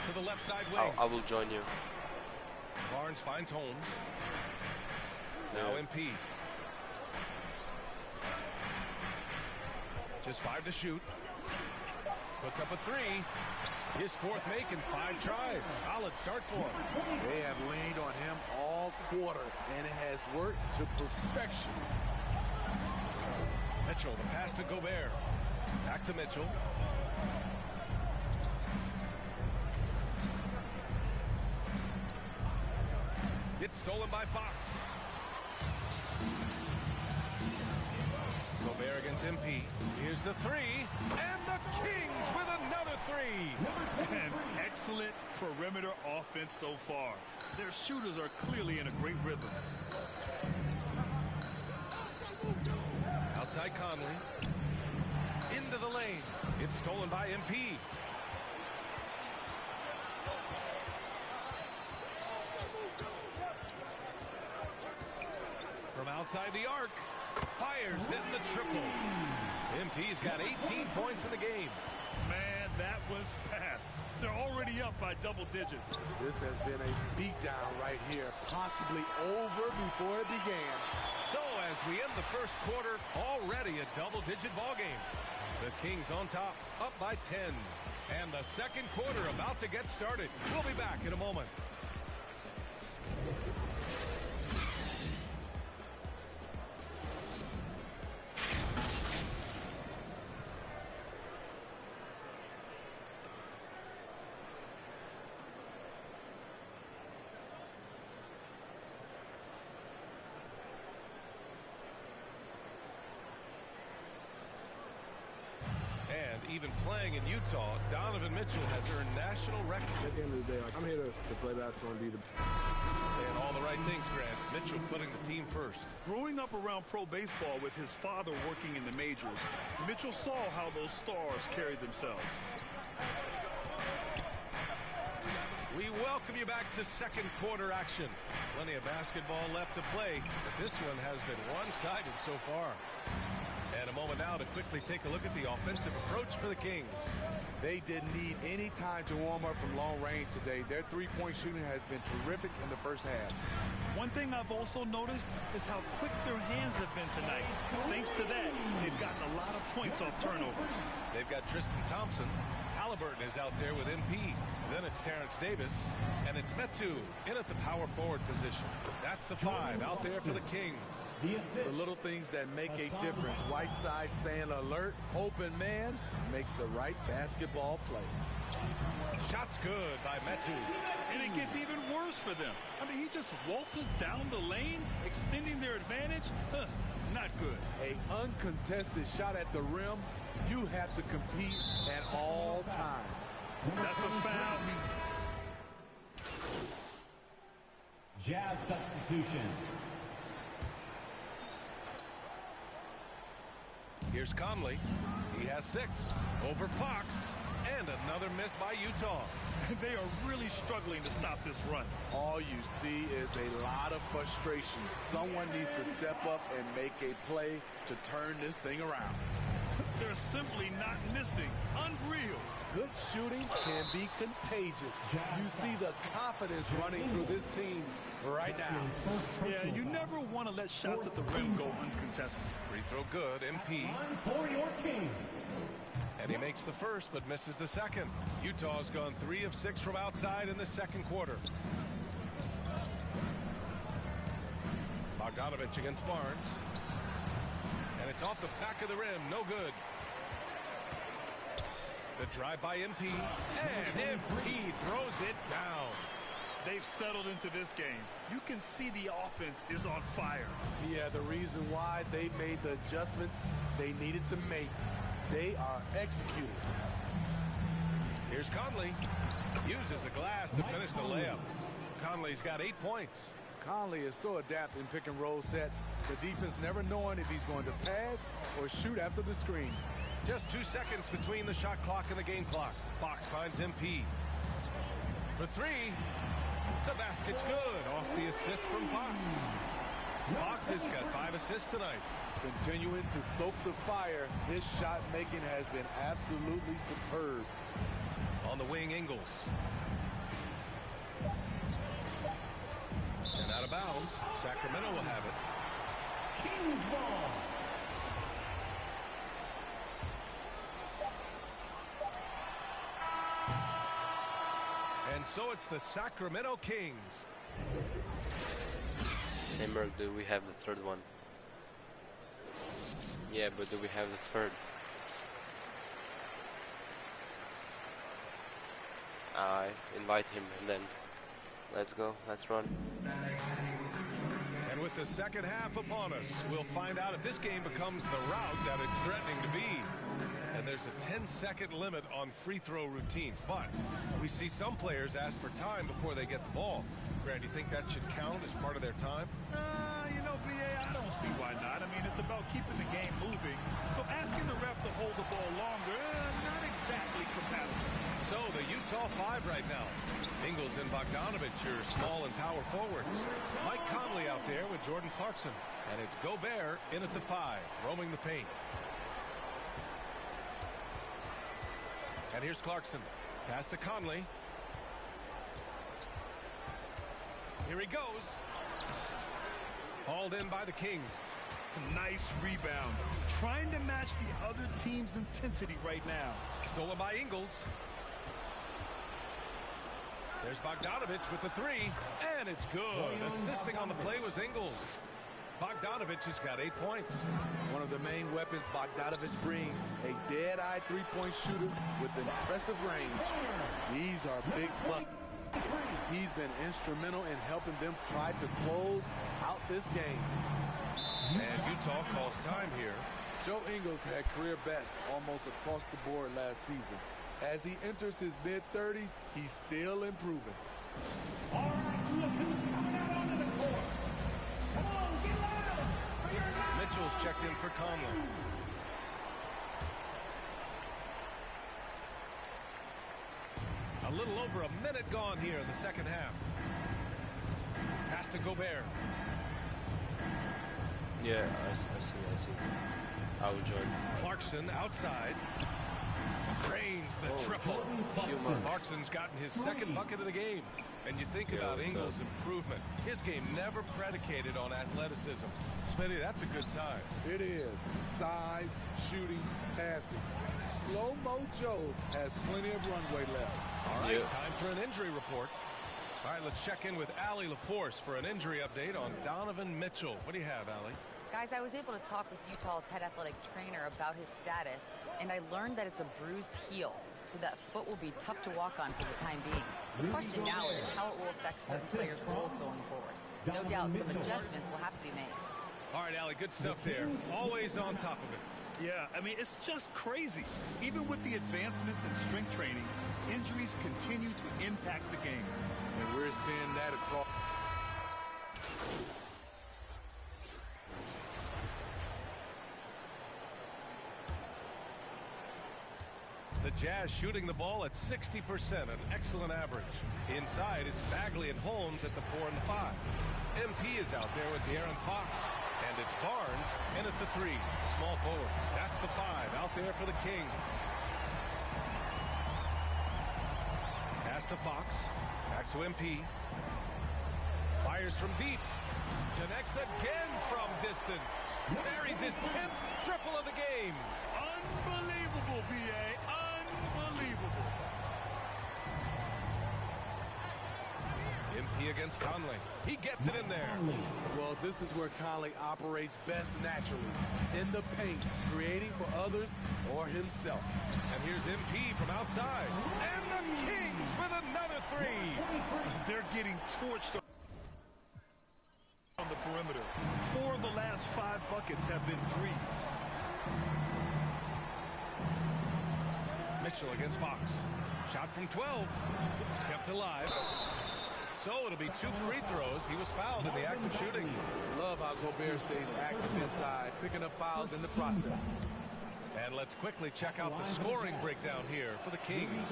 Speaker 7: To the left side wing.
Speaker 11: I will join you.
Speaker 7: Barnes finds Holmes. Now MP. Just 5 to shoot. Puts up a 3. His 4th make in 5 tries. Solid start for him.
Speaker 18: They have leaned on him all quarter, and it has worked to perfection.
Speaker 7: Mitchell, the pass to Gobert. Back to Mitchell. It's stolen by Fox. Gobert against MP. Here's the 3. And the Kings with another 3.
Speaker 9: An excellent perimeter offense so far. Their shooters are clearly in a great rhythm.
Speaker 7: Outside Conley. Into the lane. It's stolen by MP. From outside the arc, fires in the triple. MP's got 18 points in the game.
Speaker 9: Man, that was fast. They're already up by double digits.
Speaker 18: This has been a beatdown right here, possibly over before it began.
Speaker 7: So as we end the first quarter, already a double-digit ball game. The Kings on top, up by 10. And the second quarter about to get started. We'll be back in a moment. Even playing in Utah, Donovan Mitchell has earned national recognition.
Speaker 1: At the end of the day, I'm here to play basketball and be the...
Speaker 7: Saying all the right things, Grant. Mitchell putting the team first.
Speaker 9: Growing up around pro baseball with his father working in the majors, Mitchell saw how those stars carried themselves.
Speaker 7: We welcome you back to second quarter action. Plenty of basketball left to play, but this one has been one-sided so far. And a moment now to quickly take a look at the offensive approach for the Kings.
Speaker 18: They didn't need any time to warm up from long range today. Their three-point shooting has been terrific in the first half.
Speaker 9: One thing I've also noticed is how quick their hands have been tonight. Thanks to that, they've gotten a lot of points off turnovers.
Speaker 7: They've got Tristan Thompson. Halliburton is out there with MP. Then it's Terrence Davis. And it's Metu in at the power forward position. That's the 5 out there for the Kings.
Speaker 18: The little things that make a difference. Whiteside staying alert. Open man makes the right basketball play.
Speaker 7: Shot's good by Metu.
Speaker 9: And it gets even worse for them. I mean, he just waltzes down the lane, extending their advantage. Not good.
Speaker 18: A uncontested shot at the rim, you have to compete at all times.
Speaker 9: That's a foul.
Speaker 2: Jazz substitution.
Speaker 7: Here's Conley. He has 6 over Fox. And another miss by Utah.
Speaker 9: They are really struggling to stop this run.
Speaker 18: All you see is a lot of frustration. Someone needs to step up and make a play to turn this thing around.
Speaker 9: They're simply not missing. Unreal.
Speaker 18: Good shooting can be contagious. You see the confidence running through this team right now.
Speaker 9: Yeah, you never want to let shots at the rim go uncontested.
Speaker 7: Free throw good, MP.
Speaker 2: For your Kings.
Speaker 7: And he makes the first, but misses the second. Utah's gone 3 of 6 from outside in the second quarter. Bogdanovich against Barnes. And it's off the back of the rim. No good. The drive by MP. And MP throws it down.
Speaker 9: They've settled into this game. You can see the offense is on fire.
Speaker 18: Yeah, the reason why they made the adjustments they needed to make. They are executing.
Speaker 7: Here's Conley. Uses the glass to finish the layup. Conley's got 8 points.
Speaker 18: Conley is so adept in pick and roll sets. The defense never knowing if he's going to pass or shoot after the screen.
Speaker 7: Just 2 seconds between the shot clock and the game clock. Fox finds MP. For 3. The basket's good. Off the assist from Fox. Fox has got 5 assists tonight.
Speaker 18: Continuing to stoke the fire, his shot making has been absolutely superb.
Speaker 7: On the wing, Ingles. And out of bounds. Sacramento will have it.
Speaker 2: Kings ball.
Speaker 7: And so it's the Sacramento Kings.
Speaker 11: Hey, Merck, do we have the third one? Yeah, but do we have the third? I invite him and then let's go, let's run.
Speaker 7: And with the second half upon us, we'll find out if this game becomes the route that it's threatening to be. And there's a 10-second limit on free throw routines, but we see some players ask for time before they get the ball. Grant, do you think that should count as part of their time?
Speaker 9: You know, BA, I don't see why not. I mean, it's about keeping the game moving. So asking the ref to hold the ball longer, not exactly compatible.
Speaker 7: So the Utah 5 right now. Ingles and Bogdanovich, your small and power forwards. Mike Conley out there with Jordan Clarkson. And it's Gobert in at the 5, roaming the paint. And here's Clarkson. Pass to Conley. Here he goes. Hauled in by the Kings.
Speaker 9: Nice rebound. Trying to match the other team's intensity right now.
Speaker 7: Stolen by Ingles. There's Bogdanovich with the 3. And it's good. Assisting on the play was Ingles. Bogdanovich has got 8 points.
Speaker 18: One of the main weapons Bogdanovich brings, a dead-eye three-point shooter with impressive range. These are big buckets. He's been instrumental in helping them try to close out this game.
Speaker 7: And Utah calls time here.
Speaker 18: Joe Ingles had career best almost across the board last season. As he enters his mid-30s, he's still improving.
Speaker 2: All right, look who's coming out onto the court. Come on, get loud for your night.
Speaker 7: Mitchell's checked in for Conley. A little over a minute gone here in the second half. Pass to Gobert.
Speaker 11: Yeah, I see. I will join.
Speaker 7: Clarkson outside. Cranes the triple. Clarkson's gotten his second bucket of the game. And you think about Ingles' improvement. His game never predicated on athleticism. Smitty, that's a good sign.
Speaker 18: It is. Size, shooting, passing. Slow-Mo Joe has plenty of runway left.
Speaker 7: All right, time for an injury report. All right, let's check in with Allie LaForce for an injury update on Donovan Mitchell. What do you have, Allie?
Speaker 8: Guys, I was able to talk with Utah's head athletic trainer about his status, and I learned that it's a bruised heel. so that foot will be tough to walk on for the time being. The question now is how it will affect certain players' roles going forward. No doubt some adjustments will have to be made.
Speaker 7: All right, Allie, good stuff there. Always on top of it.
Speaker 9: Yeah, I mean, it's just crazy. Even with the advancements in strength training, injuries continue to impact the game.
Speaker 18: And we're seeing that across.
Speaker 7: The Jazz shooting the ball at 60%, an excellent average. Inside, it's Bagley and Holmes at the 4 and the 5. MP is out there with De'Aaron Fox. And it's Barnes in at the 3. Small forward. That's the 5 out there for the Kings. Pass to Fox. Back to MP. Fires from deep. Connects again from distance. Buries his 10th triple of the game.
Speaker 9: Unbelievable, B.A. Unbelievable.
Speaker 7: MP against Conley. He gets it in there.
Speaker 18: Well, this is where Conley operates best naturally. In the paint, creating for others or himself.
Speaker 7: And here's MP from outside. And the Kings with another 3.
Speaker 9: They're getting torched on the perimeter. 4 of the last 5 buckets have been threes.
Speaker 7: Mitchell against Fox. Shot from 12. Kept alive. So it'll be 2 free throws. He was fouled in the act of shooting.
Speaker 18: Love how Gobert stays active inside, picking up fouls in the process.
Speaker 7: And let's quickly check out the scoring breakdown here for the Kings.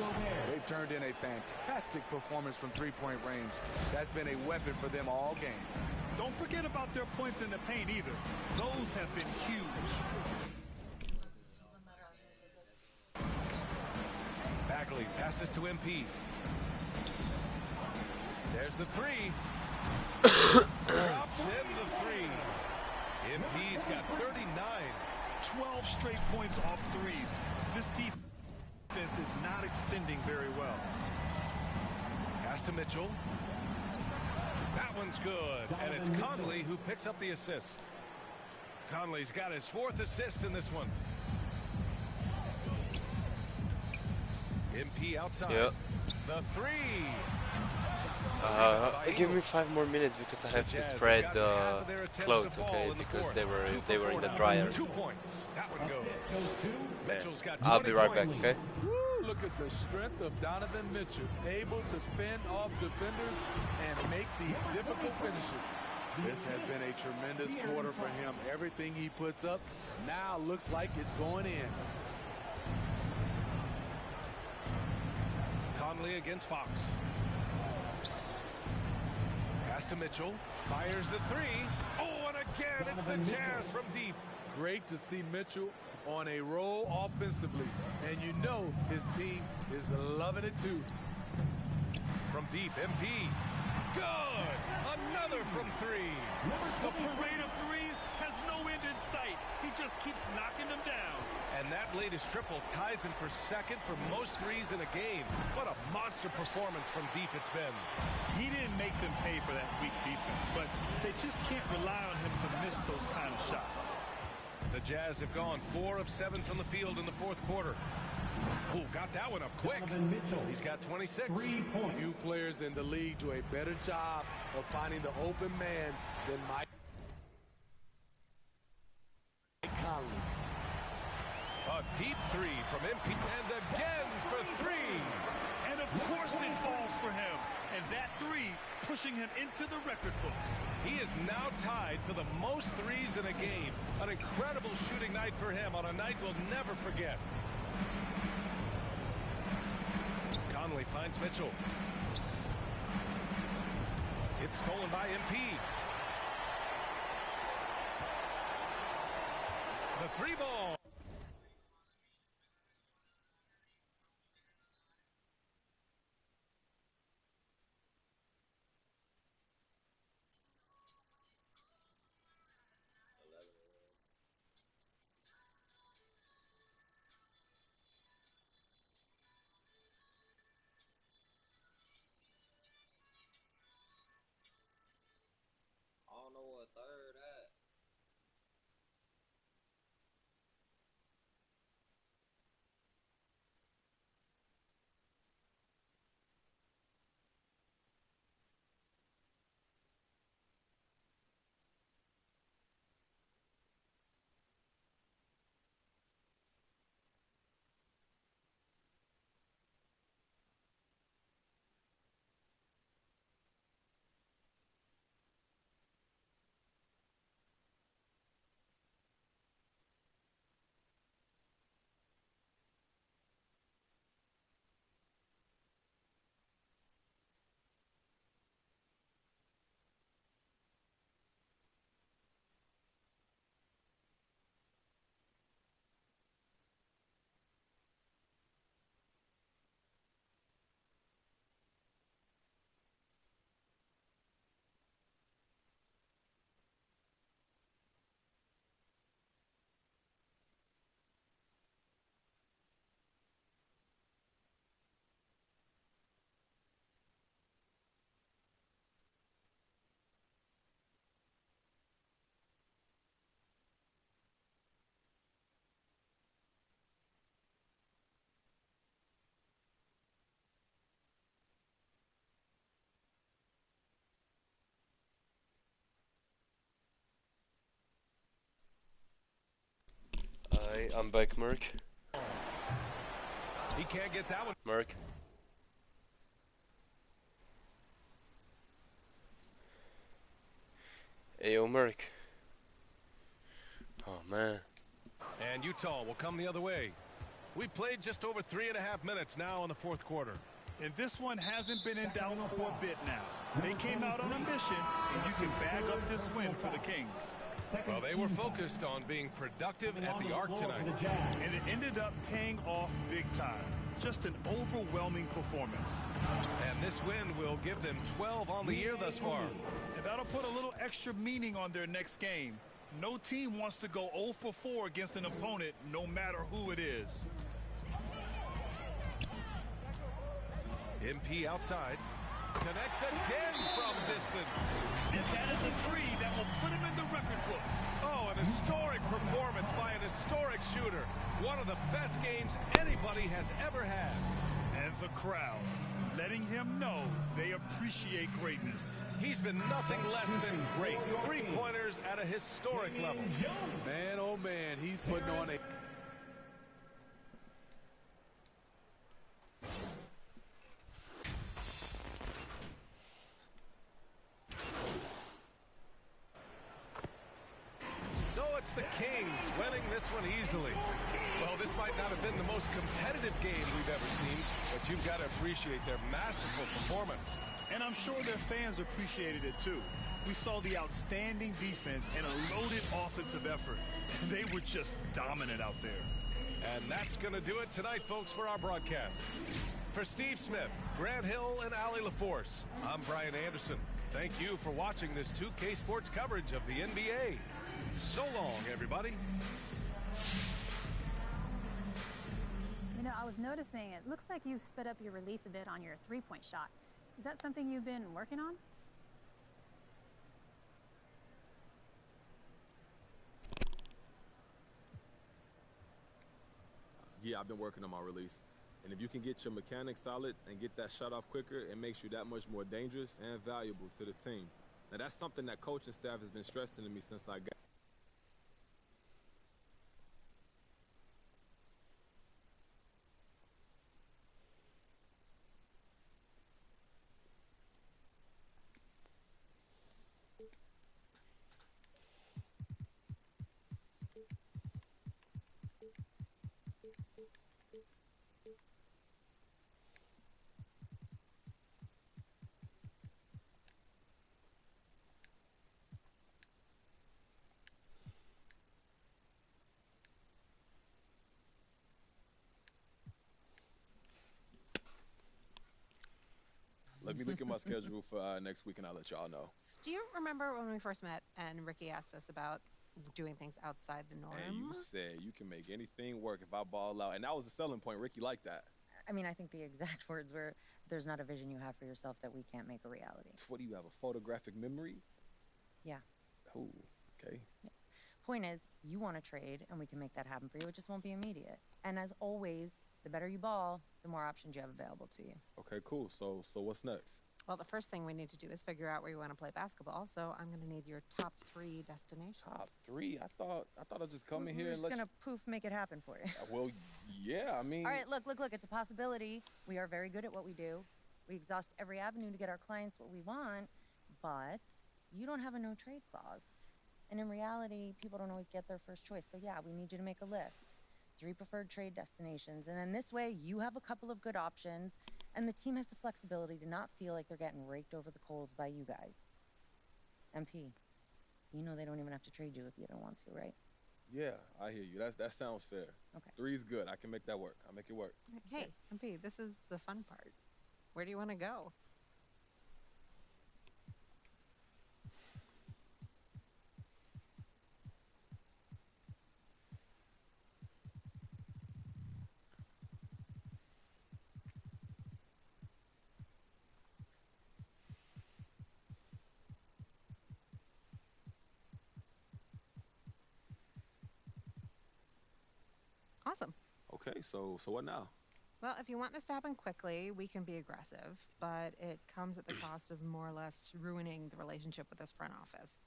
Speaker 18: They've turned in a fantastic performance from three-point range. That's been a weapon for them all game.
Speaker 9: Don't forget about their points in the paint either. Those have been huge.
Speaker 7: Bagley passes to MP. There's the 3. Drops in the 3. MP's got 39.
Speaker 9: 12 straight points off threes. This defense is not extending very well.
Speaker 7: Pass to Mitchell. That one's good. And it's Conley who picks up the assist. Conley's got his 4th assist in this one. MP outside.
Speaker 11: Yep.
Speaker 7: The 3.
Speaker 11: Give me 5 more minutes because I have to spread the clothes, okay? Because they were in the dryer.
Speaker 7: 2 points. That one goes. Mitchell's got 20
Speaker 11: I'll be right back,
Speaker 7: points.
Speaker 11: okay?
Speaker 18: Woo, look at the strength of Donovan Mitchell, able to fend off defenders and make these difficult finishes. This has been a tremendous quarter for him. Everything he puts up now looks like it's going in.
Speaker 7: Conley against Fox. Pass to Mitchell. Fires the 3. Oh, and again, it's the Jazz from deep.
Speaker 18: Great to see Mitchell on a roll offensively. And you know his team is loving it too.
Speaker 7: From deep, MP. Good! Another from 3.
Speaker 9: The parade of threes has no end in sight. He just keeps knocking them down.
Speaker 7: And that latest triple ties him for 2nd for most threes in a game. What a monster performance from deep it's been.
Speaker 9: He didn't make them pay for that weak defense, but they just can't rely on him to miss those kind of shots.
Speaker 7: The Jazz have gone 4 of 7 from the field in the 4th quarter. Oh, got that one up quick. He's got 26.
Speaker 18: 3 points. Few players in the league do a better job of finding the open man than Mike Conley.
Speaker 7: A deep 3 from MP, and again for 3.
Speaker 9: And of course it falls for him. And that 3 pushing him into the record books.
Speaker 7: He is now tied for the most threes in a game. An incredible shooting night for him on a night we'll never forget. Conley finds Mitchell. It's stolen by MP. The 3 ball.
Speaker 3: I don't know what third at.
Speaker 11: Hey, I'm back, Merc.
Speaker 7: He can't get that one.
Speaker 11: Merc. Hey, yo, Merc. Oh, man.
Speaker 7: And Utah will come the other way. We played just over 3.5 minutes now in the fourth quarter.
Speaker 9: And this one hasn't been in doubt for a bit now. They came out on a mission, and you can bag up this win for the Kings.
Speaker 7: Well, they were focused on being productive at the arc tonight.
Speaker 9: And it ended up paying off big time. Just an overwhelming performance.
Speaker 7: And this win will give them 12 on the year thus far.
Speaker 9: And that'll put a little extra meaning on their next game. No team wants to go 0 for 4 against an opponent, no matter who it is.
Speaker 7: MP outside. Connects again from distance.
Speaker 9: And that is a three that will put him in the record books.
Speaker 7: Oh, an historic performance by an historic shooter. One of the best games anybody has ever had.
Speaker 9: And the crowd, letting him know they appreciate greatness.
Speaker 7: He's been nothing less than great. Three-pointers at a historic level.
Speaker 18: Man, oh man, he's putting on a...
Speaker 7: So it's the Kings winning this one easily. Well, this might not have been the most competitive game we've ever seen, but you've got to appreciate their masterful performance.
Speaker 9: And I'm sure their fans appreciated it too. We saw the outstanding defense and a loaded offensive effort. They were just dominant out there.
Speaker 7: And that's going to do it tonight, folks, for our broadcast. For Steve Smith, Grant Hill, and Allie LaForce, I'm Brian Anderson. Thank you for watching this 2K Sports coverage of the NBA. So long, everybody.
Speaker 3: You know, I was noticing it looks like you've sped up your release a bit on your three-point shot. Is that something you've been working on?
Speaker 4: Yeah, I've been working on my release. And if you can get your mechanics solid and get that shot off quicker, it makes you that much more dangerous and valuable to the team. Now, that's something that coaching staff has been stressing to me since I got. Let me look at my schedule for next week, and I'll let y'all know.
Speaker 12: Do you remember when we first met and Ricky asked us about doing things outside the norm?
Speaker 4: And you said you can make anything work if I ball out. And that was the selling point. Ricky liked that.
Speaker 6: I mean, I think the exact words were, there's not a vision you have for yourself that we can't make a reality.
Speaker 4: What do you have, a photographic memory?
Speaker 6: Yeah.
Speaker 4: Oh, okay.
Speaker 6: Yeah. Point is, you want to trade, and we can make that happen for you. It just won't be immediate. And as always, the better you ball, the more options you have available to you.
Speaker 4: Okay, cool. So what's next?
Speaker 12: Well, the first thing we need to do is figure out where you want to play basketball. So I'm going to need your top 3 destinations.
Speaker 4: Top 3? I thought I'd just come in here and
Speaker 6: let you... We're just going to poof make it happen for you.
Speaker 4: Well, yeah, I mean...
Speaker 6: All right, look. It's a possibility. We are very good at what we do. We exhaust every avenue to get our clients what we want, but you don't have a no-trade clause. And in reality, people don't always get their first choice. So yeah, we need you to make a list. 3 preferred trade destinations. And then this way, you have a couple of good options, and the team has the flexibility to not feel like they're getting raked over the coals by you guys. MP, you know they don't even have to trade you if you don't want to, right?
Speaker 4: Yeah, I hear you. That sounds fair.
Speaker 6: Okay.
Speaker 4: 3 is good. I can make that work. I'll make it work.
Speaker 12: Hey, MP, this is the fun part. Where do you want to go? Awesome.
Speaker 4: Okay, so what now?
Speaker 12: Well, if you want this to happen quickly, we can be aggressive, but it comes at the cost of more or less ruining the relationship with this front office.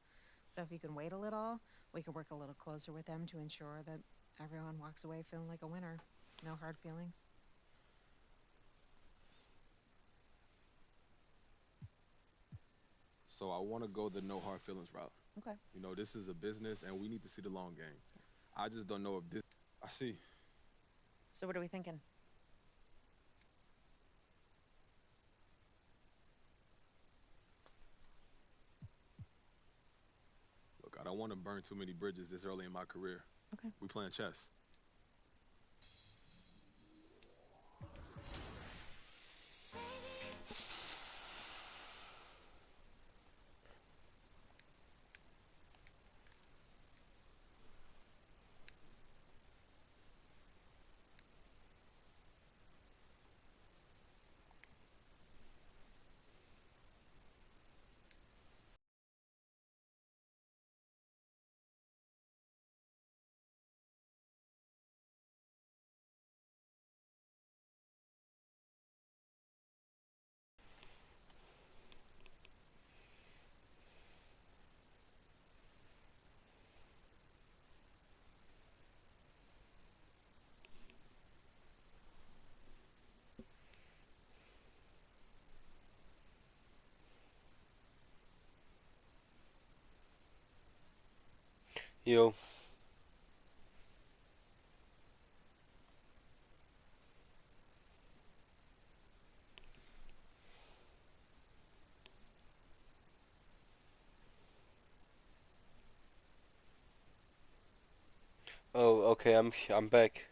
Speaker 12: So if you can wait a little, we can work a little closer with them to ensure that
Speaker 16: everyone walks away feeling like a winner. No hard feelings.
Speaker 4: So I want to go the no hard feelings route.
Speaker 6: Okay.
Speaker 4: You know, this is a business, and we need to see the long game. I just don't know if this. I see.
Speaker 6: So what are we thinking?
Speaker 4: Look, I don't want to burn too many bridges this early in my career.
Speaker 6: Okay.
Speaker 4: We playing chess.
Speaker 11: Yo. Oh, okay, I'm back.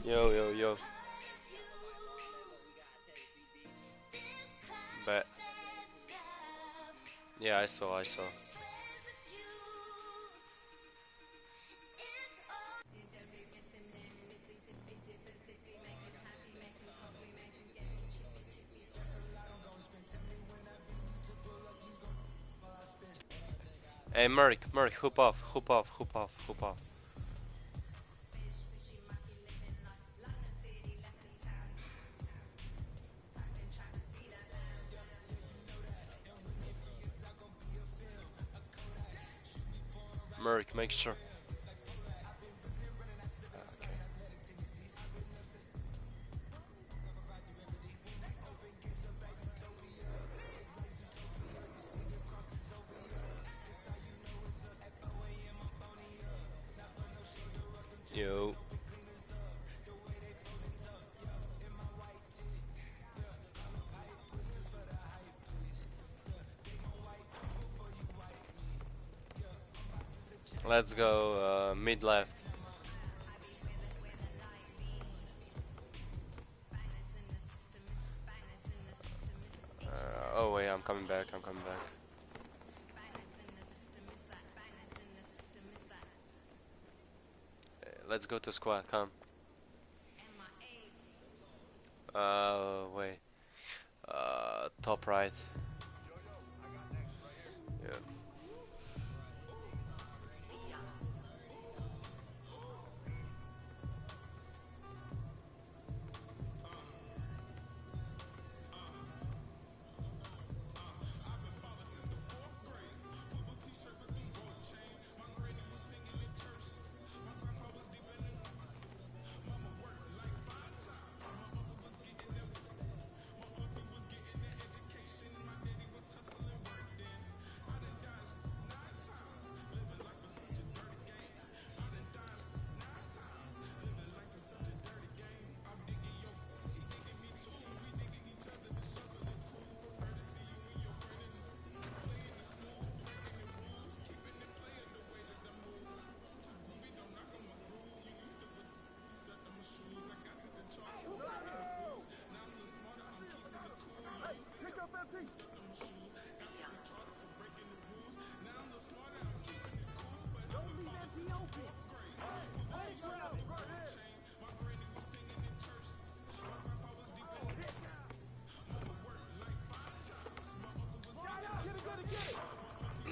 Speaker 11: Yo, yo, yo. But yeah, I saw. Hey, Merrick, hoop off. Merrick, make sure. Okay. Yo. Let's go mid left. Oh wait, I'm coming back. Let's go to squad. Come. Wait. Top right. Yeah.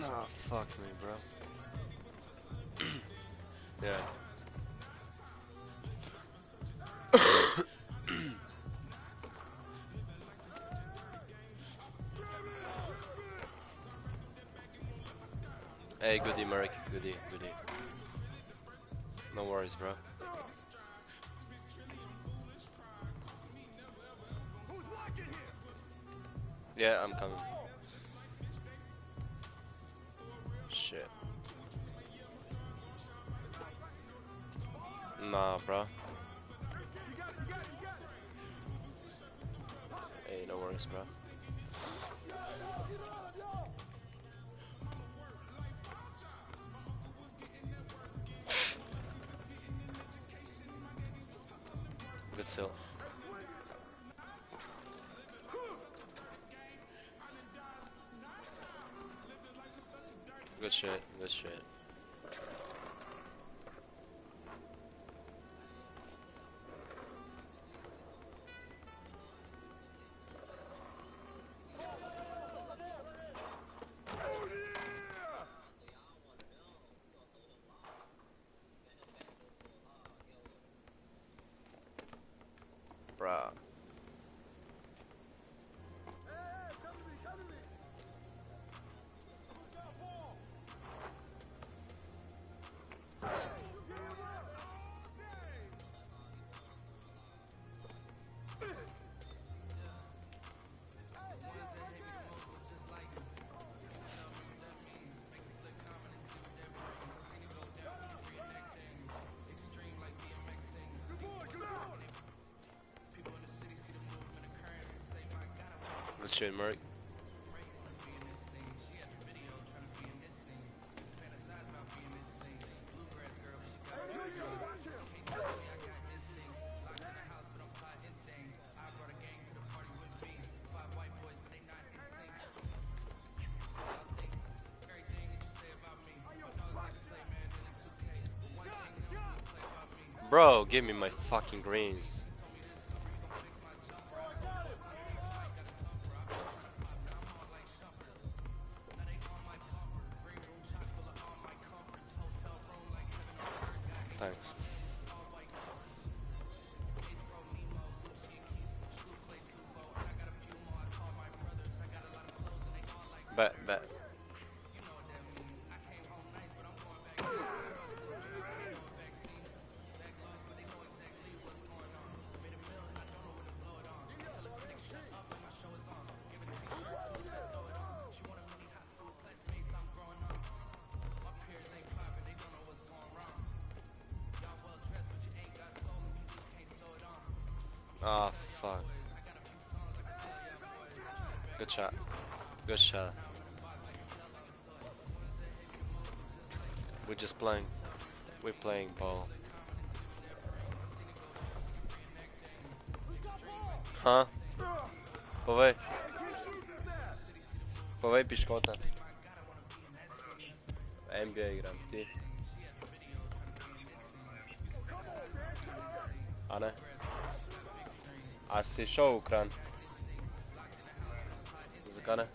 Speaker 11: Oh, fuck me, bro. Yeah. Hey, goodie, Merrick. Goodie. No worries, bro. Yeah, I'm coming. Shit. Nah, bro. Hey, no worries, bro. Good still. Good shit. Bruh. Good shit, Merrick. Bro, give me my fucking greens. Thanks. Bet. Ah, fuck. Good shot. Good shot. We're just playing. We're playing ball. Huh? Povej. Povej piškota. NBA igram, ti? A ne? A si šao u Kran? Zakaj ne?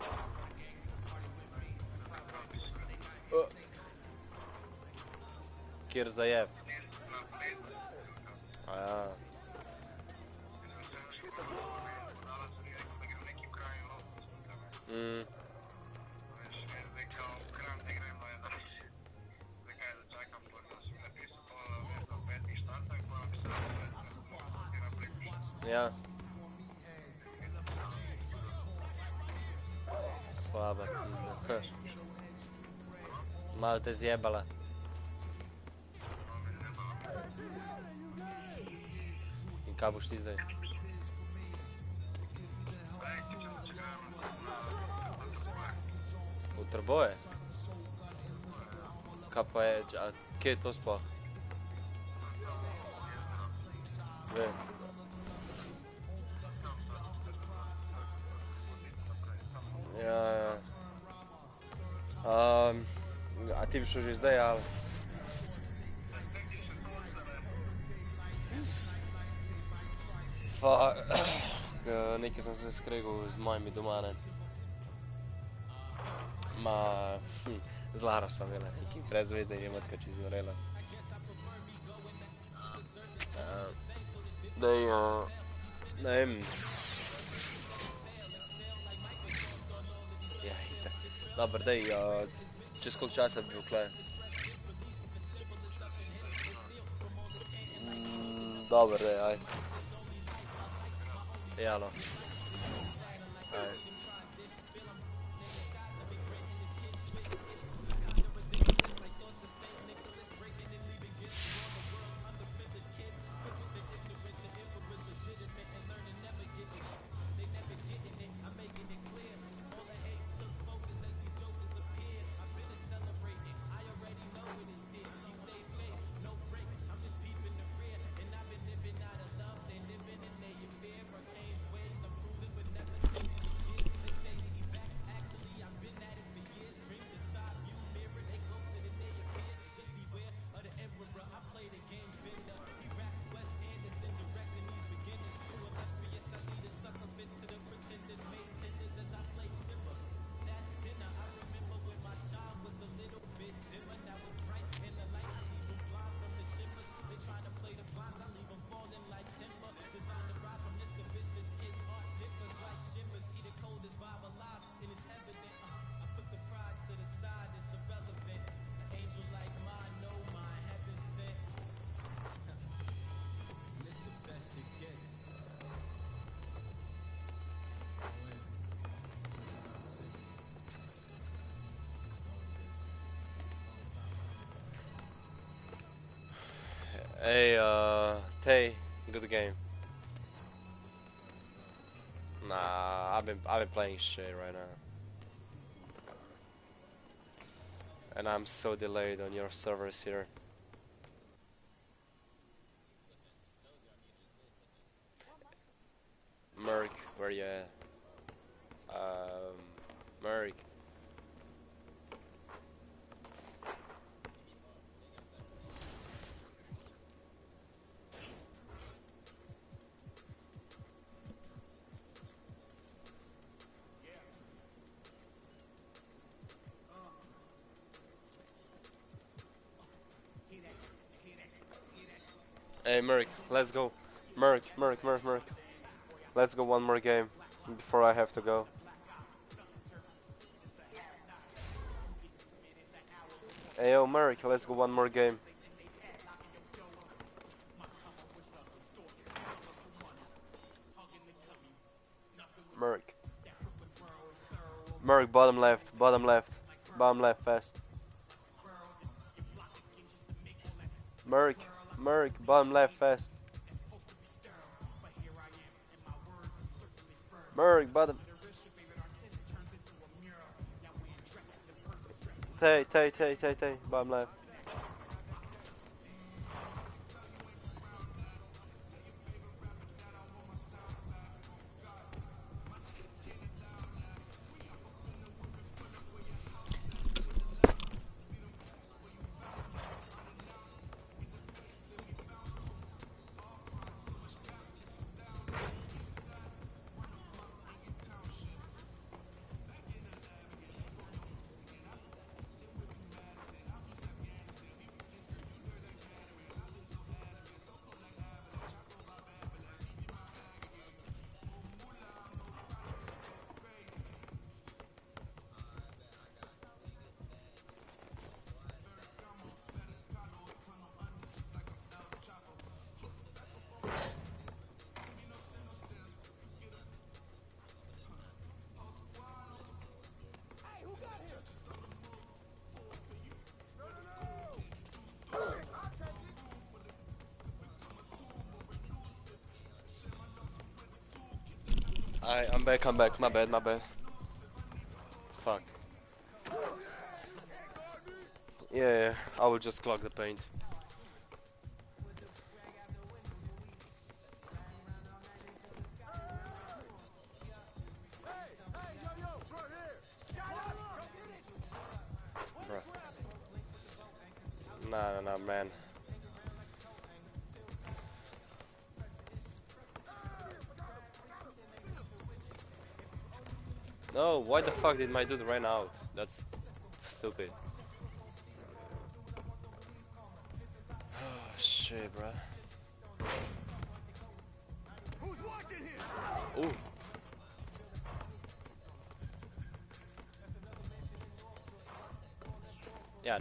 Speaker 11: Kjer zajeb? A ja. Ja. Slaba pizda. Malo te zjebala. In kaj boš ti zdaj? V Trboje? Kaj pa je, a kje je to sploh? Vem. Ja. A ti bi šel že zdaj, ali? Nekaj sem se skregal z mojimi doma, ne. Z Laro sem imela, nekaj brez veze in je matka čisto zgorela. Daj, ne vem. Ja, itak. Dobar, daj, čez koliko časa bi bil kle? Dobar, daj, aj. Jalo. Aj. Hey, Tay, good game. Nah, I've been playing shit right now. And I'm so delayed on your servers here. Merc, where you at? Merc. Hey, Merrick, let's go. Merrick. Let's go one more game before I have to go. Hey, yo, Merrick, let's go one more game. Merrick. Merrick, bottom left, fast. Merrick, bottom left, fast. Merrick, bottom. Tay, bottom left. I'm back. My bad. Fuck. Yeah, I will just clog the paint. Bruh. Nah, man. No, why the fuck did my dude run out? That's stupid. Oh shit, bruh. Ooh. Yeah.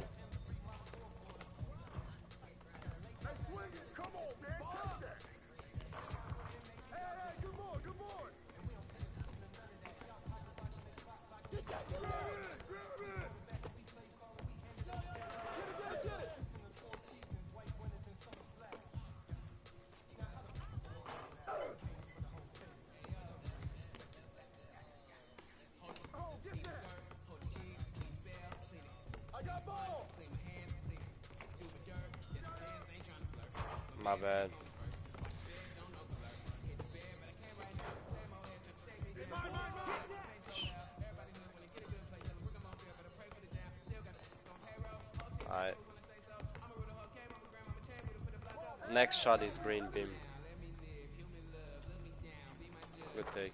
Speaker 11: My bad. Alright. Next shot is green beam. Good take.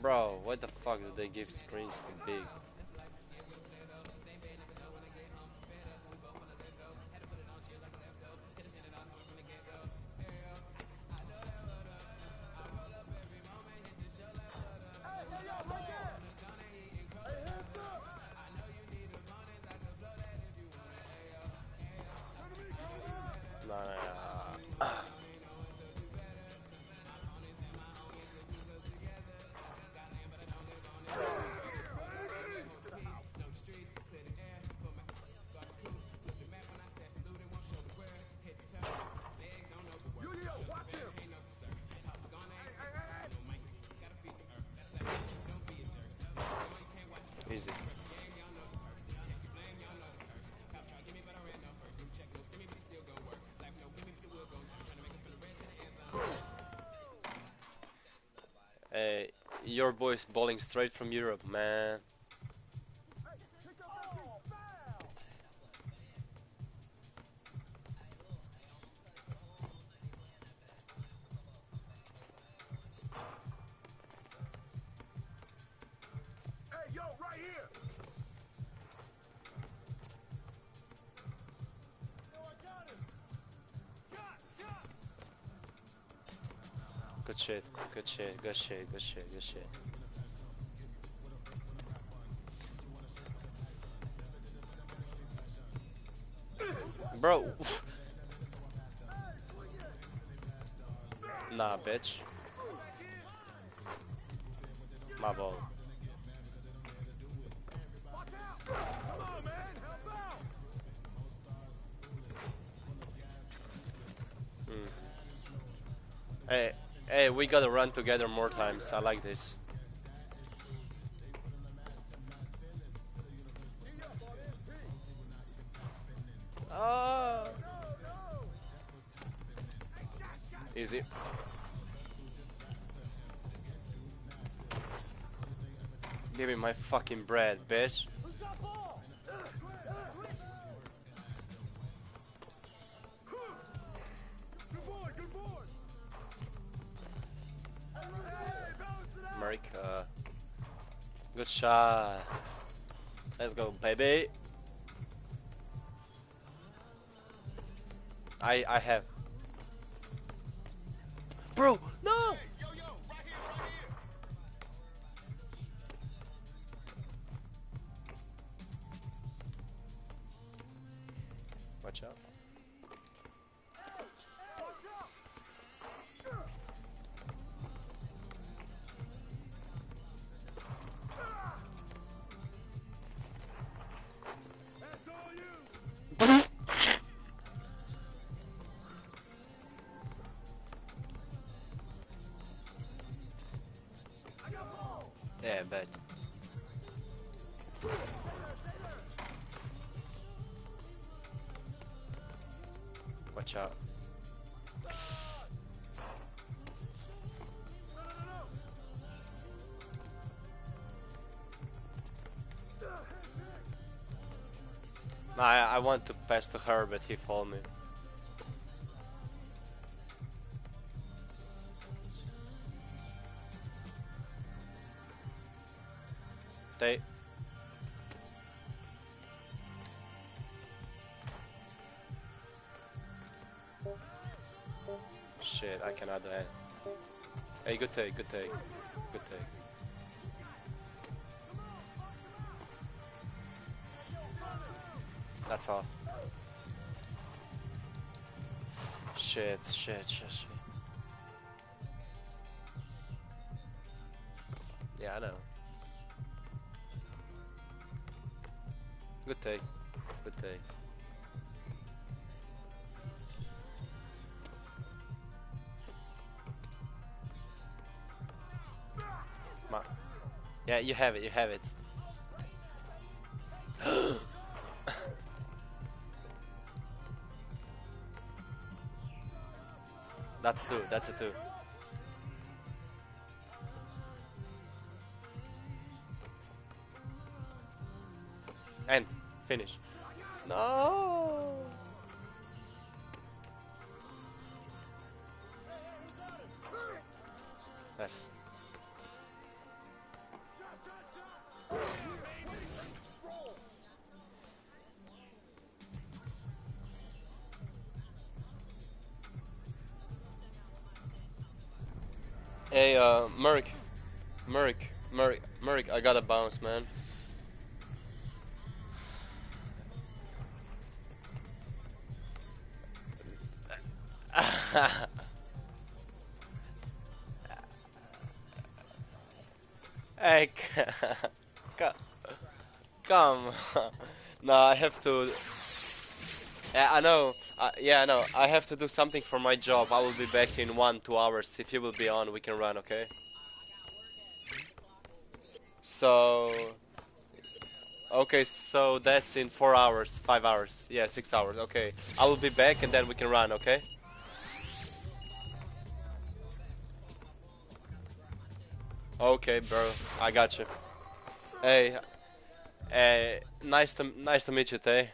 Speaker 11: Bro, what the fuck do they give screens to big? Nah. Easy. Hey, your boy's bowling straight from Europe, man. Good shit, good shit, good shit, good shit, good shit. Bro. Nah, bitch. My ball. Hey, we gotta run together more times. I like this. Oh. Easy. Give me my fucking bread, bitch. America. Good shot. Let's go, baby. I have. Bro, no! Watch out. Yeah, bet. Watch out. Nah, I want to pass to her, but he followed me. They. Shit, I cannot do it. Hey, good take, good take, good take. That's all. Shit, shit, shit, shit. Yeah, I know. Good take, good take. Yeah, you have it, you have it. That's two, that's a two. And finish. No. Yes. Hey, Merrick, I gotta bounce, man. Hey, come. No, I have to. Yeah, I know. Yeah, I know. I have to do something for my job. I will be back in 1-2 hours. If you will be on, we can run, okay? So. Okay, so that's in 4 hours, 5 hours. Yeah, 6 hours. Okay. I will be back and then we can run, okay? Okay, bro. I got you. Hey, nice to meet you, Tay.